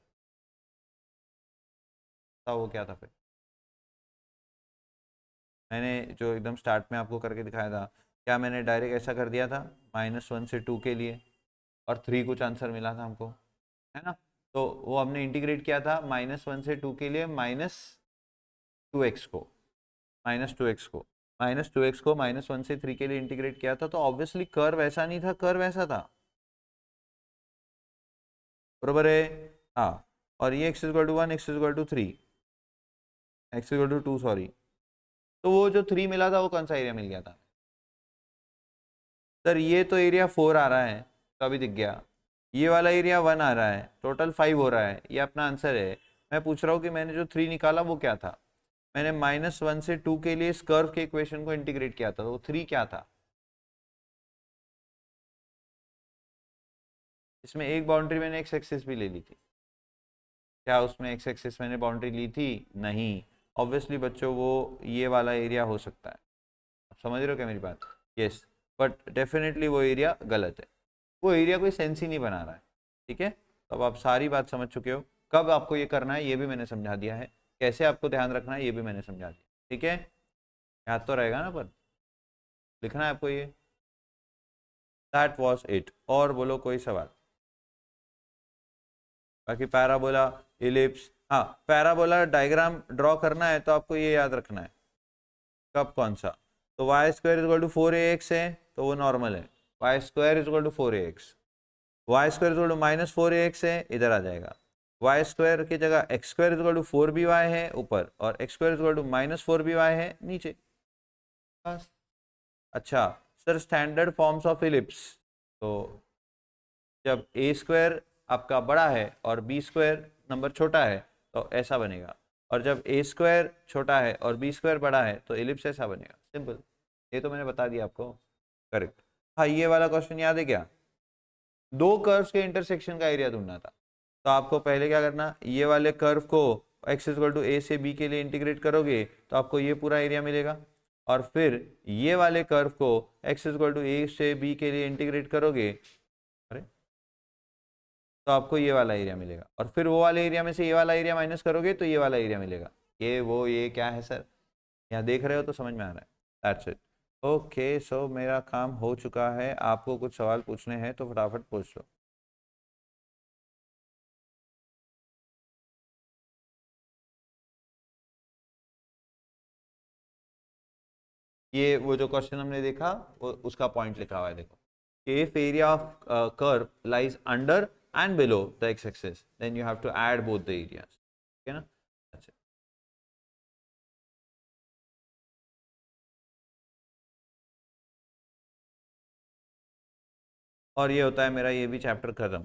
बताओ वो क्या था फिर? मैंने जो एकदम स्टार्ट में आपको करके दिखाया था, क्या मैंने डायरेक्ट ऐसा कर दिया था -1 से 2 के लिए और 3 कुछ आंसर मिला था हमको, है ना? तो वो हमने इंटीग्रेट किया था -1 से 2 के लिए -2x को, -2x को -2x को -1 से 3 के लिए इंटीग्रेट किया था, तो ऑब्वियसली कर्व ऐसा नहीं था, कर्व ऐसा था, बरोबर है? हाँ। और ये x equal to 1, x equal to 3, x equal to 2 sorry, तो वो जो 3 मिला था वो कौन सा एरिया मिल गया था? सर ये तो एरिया 4 आ रहा है, तो अभी दिख गया। ये वाला एरिया 1 आ रहा है, टोटल 5 हो रहा है, ये अपना आंसर है। मैं पूछ रहा हूँ कि मैंने जो 3 निकाला वो क्या था? मैंने -1 से 2 के लिए इस कर्व के इक्वेशन को इंटीग्रेट किया था, तो वो 3 क्या था? इसमें एक बाउंड्री मैंने एक्स एक्सिस भी ले ली थी। क्या उसमें एक्स एक्सिस मैंने बाउंड्री ली थी? नहीं। ऑब्वियसली बच्चों वो ये वाला एरिया हो सकता है। आप समझ रहे हो क्या मेरी बात? यस। बट डेफिनेटली वो एरिया गलत है, वो एरिया कोई सेंस ही नहीं बना रहा है। ठीक है, तो अब आप सारी बात समझ चुके हो। कब आपको ये करना है ये भी मैंने समझा दिया है, कैसे आपको ध्यान रखना है ये भी मैंने समझा दिया। ठीक है, याद तो रहेगा ना? पर लिखना है आपको ये। That was it. और बोलो कोई सवाल? बाकी पैराबोला, इलिप्स, हाँ पैराबोला डायग्राम ड्रॉ करना है तो आपको ये याद रखना है कब कौन सा। तो y square is equal to 4ax है तो वो नॉर्मल है, y square is equal to 4ax। Y square is equal to minus 4ax है, इधर आ जाएगा। वाई स्क्वायर की जगह x square is equal to 4by है ऊपर, और x square is equal to minus 4by है नीचे, बस। अच्छा sir, standard forms of ellipse, तो जब ए स्क्वायर आपका बड़ा है और बी स्क्वायर नंबर छोटा है तो ऐसा बनेगा, और जब ए स्क्वायर छोटा है और बी स्क्वायर बड़ा है तो इलिप्स ऐसा बनेगा, सिंपल। ये तो मैंने बता दिया आपको, करेक्ट। हाँ, ये वाला क्वेश्चन याद है क्या? दो कर्व्स के इंटरसेक्शन का एरिया ढूंढना था, तो आपको पहले क्या करना, ये वाले कर्व को x इक्वल टू ए से b के लिए इंटीग्रेट करोगे तो आपको ये पूरा एरिया मिलेगा, और फिर ये वाले कर्व को x इक्वल टू ए से b के लिए इंटीग्रेट करोगे, अरे, तो आपको ये वाला एरिया मिलेगा, और फिर वो वाले एरिया में से ये वाला एरिया माइनस करोगे तो ये वाला एरिया मिलेगा। ये क्या है सर, यहाँ देख रहे हो तो समझ में आ रहा है, दैट्स इट। ओके, सो मेरा काम हो चुका है, आपको कुछ सवाल पूछने हैं तो फटाफट पूछ लो। ये वो जो क्वेश्चन हमने देखा वो उसका पॉइंट लिखा हुआ है, देखो, if area of curve lies under and below the x axis then you have to add both the areas, ठीक है ना। अच्छा, और ये होता है मेरा ये भी चैप्टर खत्म।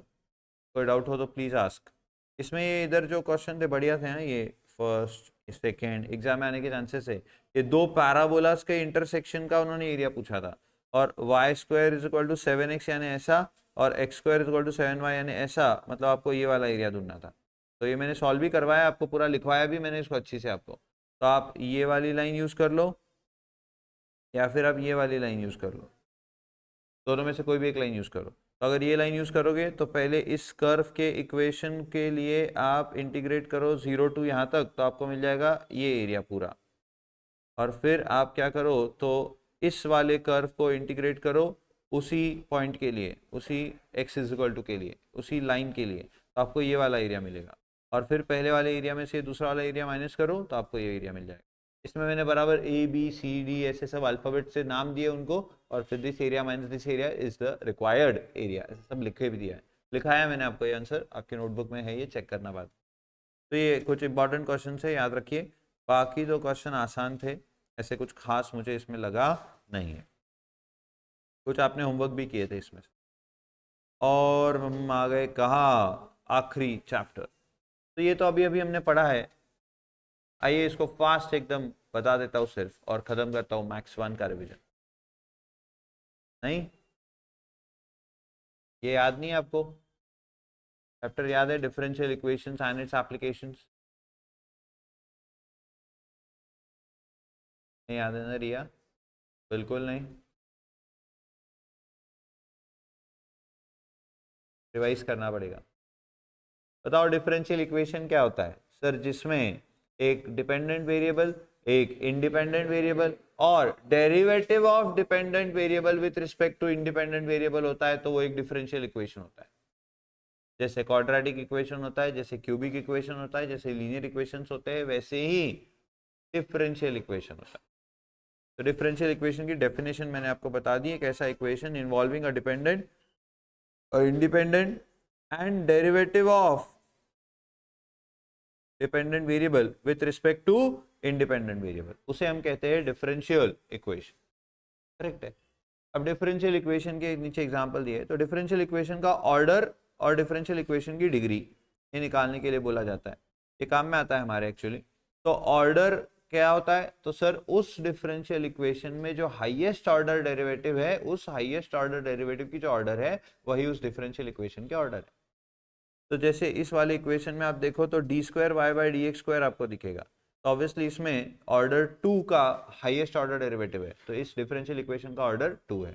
कोई डाउट हो तो प्लीज आस्क। इसमें ये इधर जो क्वेश्चन थे बढ़िया थे ना, ये फर्स्ट सेकेंड एग्जाम में आने के चांसेस है। ये दो पैराबोलास के इंटरसेक्शन का उन्होंने एरिया पूछा था, और y square is equal to 7x यानी ऐसा, और x square is equal to 7y यानी ऐसा, मतलब आपको ये वाला एरिया ढूंढना था। तो ये मैंने सॉल्व भी करवाया, आपको पूरा लिखवाया भी मैंने इसको अच्छी से आपको। तो आप ये वाली लाइन यूज कर लो, या फिर आप ये वाली लाइन यूज कर लो, दोनों में से कोई भी एक लाइन यूज करो। तो अगर ये लाइन यूज करोगे तो पहले इस कर्व के इक्वेशन के लिए आप इंटीग्रेट करो 0 टू यहाँ तक, तो आपको मिल जाएगा ये एरिया पूरा। और फिर आप क्या करो, तो इस वाले कर्व को इंटीग्रेट करो उसी पॉइंट के लिए, उसी एक्स इज इक्वल टू के लिए, उसी लाइन के लिए, तो आपको ये वाला एरिया मिलेगा। और फिर पहले वाले एरिया में से दूसरा वाला एरिया माइनस करो तो आपको ये एरिया मिल जाएगा। इसमें मैंने बराबर ABCD ऐसे सब अल्फ़ाबेट से नाम दिए उनको, और फिर this area minus this area is the required area, ऐसे सब लिखे भी दिया है, लिखाया मैंने आपको, ये आंसर आपके नोटबुक में है, ये चेक करना बाद। तो ये कुछ इंपॉर्टेंट क्वेश्चन है, याद रखिए। बाकी तो क्वेश्चन आसान थे, ऐसे कुछ खास मुझे इसमें लगा नहीं है। कुछ आपने होमवर्क भी किए थे इसमें से। और हम आ गए कहाँ, आखिरी चैप्टर। तो ये तो अभी अभी हमने पढ़ा है, आइए इसको फास्ट एकदम बता देता हूँ सिर्फ, और खत्म करता हूँ मैक्स 1 का रिवीजन। नहीं, ये याद नहीं है आपको? चैप्टर याद है, differential equations and it's applications? नहीं याद है ना रिया? बिल्कुल नहीं, रिवाइज करना पड़ेगा। बताओ डिफरेंशियल इक्वेशन क्या होता है सर? जिसमें एक डिपेंडेंट वेरिएबल, एक इंडिपेंडेंट वेरिएबल, और derivative of dependent variable with respect to independent variable होता है, तो वो एक डिफरेंशियल इक्वेशन होता है। जैसे क्वाड्रेटिक इक्वेशन होता है, जैसे क्यूबिक इक्वेशन होता है, जैसे लीनियर इक्वेशंस होते हैं, वैसे ही डिफरेंशियल इक्वेशन होता है। तो डिफरेंशियल इक्वेशन की डेफिनेशन मैंने आपको बता दी है, कैसा equation involving a dependent, independent and derivative of dependent variable with respect to independent variable, उसे हम कहते हैं डिफरेंशियल इक्वेशन, करेक्ट है। अब डिफरेंशियल इक्वेशन के नीचे एग्जांपल दिए, तो डिफरेंशियल इक्वेशन का ऑर्डर और डिफरेंशियल इक्वेशन की डिग्री ये निकालने के लिए बोला जाता है, ये काम में आता है हमारे एक्चुअली। तो ऑर्डर क्या होता है, तो सर उस डिफरेंशियल इक्वेशन में जो हाईएस्ट ऑर्डर डेरिवेटिव है, उस हाईएस्ट ऑर्डर डेरिवेटिव की जो ऑर्डर है वही उस डिफरेंशियल इक्वेशन के ऑर्डर है। तो जैसे इस वाले इक्वेशन में आप देखो तो d square y by d x square आपको दिखेगा, तो ऑब्वियसली इसमें ऑर्डर 2 का हाईएस्ट ऑर्डर डेरिवेटिव है, तो इस डिफरेंशियल इक्वेशन का ऑर्डर 2 है।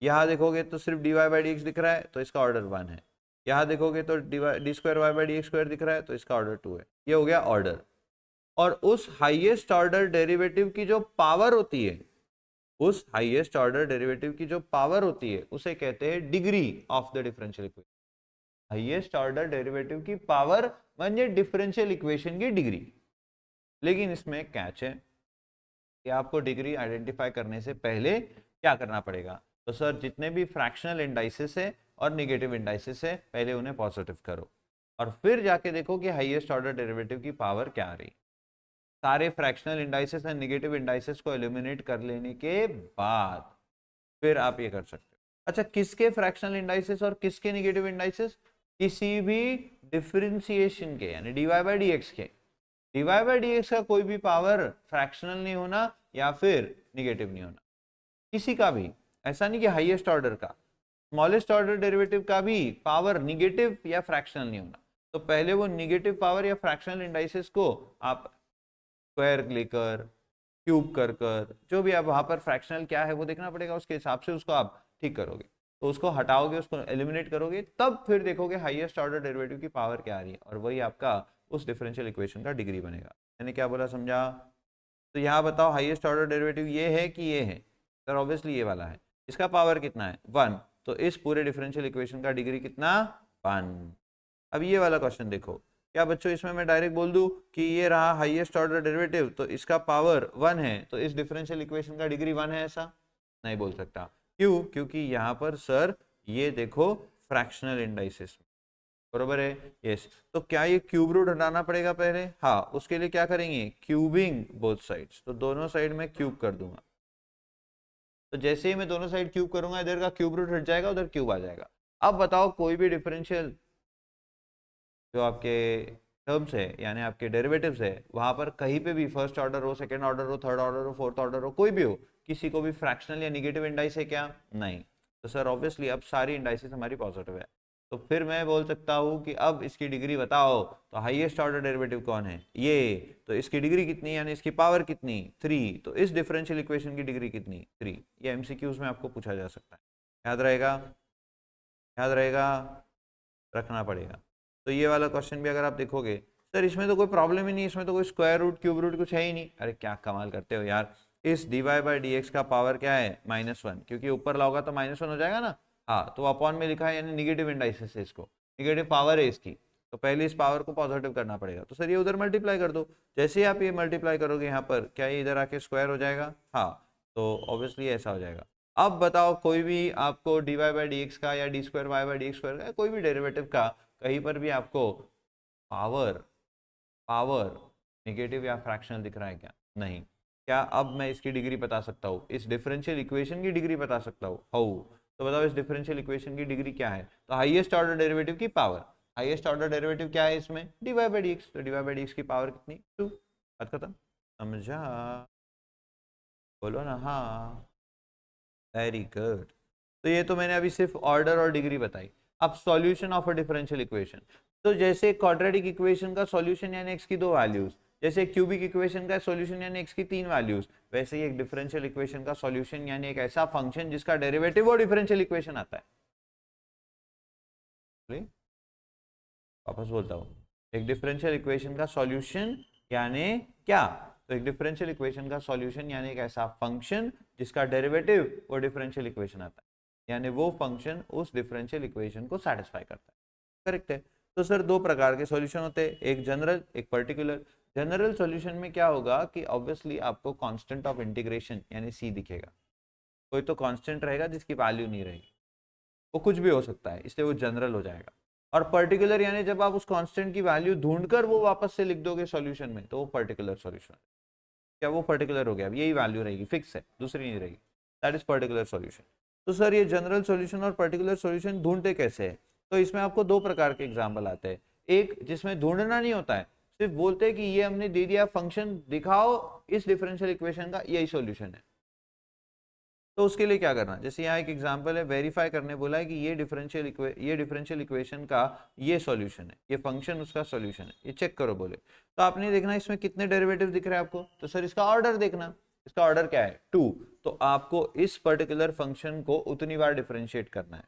यहाँ देखोगे तो सिर्फ d y by d x दिख रहा है, तो इसका ऑर्डर 1 है। यहाँ देखोगे तो d square y by d x square दिख रहा है, तो इसका ऑर्डर 2 है। ये हो गया ऑर्डर। और उस हाईएस्ट ऑर्डर डेरिवेटिव की जो पावर होती है, उस हाईएस्ट ऑर्डर डेरिवेटिव की जो पावर होती है उसे कहते हैं degree of the differential equation. Highest order derivative की पावर म्हणजे डिफरेंशियल इक्वेशन की डिग्री। लेकिन इसमें एक कैच है कि आपको डिग्री आइडेंटिफाई करने से पहले क्या करना पड़ेगा। तो सर जितने भी फ्रैक्शनल इंडाइसिस है और निगेटिव इंडाइसिस है पहले उन्हें पॉजिटिव करो और फिर जाके देखो कि हाईएस्ट ऑर्डर डेरिवेटिव की पावर क्या आ रही। सारे फ्रैक्शनल इंडाइसिस और निगेटिव इंडाइसिस को एलिमिनेट कर लेने के बाद फिर आप ये कर सकते हो। अच्छा, किसके फ्रैक्शनल इंडाइसिस और किसके निगेटिव इंडाइसिस? किसी भी डिफरेंशिएशन के यानी डीवाई बाई डी एक्स के। डीवाई बाई डी एक्स का कोई भी पावर फ्रैक्शनल नहीं होना या फिर निगेटिव नहीं होना, किसी का भी। ऐसा नहीं कि हाईएस्ट ऑर्डर का, स्मॉलेस्ट ऑर्डर डेरिवेटिव का भी पावर निगेटिव या फ्रैक्शनल नहीं होना। तो पहले वो निगेटिव पावर या फ्रैक्शनल इंडाइसिस को आप स्क्वायर लेकर क्यूब कर कर जो भी आप वहां पर फ्रैक्शनल क्या है वो देखना पड़ेगा, उसके हिसाब से उसको आप ठीक करोगे। तो उसको हटाओगे, उसको एलिमिनेट करोगे, तब फिर देखोगे हाईएस्ट ऑर्डर डेरिवेटिव की पावर क्या आ रही है और वही आपका उस डिफरेंशियल इक्वेशन का डिग्री बनेगा। मैंने क्या बोला समझा? तो यहाँ बताओ हाईएस्ट ऑर्डर डेरिवेटिव ये है कि ये है? सर ऑब्वियसली ये वाला है। इसका पावर कितना है? 1। तो इस पूरे डिफरेंशियल इक्वेशन का डिग्री कितना? 1। अब ये वाला क्वेश्चन देखो, क्या बच्चों इसमें मैं डायरेक्ट बोल दूं कि ये रहा हाईएस्ट ऑर्डर डेरिवेटिव तो इसका पावर 1 है तो इस डिफरेंशियल इक्वेशन का डिग्री 1 है? ऐसा नहीं बोल सकता। क्यों? क्योंकि यहाँ पर सर ये देखो फ्रैक्शनल इंडाइसिस बरोबर है। यस, तो क्या ये क्यूब रूट हटाना पड़ेगा पहले? हाँ, उसके लिए क्या करेंगे? Cubing both sides. तो दोनों साइड में क्यूब कर दूंगा। तो जैसे ही मैं दोनों साइड क्यूब करूंगा इधर का क्यूब रूट हट जाएगा, उधर क्यूब आ जाएगा। अब बताओ कोई भी डिफरेंशियल जो आपके टर्म्स है यानी आपके डेरिवेटिव्स है वहां पर कहीं पे भी फर्स्ट ऑर्डर हो, सेकंड ऑर्डर हो, थर्ड ऑर्डर हो, फोर्थ ऑर्डर हो, कोई भी हो, किसी को भी फ्रैक्शनल या निगेटिव इंडाइस है क्या? नहीं। तो सर ऑब्वियसली अब सारी इंडाइसेस हमारी पॉजिटिव है। तो फिर मैं बोल सकता हूँ कि अब इसकी डिग्री बताओ। तो हाईएस्ट ऑर्डर डेरिवेटिव कौन है? ये। तो इसकी डिग्री कितनी यानी इसकी पावर कितनी? 3। तो इस डिफरेंशियल इक्वेशन की डिग्री कितनी? 3। ये एमसीक्यूज में आपको पूछा जा सकता है। याद रहेगा? याद रहेगा? रखना पड़ेगा। तो ये वाला क्वेश्चन भी अगर आप देखोगे, सर इसमें तो कोई प्रॉब्लम ही नहीं, इसमें तो कोई स्क्वायर रूट क्यूब रूट कुछ है ही नहीं। अरे क्या कमाल करते हो यार। इस d y by d x का पावर क्या है? -1, क्योंकि ऊपर लाओगा तो -1 हो जाएगा ना। हाँ, तो अपॉन में लिखा है यानी निगेटिव इंडाइसिस है, इसको निगेटिव पावर है इसकी। तो पहले इस पावर को पॉजिटिव करना पड़ेगा। तो सर ये उधर मल्टीप्लाई कर दो। जैसे ही आप ये मल्टीप्लाई करोगे यहाँ पर, क्या ये इधर आके स्क्वायर हो जाएगा? हाँ, तो ऑब्वियसली ऐसा हो जाएगा। अब बताओ कोई भी आपको d y by d x का या d square y by d x square का कोई भी डेरिवेटिव का कहीं पर भी आपको पावर पावर नेगेटिव या फ्रैक्शनल दिख रहा है क्या? नहीं। क्या अब मैं इसकी डिग्री बता सकता हूँ? इस डिफरेंशियल इक्वेशन की डिग्री बता सकता हूँ? हाउ? तो बताओ इस डिफरेंशियल इक्वेशन की डिग्री क्या है? तो हाईएस्ट ऑर्डर डेरिवेटिव की पावर। हाईएस्ट ऑर्डर डेरिवेटिव क्या है इसमें? D y by d x. तो d y by d x की पावर कितनी? 2। बात खत्म। समझा? बोलो ना हाँ। Very good. तो ये तो मैंने अभी सिर्फ ऑर्डर और डिग्री बताई। अब solution of a differential equation. तो जैसे क्वाड्रेटिक इक्वेशन का सॉल्यूशन यानी x की 2 वैल्यूज, जैसे क्यूबिक इक्वेशन का सॉल्यूशन यानी x की 3 वैल्यूज, वैसे ही एक डिफरेंशियल इक्वेशन का सॉल्यूशन यानी एक ऐसा फंक्शन जिसका डेरिवेटिव और डिफरेंशियल इक्वेशन आता है। वापस बोलता हूँ, एक डिफरेंशियल इक्वेशन का सॉल्यूशन यानी क्या? तो एक डिफरेंशियल इक्वेशन का सॉल्यूशन यानी एक ऐसा फंक्शन जिसका डेरिवेटिव और डिफरेंशियल इक्वेशन आता है, यानी वो फंक्शन उस डिफरेंशियल इक्वेशन को सेटिस्फाई करता है। करेक्ट है। तो सर दो प्रकार के सॉल्यूशन होते हैं, एक जनरल एक पर्टिकुलर। जनरल सॉल्यूशन में क्या होगा कि ऑब्वियसली आपको कांस्टेंट ऑफ इंटीग्रेशन यानी सी दिखेगा। कोई तो कांस्टेंट रहेगा जिसकी वैल्यू नहीं रहेगी, वो कुछ भी हो सकता है, इसलिए वो जनरल हो जाएगा। और पर्टिकुलर यानी जब आप उस कांस्टेंट की वैल्यू ढूंढकर वो वापस से लिख दोगे सॉल्यूशन में, तो वो पर्टिकुलर सॉल्यूशन। क्या वो पर्टिकुलर हो गया? अब यही वैल्यू रहेगी, फिक्स है, दूसरी नहीं रहेगी। That is particular solution. तो सर ये जनरल सॉल्यूशन और पर्टिकुलर सॉल्यूशन ढूंढते कैसे है? तो इसमें आपको दो प्रकार के एग्जाम्पल आते हैं। एक जिसमें ढूंढना नहीं होता है, सिर्फ बोलते हैं कि ये हमने दे दिया फंक्शन, दिखाओ इस डिफरेंशियल इक्वेशन का यही सॉल्यूशन है। तो उसके लिए क्या करना, जैसे यहाँ एक एग्जांपल है, वेरीफाई करने बोला है कि ये डिफरेंशियल इक्वेशन का ये सॉल्यूशन है, ये फंक्शन उसका सॉल्यूशन है, ये चेक करो बोले। तो आपने देखना इसमें कितने डेरिवेटिव दिख रहे हैं आपको, तो सर इसका ऑर्डर देखना। इसका ऑर्डर क्या है? 2। तो आपको इस पर्टिकुलर फंक्शन को उतनी बार डिफरेंशिएट करना है।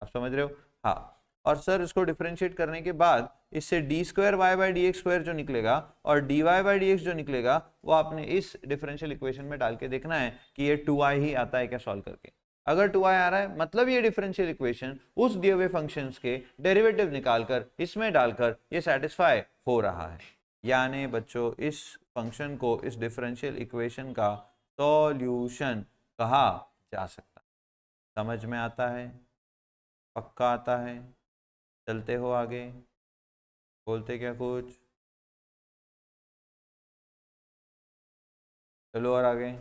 आप समझ रहे हो? हाँ। और सर इसको डिफरेंशिएट करने के बाद इससे d square y by d x square जो निकलेगा और d y by d x जो निकलेगा वो आपने इस डिफरेंशियल इक्वेशन में डाल के देखना है कि ये 2i ही आता है क्या सॉल्व करके। अगर 2i आ रहा है मतलब ये डिफरेंशियल इक्वेशन उस दिए हुए फंक्शंस के डेरिवेटिव निकालकर इसमें डालकर ये सेटिस्फाई हो रहा है। यानी बच्चों इस फंक्शन को, इस डिफरेंशियल इक्वेशन का सॉल्यूशन कहा जा सकता है। समझ में आता है? पक्का आता है? चलते हो आगे, बोलते क्या कुछ? चलो और आगे।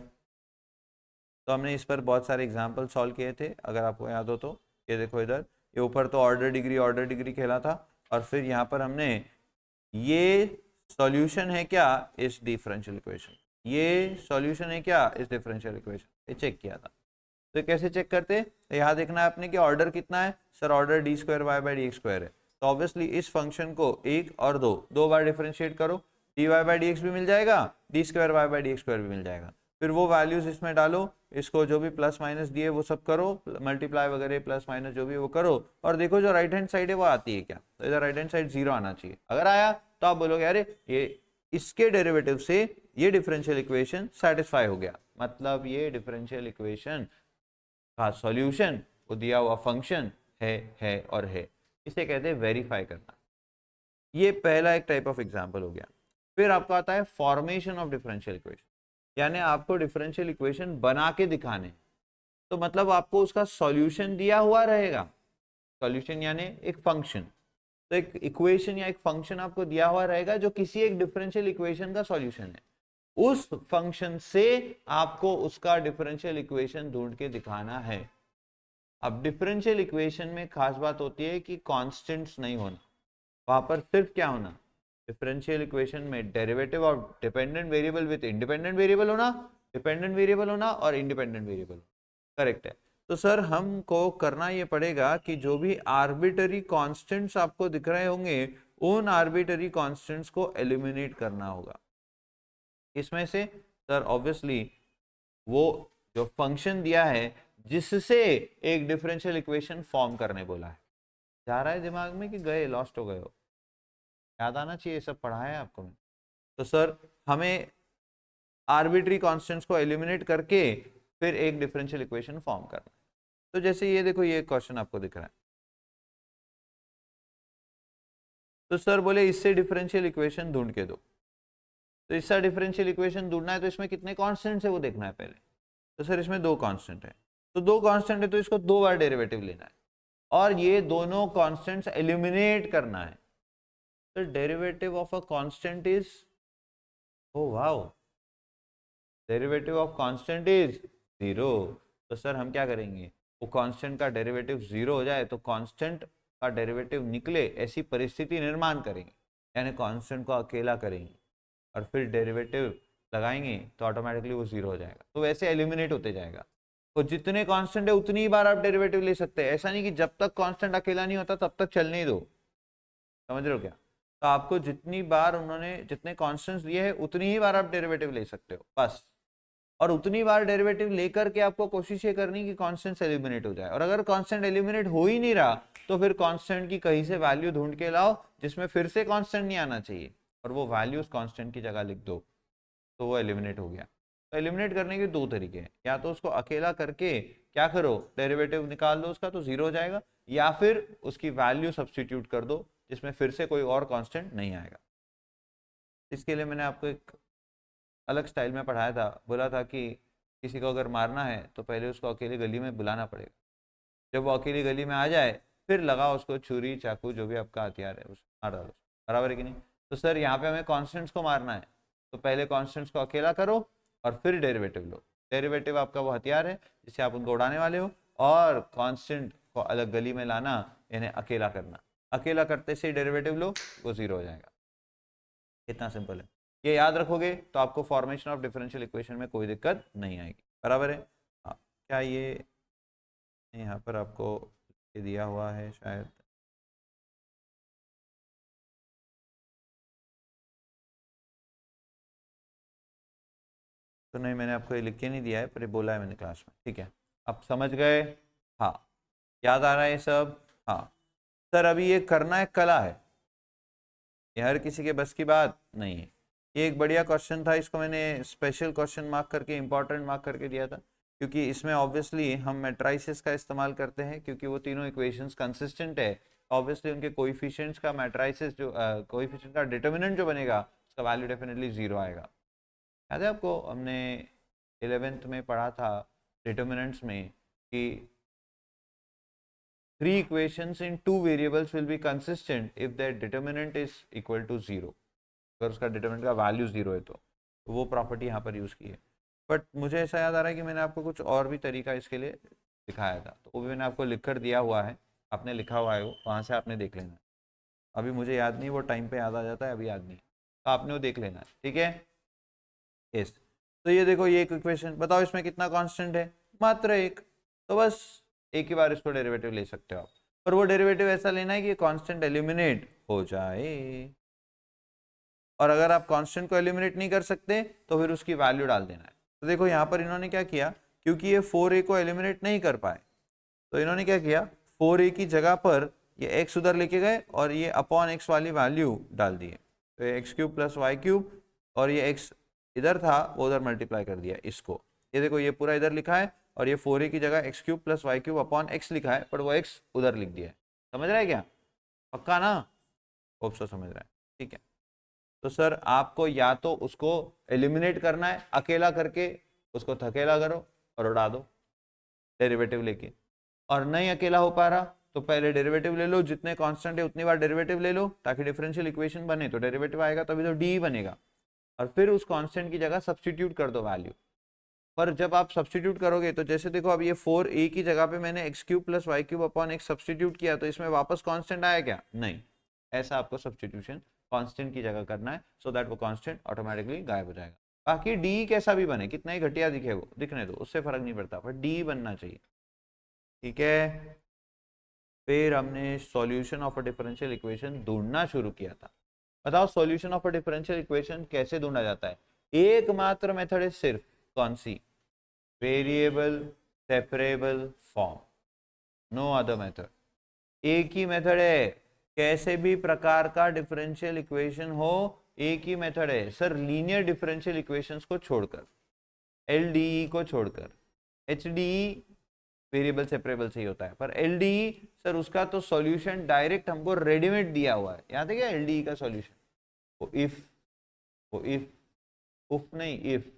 तो हमने इस पर बहुत सारे एग्जाम्पल सॉल्व किए थे, अगर आपको याद हो तो। ये देखो इधर, ये ऊपर तो ऑर्डर डिग्री खेला था, और फिर यहाँ पर हमने ये सॉल्यूशन है क्या इस डिफरेंशियल इक्वेशन, ये सॉल्यूशन है क्या इस डिफरेंशियल इक्वेशन, ये चेक किया था। तो कैसे चेक करते? तो यहाँ देखना है आपने कि ऑर्डर कितना है। Sir order d square y by d x square है, तो ऑब्वियसली इस फंक्शन को 1 और 2 बार डिफरेंशिएट करो, d y by d x भी मिल जाएगा, d square y by d x square भी मिल जाएगा। फिर वो वैल्यूज इसमें डालो, इसको जो भी प्लस माइनस दिए वो सब करो, मल्टीप्लाई वगैरह प्लस माइनस जो भी वो करो, और देखो जो राइट हैंड साइड है वो आती है क्या। तो इधर राइट हैंड साइड 0 आना चाहिए। अगर आया तो आप बोलोगे अरे ये इसके डेरिवेटिव से ये डिफरेंशियल इक्वेशन सेटिस्फाई हो गया, मतलब ये डिफरेंशियल इक्वेशन का सॉल्यूशन वो दिया हुआ फंक्शन है और है। इसे कहते हैं वेरीफाई करना। ये पहला एक टाइप ऑफ एग्जांपल हो गया। फिर आपको आता है फॉर्मेशन ऑफ डिफरेंशियल इक्वेशन, यानी आपको डिफरेंशियल इक्वेशन बना के दिखाने। तो मतलब आपको उसका सॉल्यूशन दिया हुआ रहेगा, सॉल्यूशन यानी एक फंक्शन। तो एक इक्वेशन या एक फंक्शन आपको दिया हुआ रहेगा जो किसी एक डिफरेंशियल इक्वेशन का सॉल्यूशन है। उस फंक्शन से आपको उसका डिफरेंशियल इक्वेशन ढूंढ के दिखाना है। अब डिफरेंशियल इक्वेशन में खास बात होती है कि कांस्टेंट्स नहीं होना, वहां पर सिर्फ क्या होना, डिफरेंशियल इक्वेशन में derivative of dependent variable with independent variable होना, डिपेंडेंट वेरिएबल होना और इंडिपेंडेंट वेरिएबल। करेक्ट है। तो सर हमको करना ये पड़ेगा कि जो भी आर्बिटरी कांस्टेंट्स आपको दिख रहे होंगे उन आर्बिटरी कांस्टेंट्स को एलिमिनेट करना होगा। इसमें से सर ऑब्वियसली वो जो फंक्शन दिया है जिससे एक डिफरेंशियल इक्वेशन फॉर्म करने बोला है। जा रहा है दिमाग में कि गए लॉस्ट हो गए हो? याद आना चाहिए, सब पढ़ा है आपको मैंने। तो सर हमें आर्बिट्री कांस्टेंट्स को एलिमिनेट करके फिर एक डिफरेंशियल इक्वेशन फॉर्म करना। तो जैसे ये देखो, ये क्वेश्चन आपको दिख रहा है, तो सर बोले इससे डिफरेंशियल इक्वेशन ढूंढ के दो। तो इसका डिफरेंशियल इक्वेशन ढूंढना है तो इसमें कितने कांस्टेंट्स है वो देखना है पहले। तो सर इसमें 2 कांस्टेंट है, तो 2 कांस्टेंट है तो इसको 2 बार डेरिवेटिव लेना है और ये दोनों कांस्टेंट्स एलिमिनेट करना है। तो derivative of a constant is, oh wow, derivative of constant is 0। तो सर हम क्या करेंगे, वो कांस्टेंट का डेरिवेटिव 0 हो जाए तो कांस्टेंट का डेरिवेटिव निकले ऐसी परिस्थिति निर्माण करेंगे, यानी कांस्टेंट को अकेला करेंगे और फिर डेरिवेटिव लगाएंगे तो ऑटोमेटिकली वो 0 हो जाएगा। तो वैसे एलिमिनेट होते जाएगा। तो जितने कांस्टेंट है उतनी ही बार आप डेरिवेटिव ले सकते हैं, ऐसा नहीं कि जब तक कांस्टेंट अकेला नहीं होता तब तक चलने ही दो। समझ रहे हो क्या? तो आपको जितनी बार उन्होंने जितने कांस्टेंट्स दिए हैं उतनी ही बार आप डेरिवेटिव ले सकते हो बस। और उतनी बार डेरिवेटिव लेकर के आपको कोशिश ये करनी कि कांस्टेंट एलिमिनेट हो जाए, और अगर कांस्टेंट एलिमिनेट हो ही नहीं रहा तो फिर कांस्टेंट की कहीं से वैल्यू ढूंढ के लाओ जिसमें फिर से कांस्टेंट नहीं आना चाहिए, और वो वैल्यू उस कांस्टेंट की जगह लिख दो, तो वो एलिमिनेट हो गया। तो एलिमिनेट करने के 2 तरीके हैं, या तो उसको अकेला करके क्या करो, डेरिवेटिव निकाल दो उसका तो 0 हो जाएगा, या फिर उसकी वैल्यू सब्सटीट्यूट कर दो जिसमें फिर से कोई और कांस्टेंट नहीं आएगा। इसके लिए मैंने आपको एक अलग स्टाइल में पढ़ाया था, बोला था कि किसी को अगर मारना है तो पहले उसको अकेली गली में बुलाना पड़ेगा, जब वो अकेली गली में आ जाए फिर लगाओ उसको छुरी चाकू जो भी आपका हथियार है उसको मार डालो। बराबर है कि नहीं? तो सर यहाँ पे हमें कॉन्स्टेंट्स को मारना है, तो पहले कॉन्स्टेंट्स को अकेला करो और फिर डेरिवेटिव लो। डेरिवेटिव आपका वो हथियार है जिससे आप उनको उड़ाने वाले हो, और कॉन्स्टेंट को अलग गली में लाना, इन्हें अकेला करना। अकेला करते से डेरिवेटिव लो, वो 0 हो जाएगा। इतना सिंपल है। ये याद रखोगे तो आपको फॉर्मेशन ऑफ डिफरेंशियल इक्वेशन में कोई दिक्कत नहीं आएगी। बराबर है? हाँ। क्या ये यहाँ पर आपको ये दिया हुआ है शायद, तो नहीं मैंने आपको ये लिख के नहीं दिया है पर ये बोला है मैंने क्लास में। ठीक है, आप समझ गए? हाँ, याद आ रहा है ये सब? हाँ सर, अभी ये करना एक कला है, ये हर किसी के बस की बात नहीं है। ये एक बढ़िया क्वेश्चन था, इसको मैंने स्पेशल क्वेश्चन मार्क करके, इंपॉर्टेंट मार्क करके दिया था। क्योंकि इसमें ऑब्वियसली हम मैट्राइसिस का इस्तेमाल करते हैं, क्योंकि वो तीनों इक्वेशंस कंसिस्टेंट है, ऑब्वियसली उनके कोएफिशिएंट्स का मैट्राइसिस जो कोएफिशिएंट का डिटर्मिनेंट जो बनेगा उसका वैल्यू डेफिनेटली 0 आएगा। याद है आपको, हमने 11th में पढ़ा था डिटर्मिनेंट्स में कि 3 equations in 2 variables will be consistent if their determinant is equal to 0। अगर उसका डिटर्मिनेंट का वैल्यू 0 है तो वो प्रॉपर्टी यहाँ पर यूज़ की है। बट मुझे ऐसा याद आ रहा है कि मैंने आपको कुछ और भी तरीका इसके लिए दिखाया था, तो वो भी मैंने आपको लिख कर दिया हुआ है, आपने लिखा हुआ है वो, वहाँ से आपने देख लेना है। अभी मुझे याद नहीं, वो टाइम पे याद आ जाता है, अभी याद नहीं, तो आपने वो देख लेना है, ठीक है। यस, तो ये देखो, ये एक इक्वेशन, बताओ इसमें कितना कांस्टेंट है, मात्र एक, तो बस एक ही बार इसको डेरिवेटिव ले सकते हो आप, पर वो डेरिवेटिव ऐसा लेना है कि कांस्टेंट एलिमिनेट हो जाए, और अगर आप कांस्टेंट को एलिमिनेट नहीं कर सकते तो फिर उसकी वैल्यू डाल देना है। तो देखो यहाँ पर इन्होंने क्या किया, क्योंकि ये 4a को एलिमिनेट नहीं कर पाए, तो इन्होंने क्या किया, 4a की जगह पर ये x उधर लेके गए और ये अपॉन x वाली वैल्यू डाल दिए, तो ये x cube plus y cube, और ये x इधर था वो उधर मल्टीप्लाई कर दिया इसको। ये देखो, ये पूरा इधर लिखा है और ये 4a की जगह x cube plus y cube upon x लिखा है, पर वो x उधर लिख दिया है। समझ रहा है क्या, पक्का ना, होप सो समझ रहा है, ठीक है। तो सर आपको या तो उसको एलिमिनेट करना है, अकेला करके उसको थकेला करो और उड़ा दो डेरिवेटिव लेके, और नहीं अकेला हो पा रहा तो पहले डेरिवेटिव ले लो, जितने कांस्टेंट है उतनी बार डेरिवेटिव ले लो ताकि डिफरेंशियल इक्वेशन बने, तो डेरिवेटिव आएगा तभी तो डी बनेगा, और फिर उस कांस्टेंट की जगह सब्स्टिट्यूट कर दो वैल्यू। पर जब आप सब्स्टिट्यूट करोगे तो जैसे देखो, अब ये 4a की जगह पे मैंने x cube plus y cube upon x substitute किया, तो इसमें वापस कांस्टेंट आया क्या, नहीं। ऐसा आपको सब्स्टिट्यूशन कांस्टेंट की जगह करना है, सो दैट वो कांस्टेंट ऑटोमेटिकली गायब हो जाएगा। बाकी डी कैसा भी बने, कितना ही घटिया दिखे वो, दिखने दो, उससे फर्क नहीं पड़ता, पर डी बनना चाहिए, ठीक है। फिर हमने solution of a differential equation ढूंढना शुरू किया था। बताओ solution of a differential equation कैसे ढूंढा जाता है, एकमात्र मेथड है सिर्फ, कौन सी, variable separable form, no other method, एक ही मेथड है, कैसे भी प्रकार का डिफरेंशियल इक्वेशन हो एक ही मेथड है सर, लीनियर डिफरेंशियल इक्वेशंस को छोड़कर, एलडीई को छोड़कर, एचडीई वेरिएबल सेपरेबल से ही होता है, पर एलडीई सर उसका तो सॉल्यूशन डायरेक्ट हमको रेडीमेड दिया हुआ है, याद है क्या एलडीई का सॉल्यूशन, वो इफ उफ नहीं इफ,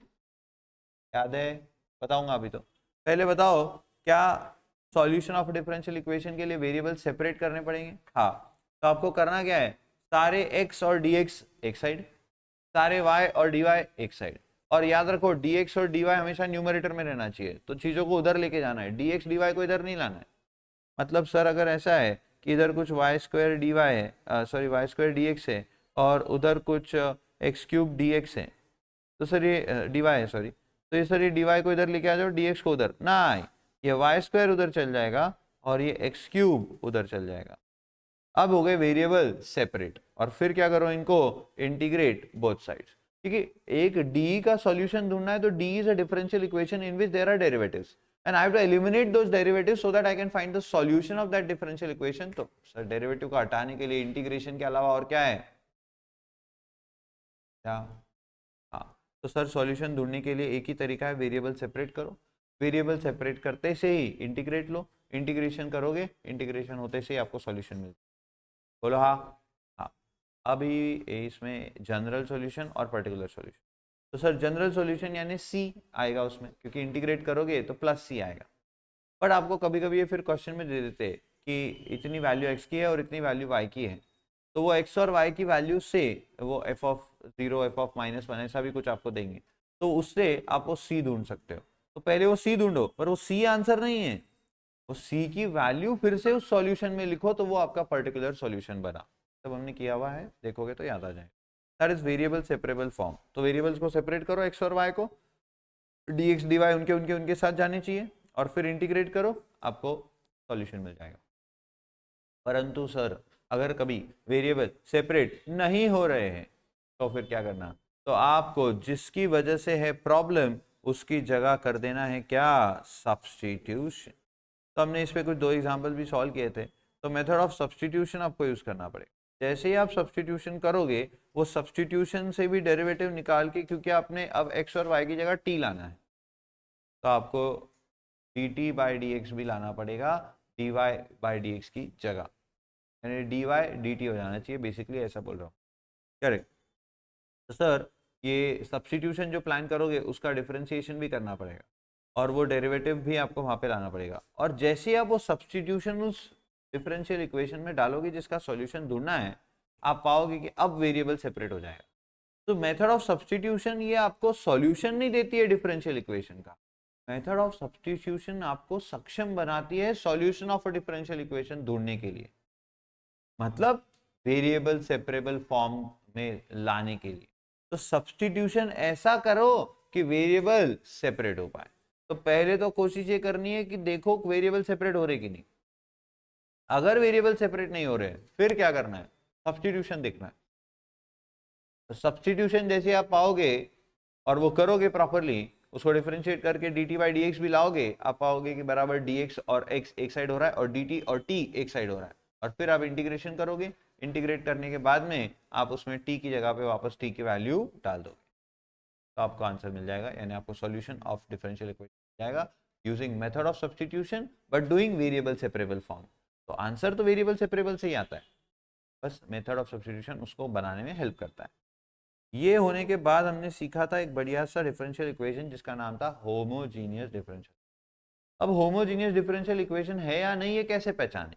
याद है, बताऊंगा अभी, तो पहले बताओ क्या सॉल्यूशन ऑफ डिफरेंशियल इक्वेशन के लिए वेरिएबल सेपरेट करने पड़ेंगे, हाँ, तो आपको करना क्या है, सारे x और dx एक साइड, सारे y और dy एक साइड, और याद रखो dx और dy हमेशा न्यूमरेटर में रहना चाहिए, तो चीजों को उधर लेके जाना है, dx dy को इधर नहीं लाना है। मतलब सर अगर ऐसा है कि इधर कुछ वाई स्क्वायर डी वाई है, sorry y square d x है, और उधर कुछ एक्स क्यूब डी एक्स है, तो सर ये डी वाई है, सॉरी, तो ये सर ये डी वाई को इधर लेके आ जाओ, डी एक्स को उधर ना, ये वाई स्क्वायर उधर चल जाएगा और ये एक्स क्यूब उधर चल जाएगा। अब हो गए वेरिएबल सेपरेट, और फिर क्या करो, इनको इंटीग्रेट बोथ साइड्स, क्योंकि एक डी का सॉल्यूशन ढूंढना है तो d is a differential equation in which there are derivatives, and I have to eliminate those derivatives so that I can find the solution of that differential equation। तो sir derivative को हटाने के लिए integration के अलावा और क्या है, क्या, हाँ, तो सर सॉल्यूशन ढूंढने के लिए एक ही तरीका है, वेरिएबल सेपरेट करो, वेरिएबल सेपरेट करते से ही इंटीग्रेट लो, इंटीग्रेशन करोगे, इंटीग्रेशन होते से ही आपको सॉल्यूशन मिलता है, बोलो हाँ, हाँ। अभी इसमें जनरल सॉल्यूशन और पर्टिकुलर सॉल्यूशन, तो सर जनरल सॉल्यूशन यानी सी आएगा उसमें, क्योंकि इंटीग्रेट करोगे तो प्लस सी आएगा, बट आपको कभी कभी ये फिर क्वेश्चन में दे देते हैं कि इतनी वैल्यू x की है और इतनी वैल्यू y की है, तो वो x और y की वैल्यू से वो f ऑफ 0 f ऑफ -1 ऐसा भी कुछ आपको देंगे, तो उससे आप वो c ढूंढ सकते हो, तो पहले वो c ढूंढो, पर वो c आंसर नहीं है, वो c की वैल्यू फिर से उस सॉल्यूशन में लिखो, तो वो आपका पर्टिकुलर सॉल्यूशन बना, सब हमने किया हुआ है, देखोगे तो याद आ जाएगा, that is variable separable form. तो वेरिएबल्स को सेपरेट करो, x और y को, dx dy उनके उनके उनके साथ जाने चाहिए, और फिर इंटीग्रेट करो, आपको सॉल्यूशन मिल जाएगा। परंतु सर अगर कभी वेरिएबल सेपरेट नहीं हो रहे हैं तो फिर क्या करना, तो आपको जिसकी वजह से है प्रॉब्लम उसकी जगह कर देना है क्या, सब्स्टिट्यूशन। तो हमने इस पे कुछ 2 एग्जांपल भी सॉल्व किए थे, तो मेथड ऑफ सब्स्टिट्यूशन आपको यूज करना पड़ेगा। जैसे ही आप सब्स्टिट्यूशन करोगे, वो सब्स्टिट्यूशन से भी डेरिवेटिव निकाल के, क्योंकि आपने अब x और y की जगह t लाना है, तो आपको dt बाई डी एक्स भी लाना पड़ेगा dy बाई डी एक्स की जगह, यानी dy dt हो जाना चाहिए, बेसिकली ऐसा बोल रहा हूँ। करेक्ट। तो सर ये सब्स्टिट्यूशन जो प्लान करोगे उसका डिफरेंशिएशन भी करना पड़ेगा और वो डेरिवेटिव भी आपको वहाँ पे लाना पड़ेगा, और जैसे आप वो सब्स्टिट्यूशन उस डिफरेंशियल इक्वेशन में डालोगे जिसका सॉल्यूशन ढूंढना है, आप पाओगे कि अब वेरिएबल सेपरेट हो जाएगा। तो मेथड ऑफ सब्स्टिट्यूशन ये आपको सॉल्यूशन नहीं देती है डिफरेंशियल इक्वेशन का, मेथड ऑफ सब्स्टिट्यूशन आपको सक्षम बनाती है solution of a differential equation ढूंढने के लिए, मतलब वेरिएबल सेपरेबल फॉर्म में लाने के लिए। तो सब्स्टिट्यूशन ऐसा करो कि वेरिएबल सेपरेट हो पाए। तो पहले तो कोशिश ये करनी है कि देखो वेरिएबल सेपरेट हो रहे कि नहीं, अगर वेरिएबल सेपरेट नहीं हो रहे फिर क्या करना है, सब्स्टिट्यूशन देखना है। तो सब्स्टिट्यूशन जैसे आप पाओगे और वो करोगे प्रॉपरली, उसको डिफरेंशिएट करके dt बाई डी एक्स भी लाओगे, आप पाओगे कि बराबर dx और x एक साइड हो रहा है और dt और t एक साइड हो रहा है, और फिर आप इंटीग्रेशन करोगे, इंटीग्रेट करने के बाद में आप उसमें t की जगह पे वापस t की वैल्यू डाल दोगे, तो आपको आंसर मिल जाएगा, यानी आपको सॉल्यूशन ऑफ डिफरेंशियल इक्वेशन मिल जाएगा using method of substitution but doing variable separable form. तो आंसर तो वेरिएबल सेपरेबल से ही आता है, बस मेथड ऑफ सब्स्टिट्यूशन उसको बनाने में हेल्प करता है। ये होने के बाद हमने सीखा था एक बढ़िया सा डिफरेंशियल इक्वेशन जिसका नाम था होमोजीनियस डिफरेंशियल। अब होमोजीनियस डिफरेंशियल इक्वेशन है या नहीं ये कैसे पहचाने,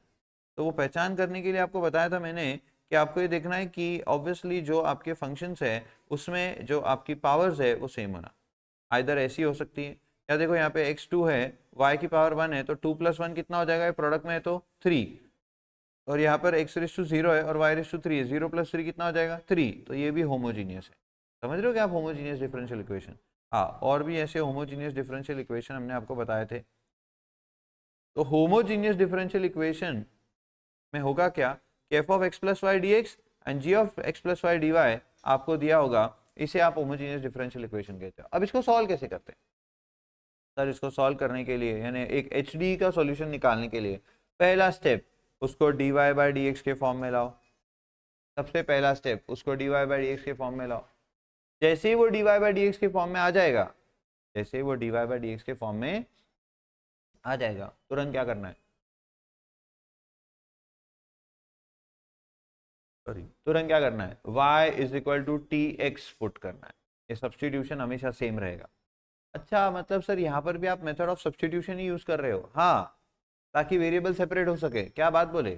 तो वो पहचान करने के लिए आपको बताया था मैंने कि आपको ये देखना है कि ऑब्वियसली जो आपके फंक्शंस है उसमें जो आपकी पावर्स है वो सेम होना, आइदर ऐसी हो सकती है, या देखो यहाँ पे x2 है, y की पावर 1 है, तो 2 + 1 कितना हो जाएगा, प्रोडक्ट में है तो 3, और यहाँ पर x⁻0 है और y⁻3 है, 0 + 3 कितना हो जाएगा 3, तो ये भी होमोजीनियस है। समझ रहे हो क्या आप होमोजीनियस डिफरेंशियल इक्वेशन। हाँ, और भी ऐसे होमोजीनियस डिफरेंशियल इक्वेशन हमने आपको बताए थे। तो होमोजीनियस डिफरेंशियल इक्वेशन में होगा क्या कि f of x + y dx and g of x + y dy आपको दिया होगा, इसे आप होमोजीनियस डिफरेंशियल इक्वेशन कहते हो। अब इसको सॉल्व कैसे करते हैं सर, इसको सॉल्व करने के लिए यानी एक HD का सॉल्यूशन निकालने के लिए पहला स्टेप उसको dy बाई डी के फॉर्म में लाओ, सबसे पहला स्टेप उसको dy बाई डी के फॉर्म में लाओ। जैसे ही वो dy बाई डी के फॉर्म में आ जाएगा, जैसे ही वो dy बाई डी के फॉर्म में आ जाएगा, तुरंत क्या करना है, सॉरी तुरंत क्या करना है, y = tx पुट करना है। ये सब्स्टिट्यूशन हमेशा सेम रहेगा। अच्छा, मतलब सर यहाँ पर भी आप method of substitution he use कर रहे हो, हाँ, ताकि वेरिएबल सेपरेट हो सके, क्या बात बोले,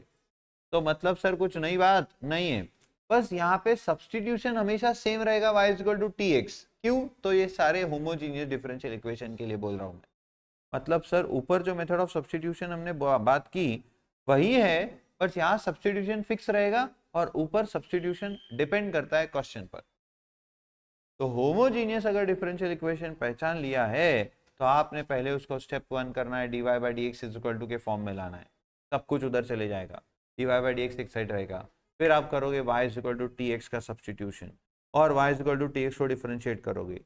तो मतलब सर कुछ नई बात नहीं है, बस यहाँ पे सब्स्टिट्यूशन हमेशा सेम रहेगा, y = tx। क्यों, तो ये सारे होमोजीनियस डिफरेंशियल इक्वेशन के लिए बोल रहा हूँ मैं। मतलब सर ऊपर जो मेथड ऑफ सब्स्टिट्यूशन हमने बात की वही है, बस यहाँ सब्स्टिट्यूशन फिक्स रहेगा और ऊपर सब्स्टिट्यूशन डिपेंड करता है क्वेश्चन पर। तो होमोजीनियस अगर डिफरेंशियल इक्वेशन पहचान लिया है तो आपने पहले उसको स्टेप 1 करना है, dy बाई डी एक्स के फॉर्म में लाना है, सब कुछ उधर चले जाएगा, dy बाई डी एक्स एक साइड रहेगा, फिर आप करोगे y = tx का सब्स्टिट्यूशन और y = tx को डिफरेंशिएट करोगे,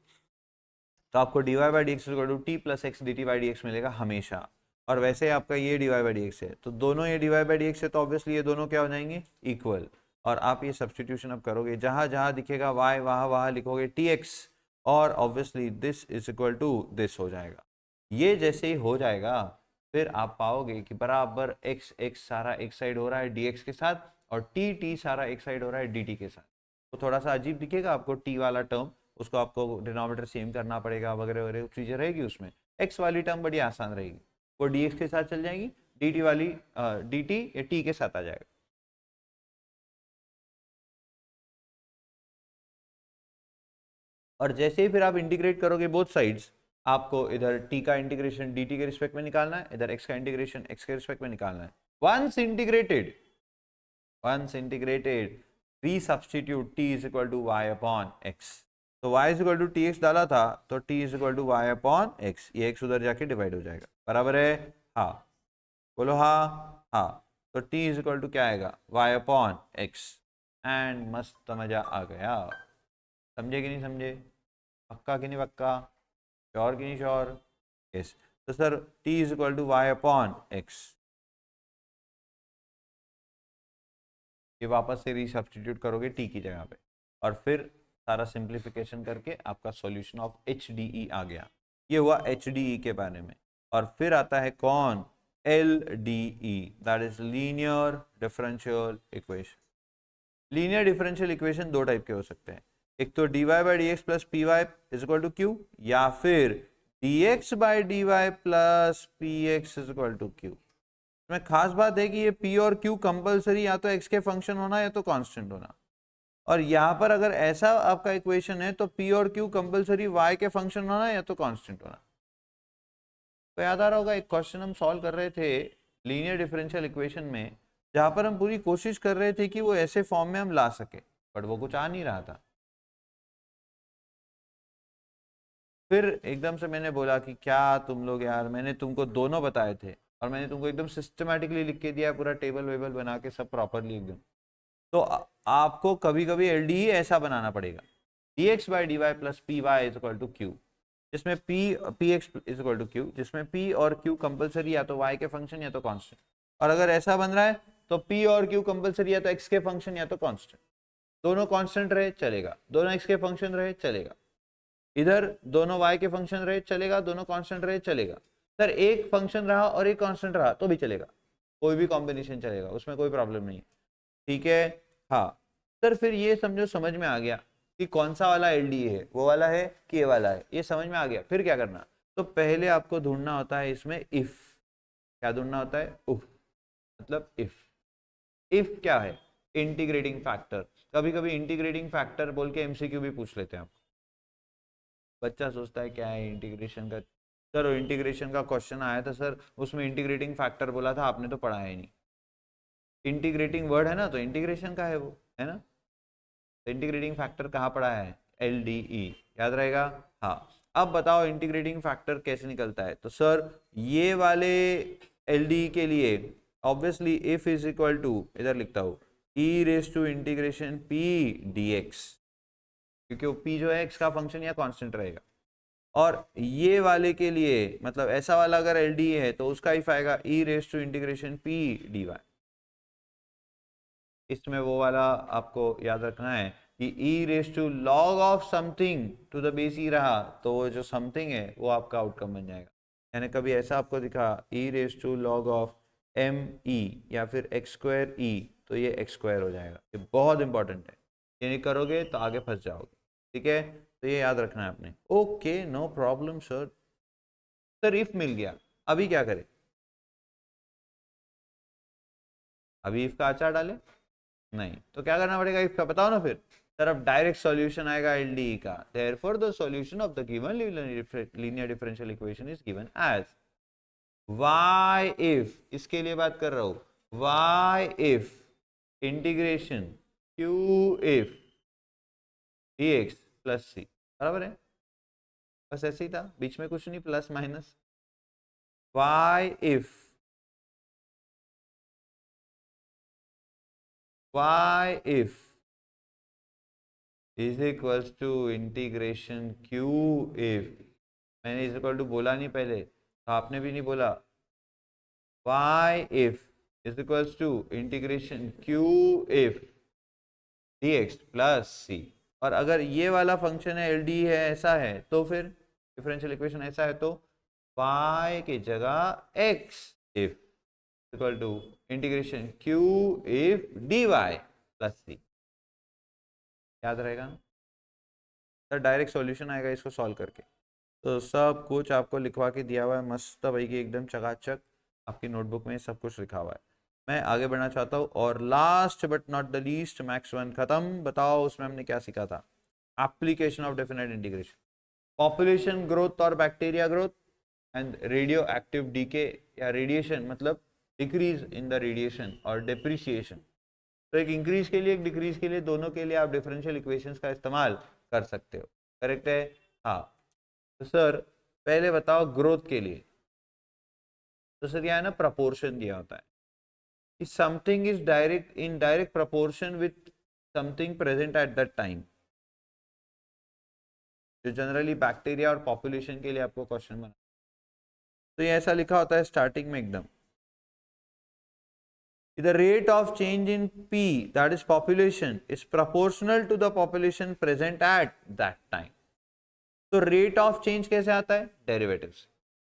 तो आपको dy by d x t + x dt by d x मिलेगा हमेशा। और वैसे आपका ये dy बाई डी एक्स है, तो दोनों ये dy बाई डी एक्स है, तो ऑब्वियसली ये दोनों क्या हो जाएंगे, इक्वल। और आप ये सब्स्टिट्यूशन अब करोगे, जहां जहां दिखेगा y वहां वहां लिखोगे tx, और ऑब्वियसली दिस = दिस हो जाएगा। ये जैसे ही हो जाएगा फिर आप पाओगे कि बराबर x x सारा एक साइड हो रहा है dx के साथ और t t सारा एक साइड हो रहा है dt के साथ। तो थोड़ा सा अजीब दिखेगा आपको t वाला टर्म, उसको आपको डिनोमिनेटर सेम करना पड़ेगा वगैरह वगैरह चीज़ें रहेगी उसमें। x वाली टर्म बड़ी आसान रहेगी, वो dx के साथ चल जाएगी, dt वाली dt या t के साथ आ जाएगा। और जैसे ही फिर आप इंटीग्रेट करोगे बोथ साइड्स, आपको इधर t का इंटीग्रेशन dt के रिस्पेक्ट में निकालना है, इधर x का इंटीग्रेशन x के रिस्पेक्ट में निकालना है। वंस इंटीग्रेटेड री सब्स्टिट्यूट t = y/x। तो y = tx डाला था तो t = y/x, ये x उधर जाके डिवाइड हो जाएगा, बराबर है, हाँ बोलो हाँ, हाँ, तो t = क्या आएगा, y/x। एंड मस्त मजा आ गया, समझे कि नहीं समझे, पक्का कि नहीं पक्का, श्योर कि नहीं श्योर, यस। तो सर t = y/x, ये वापस से रीसब्स्टिट्यूट करोगे t की जगह पे, और फिर सारा सिंप्लीफिकेशन करके आपका सॉल्यूशन ऑफ HDE आ गया। ये हुआ HDE के बारे में। और फिर आता है कौन, LDE, that is linear differential equation. Linear differential equation दो टाइप के हो सकते हैं, एक तो dy by d x plus p y is equal to q, या फिर dx by d y plus p x is equal to q. इसमें खास बात है कि ये p और q कंपलसरी या तो x के फंक्शन होना या तो कांस्टेंट होना, और यहाँ पर अगर ऐसा आपका इक्वेशन है तो p और q कंपलसरी y के फंक्शन होना या तो कांस्टेंट होना। तो याद आ रहा होगा एक क्वेश्चन हम सॉल्व कर रहे थे लीनियर डिफरेंशियल इक्वेशन में, जहां पर हम पूरी कोशिश कर रहे थे कि वो ऐसे फॉर्म में हम ला सके, बट वो कुछ आ नहीं रहा था। फिर एकदम से मैंने बोला कि क्या तुम लोग यार, मैंने तुमको दोनों बताए थे और मैंने तुमको एकदम सिस्टमैटिकली लिख के दिया, पूरा टेबल वेबल बना के सब प्रॉपरली एकदम। तो आपको कभी कभी LDE ऐसा बनाना पड़ेगा, dx by d y plus p y is equal to q, जिसमें p x is equal to q, जिसमें p और q कंपलसरी या तो y के फंक्शन या तो कांस्टेंट। और अगर ऐसा बन रहा है तो p और q कंपलसरी या तो x के फंक्शन या तो कांस्टेंट, दोनों कांस्टेंट रहे चलेगा, दोनों x के फंक्शन रहे चलेगा, इधर दोनों y के फंक्शन रहे चलेगा, दोनों कांस्टेंट रहे चलेगा। सर एक फंक्शन रहा और एक कांस्टेंट रहा तो भी चलेगा, कोई भी कॉम्बिनेशन चलेगा, उसमें कोई प्रॉब्लम नहीं है, ठीक है। हाँ सर, फिर ये समझो समझ में आ गया कि कौन सा वाला LDE है, वो वाला है कि ये वाला है, ये समझ में आ गया। फिर क्या करना, तो पहले आपको ढूंढना होता है इसमें इफ, क्या ढूंढना होता है, उफ, मतलब इफ क्या है, इंटीग्रेटिंग फैक्टर। कभी कभी इंटीग्रेटिंग फैक्टर बोल के MCQ भी पूछ लेते हैं आप, बच्चा सोचता है क्या है इंटीग्रेशन का, सर इंटीग्रेशन का क्वेश्चन आया था सर, उसमें इंटीग्रेटिंग फैक्टर बोला था, आपने तो पढ़ा है नहीं। इंटीग्रेटिंग वर्ड है ना, तो इंटीग्रेशन का है वो, है ना। तो इंटीग्रेटिंग फैक्टर कहाँ पढ़ा है, LDE, याद रहेगा। हाँ, अब बताओ इंटीग्रेटिंग फैक्टर कैसे निकलता है, तो सर ये वाले LDE के लिए obviously if is equal to, इधर लिखता हूँ, e raise to integration p dx, क्योंकि वो p जो है x का फंक्शन या कांस्टेंट रहेगा। और ये वाले के लिए मतलब ऐसा वाला अगर LDE है तो उसका इफ आएगा e raise to integration p dy। इसमें वो वाला आपको याद रखना है कि e raise to log of something to the base e रहा तो वो जो समथिंग है वो आपका आउटकम बन जाएगा। यानी कभी ऐसा आपको दिखा e raise to log of me या फिर x स्क्वायर e, तो ये x स्क्वायर हो जाएगा। ये बहुत इंपॉर्टेंट है, ये नहीं करोगे तो आगे फंस जाओगे, ठीक है। तो ये याद रखना है आपने। Okay, no problem sir. Sir if मिल गया, अभी क्या करें, अभी इफ का अचार डाले नहीं, तो क्या करना पड़ेगा इफ का, बताओ ना फिर। सर अब डायरेक्ट सॉल्यूशन आएगा LDE का, therefore the solution of the given linear differential equation is given as y if, इसके लिए बात कर रहा हूं, y if integration q if dx plus c, बराबर है। बस ऐसे ही था, बीच में कुछ नहीं, plus minus. y if is equals to integration q if, मैंने इज इक्वल टू बोला नहीं पहले, तो आपने भी नहीं बोला। y if is equals to integration q if dx plus c। और अगर ये वाला फंक्शन है LDE है, ऐसा है, तो फिर डिफरेंशियल इक्वेशन ऐसा है तो y की जगह x if equal to integration q if dy plus c, याद रहेगा ना। सर डायरेक्ट सॉल्यूशन आएगा इसको सॉल्व करके। तो सब कुछ आपको लिखवा के दिया हुआ है मस्त भाई की, एकदम चकाचक आपकी नोटबुक में सब कुछ लिखा हुआ है। मैं आगे बढ़ना चाहता हूँ, और last but not the least maths 1 खत्म। बताओ उसमें हमने क्या सीखा था, application of definite integration, population growth और bacteria growth and radioactive decay या रेडिएशन, मतलब डिक्रीज इन द रेडिएशन और डिप्रिसिएशन। तो एक इंक्रीज के लिए एक डिक्रीज के लिए, दोनों के लिए आप डिफरेंशियल इक्वेशंस का इस्तेमाल कर सकते हो, करेक्ट है। हाँ, तो सर पहले बताओ ग्रोथ के लिए, तो सर क्या है ना, प्रपोर्शन दिया होता है कि something is direct in direct proportion with something present at that time, जो जनरली बैक्टीरिया और पॉपुलेशन के लिए आपको क्वेश्चन बना। तो ये ऐसा लिखा होता है स्टार्टिंग में एकदम, the rate of change in P, that is population, is proportional to the population present at that time. तो रेट ऑफ चेंज कैसे आता है? डेरिवेटिव से।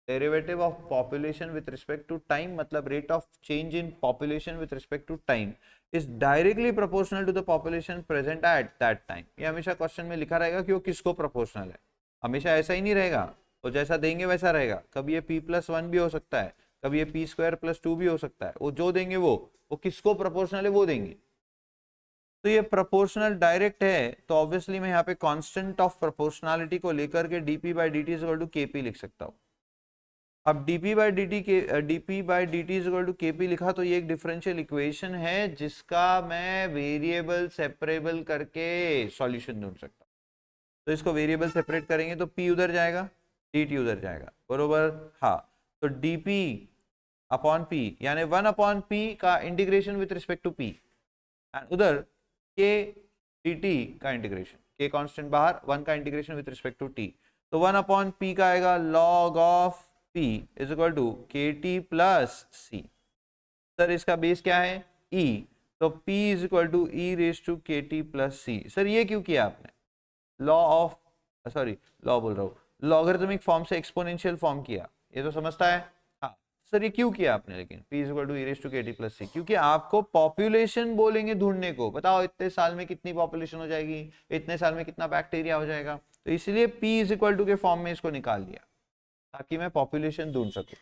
Derivative of population with respect to time, मतलब rate of change in population with respect to time is directly proportional to the population present at that time. ये हमेशा question में लिखा रहेगा कि वो किसको प्रोपोर्शनल है। हमेशा ऐसा ही नहीं रहेगा, वो जैसा देंगे वैसा रहेगा। कभी ये p+1 भी हो सकता है, कभी ये p²+2 भी हो सकता है। वो जो देंगे वो किसको प्रोपोर्शनल है वो देंगे। तो ये प्रोपोर्शनल डायरेक्ट है, तो ऑब्वियसली मैं यहाँ पे कांस्टेंट ऑफ प्रोपोर्शनलिटी को लेकर के dp/dt इक्वल टू kp लिख सकता हूँ। अब dp/dt इक्वल टू kp लिखा तो ये एक डिफरेंशियल इक्वेशन है जिसका मैं वेरिएबल सेपरेबल करके सॉल्यूशन ढूंढ सकता हूँ। तो इसको वेरिएबल सेपरेट करेंगे तो p उधर जाएगा, dt उधर जाएगा, बरोबर। हाँ, तो dp/p यानी 1/p का integration with respect to p, and उधर k dt का इंटीग्रेशन, k कांस्टेंट बाहर, 1 का integration with respect to t। तो 1/p का आएगा log of p is equal to kt plus c। Sir इसका बेस क्या है? e, तो p is equal to e raise to kt plus c। Sir ये क्यों किया आपने? लॉ ऑफ, सॉरी लॉ बोल रहा हूँ, लॉगरिथमिक फॉर्म से एक्सपोनेंशियल फॉर्म किया, ये तो समझता है। हाँ सर ये क्यों किया आपने लेकिन p is equal to e raise to kt plus c? क्योंकि आपको पॉपुलेशन बोलेंगे ढूंढने को, बताओ इतने साल में कितनी पॉपुलेशन हो जाएगी, इतने साल में कितना बैक्टीरिया हो जाएगा, तो इसलिए p इज इक्वल टू के फॉर्म में इसको निकाल दिया ताकि मैं पॉपुलेशन ढूंढ सकूं।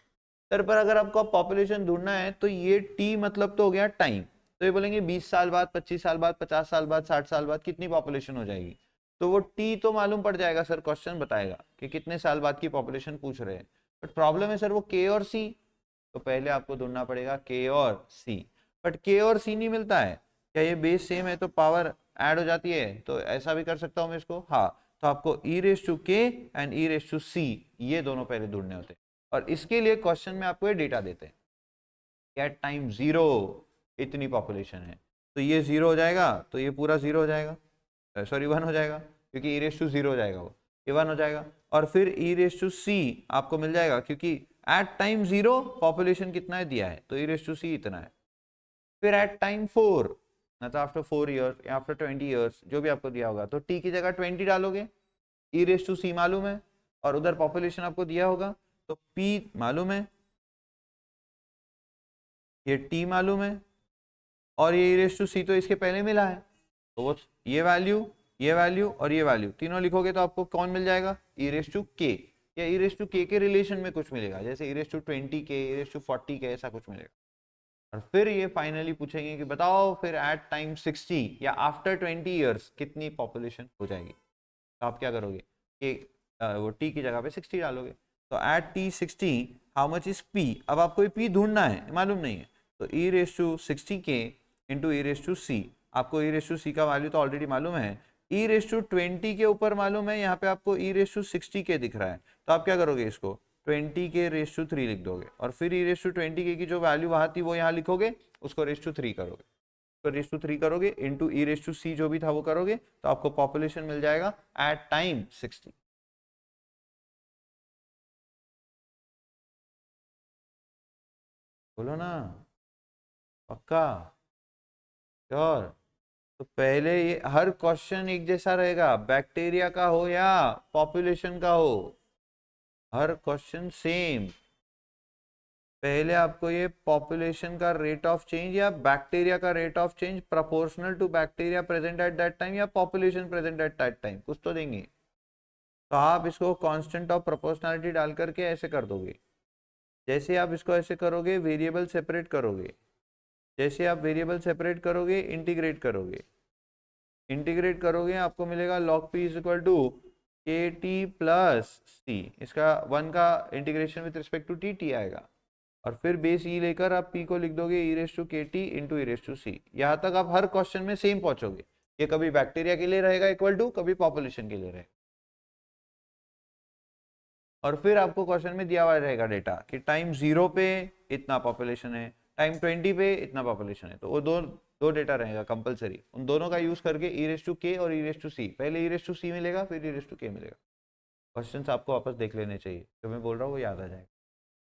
सर पर अगर आपको पॉपुलेशन ढूंढना है तो ये t मतलब तो हो गया टाइम, तो ये बोलेंगे 20 साल बाद, 25 साल बाद, 50 साल बाद, 60 साल बाद कितनी पॉपुलेशन हो जाएगी, तो वो t तो मालूम पड़ जाएगा सर, क्वेश्चन बताएगा कि कितने साल बाद की पॉपुलेशन पूछ रहे हैं। बट प्रॉब्लम है सर वो k और c, तो पहले आपको ढूंढना पड़ेगा k और c। बट k और c नहीं मिलता है, क्या ये बेस सेम है तो पावर ऐड हो जाती है, तो ऐसा भी कर सकता हूँ मैं इसको। हाँ, तो आपको e raise to k and e raise to c ये दोनों पहले ढूंढने होते हैं, और इसके लिए क्वेश्चन में आपको ये डेटा देते हैं कि एट टाइम 0 इतनी पॉपुलेशन है, तो ये 0 हो जाएगा, तो ये पूरा 0 हो जाएगा, सॉरी 1 हो जाएगा, क्योंकि e रेज टू 0 हो जाएगा, वो ये 1 हो जाएगा। और फिर e रेज टू c आपको मिल जाएगा, क्योंकि एट टाइम 0 पॉपुलेशन कितना है दिया है, तो e रेज टू c इतना है। फिर एट टाइम 4 मतलब आफ्टर 4 ईयर्स या आफ्टर 20 ईयर्स जो भी आपको दिया होगा, तो t की जगह 20 डालोगे, e रेज टू c मालूम है, और उधर पॉपुलेशन आपको दिया होगा, तो p मालूम है, ये t मालूम है, और ये e रेज टू c तो इसके पहले मिला है, तो वो ये वैल्यू और ये वैल्यू तीनों लिखोगे तो आपको कौन मिल जाएगा? e रेज टू k, या e रेज टू k के रिलेशन में कुछ मिलेगा, जैसे e raise to 20k, e raise to 40k ऐसा कुछ मिलेगा। और फिर ये फाइनली पूछेंगे कि बताओ फिर एट टाइम 60 या आफ्टर 20 ईयर्स कितनी पॉपुलेशन हो जाएगी, तो आप क्या करोगे कि वो t की जगह पे 60 डालोगे, तो at t 60 how much is p, अब आपको ये p ढूंढना है, मालूम नहीं है, तो e raise to 60k into e raise to c, आपको e रेज टू c का वैल्यू तो ऑलरेडी मालूम है, e रेज टू 20 के ऊपर मालूम है, यहाँ पे आपको e रेज टू 60k दिख रहा है, तो आप क्या करोगे, इसको 20k रेज टू 3 लिख दोगे, और फिर e रेज टू 20k की जो वैल्यू वहां थी वो यहाँ लिखोगे, उसको रेज टू 3 करोगे, तो रेज टू 3 करोगे into e raise to c जो भी था वो करोगे, तो आपको पॉपुलेशन मिल जाएगा एट टाइम 60। बोलो ना, पक्का, श्योर। तो पहले ये हर क्वेश्चन एक जैसा रहेगा, बैक्टीरिया का हो या पॉपुलेशन का हो, हर क्वेश्चन सेम। पहले आपको ये पॉपुलेशन का रेट ऑफ चेंज या बैक्टीरिया का rate of change proportional to bacteria present at that time या population present at that time कुछ तो देंगे, तो आप इसको कांस्टेंट ऑफ प्रोपोर्शनलिटी डाल करके ऐसे कर दोगे। जैसे आप इसको ऐसे करोगे, वेरिएबल सेपरेट करोगे, जैसे आप वेरिएबल सेपरेट करोगे, इंटीग्रेट करोगे आपको मिलेगा log p is equal to k t plus c, इसका 1 का integration with respect to t आएगा, और फिर बेस ई लेकर आप p को लिख दोगे e raise to k t into e raise to c. यहाँ तक आप हर क्वेश्चन में सेम पहुंचोगे, ये कभी बैक्टीरिया के लिए रहेगा इक्वल टू, कभी पॉपुलेशन के लिए रहेगा। और फिर आपको क्वेश्चन में दिया हुआ रहेगा डेटा कि टाइम 0 पे इतना पॉपुलेशन है, टाइम 20 पे इतना पॉपुलेशन है, तो वो दो डेटा रहेगा कंपलसरी, उन दोनों का यूज करके ई रेज टू के और ई रेज टू सी, पहले ई रेज टू सी मिलेगा फिर ई रेज टू के मिलेगा। क्वेश्चंस आपको वापस देख लेने चाहिए, जो मैं बोल रहा हूँ वो याद आ जाएगा,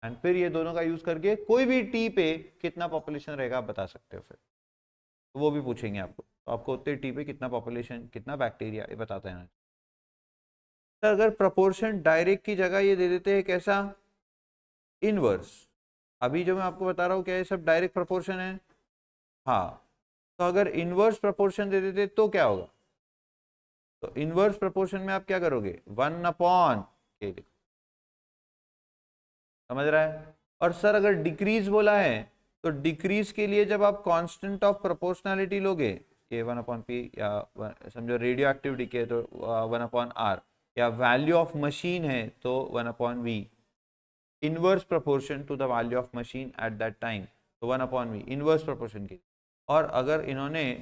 एंड फिर ये दोनों का यूज करके कोई भी टी पे कितना पॉपुलेशन रहेगा आप बता सकते हो, फिर तो वो भी पूछेंगे आपको, तो आपको उतने टी पे कितना पॉपुलेशन, कितना बैक्टीरिया, ये बताते हैं। तो अगर प्रपोर्शन डायरेक्ट की जगह ये दे देते हैं कैसा, इनवर्स। अभी जो मैं आपको बता रहा हूँ क्या ये सब डायरेक्ट प्रपोर्शन है, हाँ। तो अगर इनवर्स प्रपोर्शन दे देते तो क्या होगा, तो इनवर्स प्रपोर्शन में आप क्या करोगे, 1/k लिखो, समझ रहा है। और सर अगर डिक्रीज बोला है तो डिक्रीज के लिए जब आप कांस्टेंट ऑफ प्रोपोर्शनैलिटी लोगे, ये 1/p या समझो रेडियो एक्टिव डीके तो 1/r, या वैल्यू ऑफ मशीन है तो 1/v, inverse proportion to the value of machine at that time तो 1/v इनवर्स प्रोपोर्शन की। और अगर इन्होंने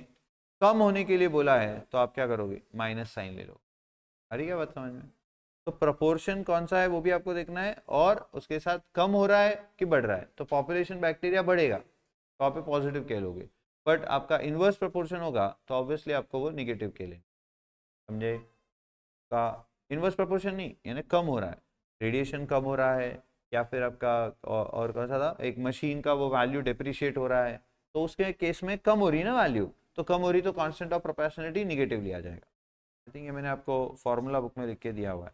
कम होने के लिए बोला है तो आप क्या करोगे, माइनस साइन ले लो। आ रही क्या बात समझ में। तो प्रपोर्शन कौन सा है वो भी आपको देखना है, और उसके साथ कम हो रहा है कि बढ़ रहा है, तो पॉपुलेशन बैक्टीरिया बढ़ेगा तो आप पॉजिटिव कह लोगे, बट आपका इनवर्स प्रपोर्शन होगा तो ऑब्वियसली आपको वो निगेटिव कह लेंगे, समझे। का इनवर्स प्रपोर्शन नहीं यानी कम हो रहा है, रेडिएशन कम हो रहा है, या फिर आपका और कौन सा था, एक मशीन का वो वैल्यू डिप्रिशिएट हो रहा है, तो उसके केस में कम हो रही है ना वैल्यू, तो कम हो रही तो कांस्टेंट ऑफ प्रोपोर्शनैलिटी निगेटिव लिया जाएगा। आई थिंक ये मैंने आपको फॉर्मूला बुक में लिख के दिया हुआ है।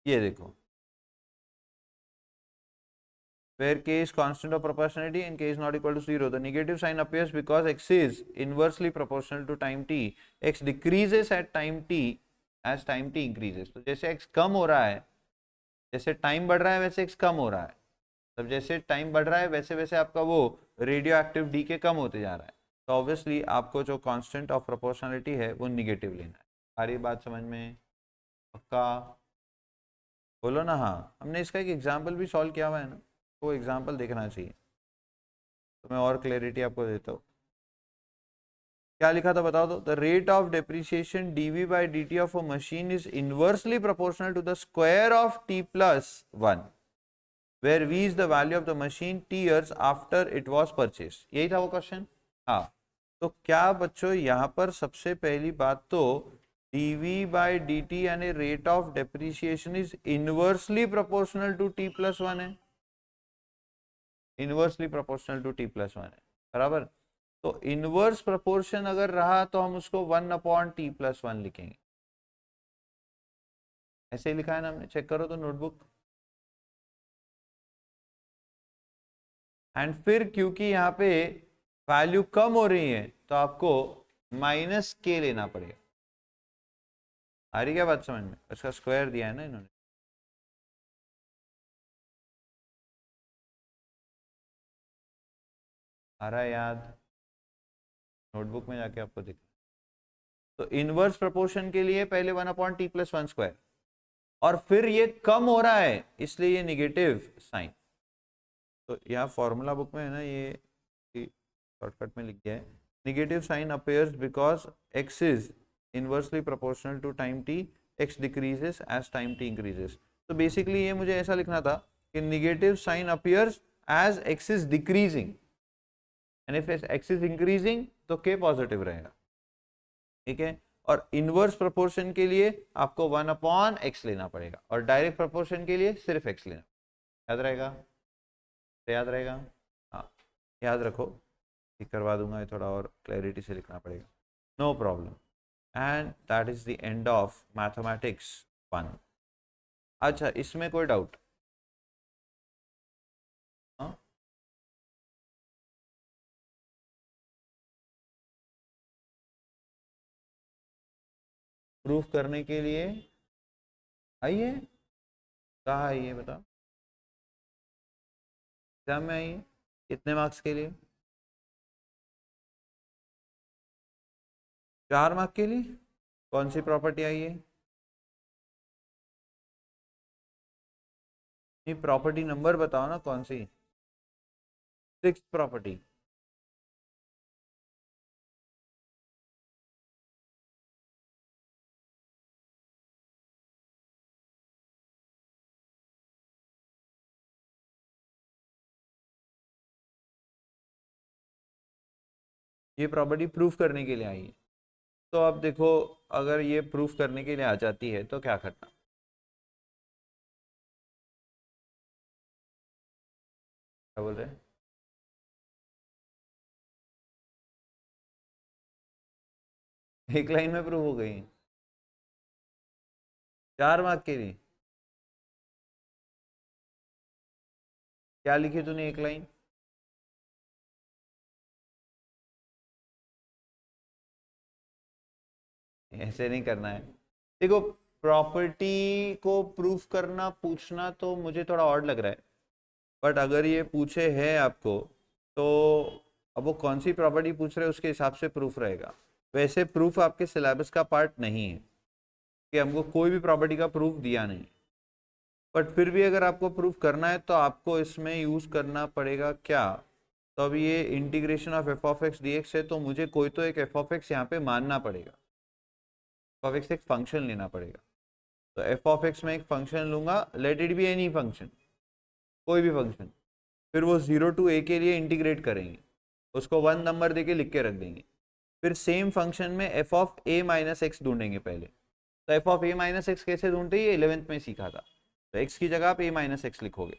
ये देखो, where k is constant of proportionality and k is not equal to 0, the negative sign appears because x is inversely proportional to time t, x decreases at time t as time t increases। तो जैसे x कम हो रहा है, जैसे time बढ़ रहा है वैसे x कम हो रहा है, तब जैसे टाइम बढ़ रहा है वैसे वैसे आपका वो रेडियो एक्टिव डी के कम होते जा रहा है, तो ऑब्वियसली आपको जो कांस्टेंट ऑफ प्रोपोर्शनलिटी है वो निगेटिव लेना है। सारी बात समझ में, पक्का बोलो ना। हाँ, हमने इसका एक एग्जाम्पल भी सॉल्व किया हुआ है ना, वो एग्जाम्पल देखना चाहिए, तो मैं और क्लैरिटी आपको देता हूँ। क्या लिखा था बताओ तो, the rate of depreciation dv by d t of a machine is inversely proportional to the square of t+1, where v is the value of the machine t years after it was purchase. यही था वो question. हाँ, तो क्या बच्चों यहाँ पर सबसे पहली बात तो dv बाई डी टी यानी rate of depreciation is inversely proportional to t+1 है, इनवर्सली प्रोपोर्शनल टू t+1 है, बराबर। तो इनवर्स प्रोपोर्शन अगर रहा तो हम उसको 1/t+1 लिखेंगे, ऐसे ही लिखा है ना हमने, चेक करो तो नोटबुक। एंड फिर क्योंकि यहाँ पे वैल्यू कम हो रही है तो आपको -k लेना पड़ेगा। आ रही क्या बात समझ में, इसका स्क्वायर दिया है ना इन्होंने। आ रहा है याद, नोटबुक में जाके आपको दिख। तो इनवर्स प्रोपोर्शन के लिए पहले 1/t+1 और फिर ये कम हो रहा है इसलिए ये निगेटिव साइन। तो यहाँ फॉर्मूला बुक में है ना, ये शॉर्टकट में लिख दिया है, negative sign appears because x is inversely proportional to time t, x decreases as time t increases. तो बेसिकली ये मुझे ऐसा लिखना था कि negative sign appears as x is decreasing, and if x is increasing तो k पॉजिटिव रहेगा, ठीक है। और इनवर्स प्रोपोर्शन के लिए आपको 1/x लेना पड़ेगा, और डायरेक्ट प्रोपोर्शन के लिए सिर्फ x लेना। याद रहेगा, तो याद रहेगा, हाँ याद रखो, ठीक करवा दूंगा, ये थोड़ा और क्लैरिटी से लिखना पड़ेगा, no problem. And that is the end of mathematics 1। अच्छा, इसमें कोई डाउट? हाँ, प्रूफ करने के लिए आइए, कहाँ आइए बताओ, एग्जाम में आइए, कितने मार्क्स के लिए? 4 मार्क के लिए। कौन सी प्रॉपर्टी आई है? ये प्रॉपर्टी नंबर बताओ ना, कौन सी? 6th property. ये प्रॉपर्टी प्रूफ करने के लिए आई है। तो अब देखो, अगर ये प्रूफ करने के लिए आ जाती है तो क्या करना, क्या बोल रहे हैं? एक लाइन में प्रूव हो गई, 4 मार्क के लिए। क्या लिखी तूने एक लाइन? ऐसे नहीं करना है। देखो, प्रॉपर्टी को प्रूफ करना पूछना तो मुझे थोड़ा ऑड लग रहा है, बट अगर ये पूछे है आपको तो अब वो कौन सी प्रॉपर्टी पूछ रहे हैं उसके हिसाब से प्रूफ रहेगा। वैसे प्रूफ आपके सिलेबस का पार्ट नहीं है कि हमको कोई भी प्रॉपर्टी का प्रूफ दिया नहीं, बट फिर भी अगर आपको प्रूफ करना है तो आपको इसमें यूज करना पड़ेगा क्या। तो अब ये integration of F of x d x है, तो मुझे कोई तो एक एफ ऑफ एक्स यहाँ पे मानना पड़ेगा, एफ ऑफ एक्स एक फंक्शन लेना पड़ेगा। तो एफ ऑफ एक्स में एक फंक्शन लूंगा, let it be any function, कोई भी फंक्शन। फिर वो 0 टू a के लिए इंटीग्रेट करेंगे, उसको 1 नंबर देके लिख के रख देंगे। फिर सेम फंक्शन में F of a minus x ढूंढेंगे पहले। तो F of a minus x कैसे ढूंढते हैं, ये 11th में सीखा था। तो x की जगह आप a माइनस एक्स लिखोगे,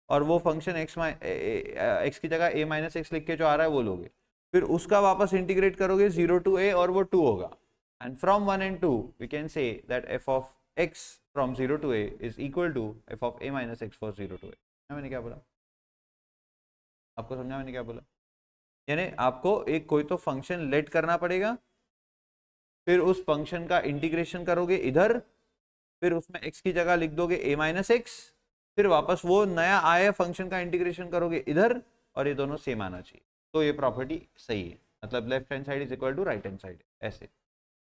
और वो फंक्शन x की जगह a माइनस एक्स लिख के जो आ रहा है वो लोगे। फिर उसका वापस इंटीग्रेट करोगे 0 टू a, और वो 2 होगा। And from 1 and 2 we can say that f of x from 0 to a is equal to f of a minus x for 0 to a। मैंने क्या बोला आपको, समझा मैंने क्या बोला? यानी आपको एक कोई तो फंक्शन लेट करना पड़ेगा, फिर उस फंक्शन का इंटीग्रेशन करोगे इधर, फिर उसमें x की जगह लिख दोगे a माइनस एक्स, फिर वापस वो नया आया फंक्शन का इंटीग्रेशन करोगे इधर, और ये दोनों सेम आना चाहिए। तो ये प्रॉपर्टी सही है, मतलब left hand side is equal to right hand side. ऐसे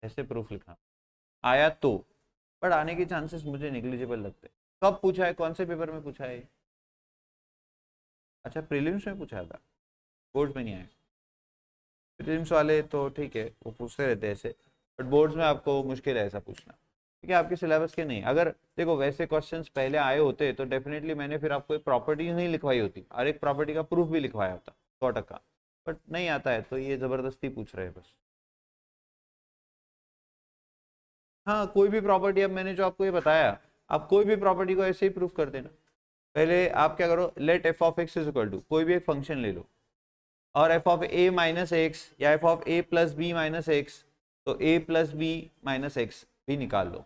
ऐसे प्रूफ लिखना आया तो, पर आने के चांसेस मुझे निग्लिजिबल लगते हैं। कब पूछा है, कौन से पेपर में पूछा है? अच्छा, प्रीलिम्स में पूछा था, बोर्ड्स में नहीं आया। प्रीलिम्स वाले तो ठीक है, वो पूछते रहते हैं ऐसे, बट बोर्ड्स में आपको मुश्किल है ऐसा पूछना, ठीक है, आपके सिलेबस के नहीं। अगर देखो वैसे क्वेश्चंस पहले आए होते तो डेफिनेटली मैंने फिर आपको एक प्रॉपर्टी नहीं लिखवाई होती, और एक प्रॉपर्टी का प्रूफ भी लिखवाया होता 100%, बट नहीं आता है तो ये जबरदस्ती पूछ रहे हैं बस। हाँ, कोई भी प्रॉपर्टी, अब मैंने जो आपको ये बताया, आप कोई भी प्रॉपर्टी को ऐसे ही प्रूफ कर देना। पहले आप क्या करो, let f of x is equal to कोई भी एक फंक्शन ले लो, और f of a minus x या f of a plus b minus x, तो a plus b minus x भी निकाल लो,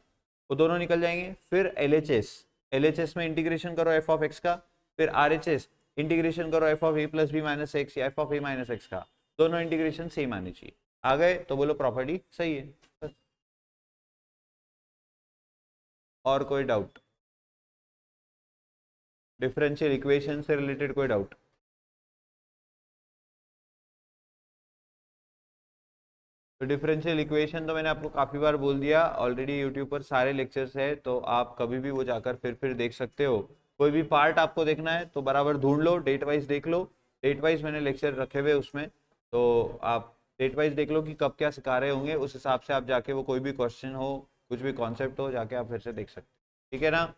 वो दोनों निकल जाएंगे। फिर एल एच एस में इंटीग्रेशन करो एफ ऑफ एक्स का, फिर आर एच एस इंटीग्रेशन करो f of a plus b minus x या f of a minus x का, दोनों इंटीग्रेशन सेम आने चाहिए। आ गए तो बोलो प्रॉपर्टी सही है बस। और कोई डाउट? डिफरेंशियल इक्वेशन से रिलेटेड कोई डाउट? तो डिफरेंशियल इक्वेशन तो मैंने आपको काफ़ी बार बोल दिया ऑलरेडी, यूट्यूब पर सारे लेक्चर्स है, तो आप कभी भी वो जाकर फिर देख सकते हो। कोई भी पार्ट आपको देखना है तो बराबर ढूंढ लो, डेट वाइज देख लो, डेट वाइज मैंने लेक्चर रखे हुए उसमें, तो आप डेट वाइज देख लो कि कब क्या सिखा रहे होंगे, उस हिसाब से आप जाके वो कोई भी क्वेश्चन हो, कुछ भी कॉन्सेप्ट हो, जाके आप फिर से देख सकते हो, ठीक है ना।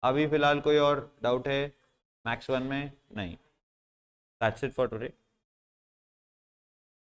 अभी फिलहाल कोई और डाउट है मैक्स 1 में? नहीं। That's it for today.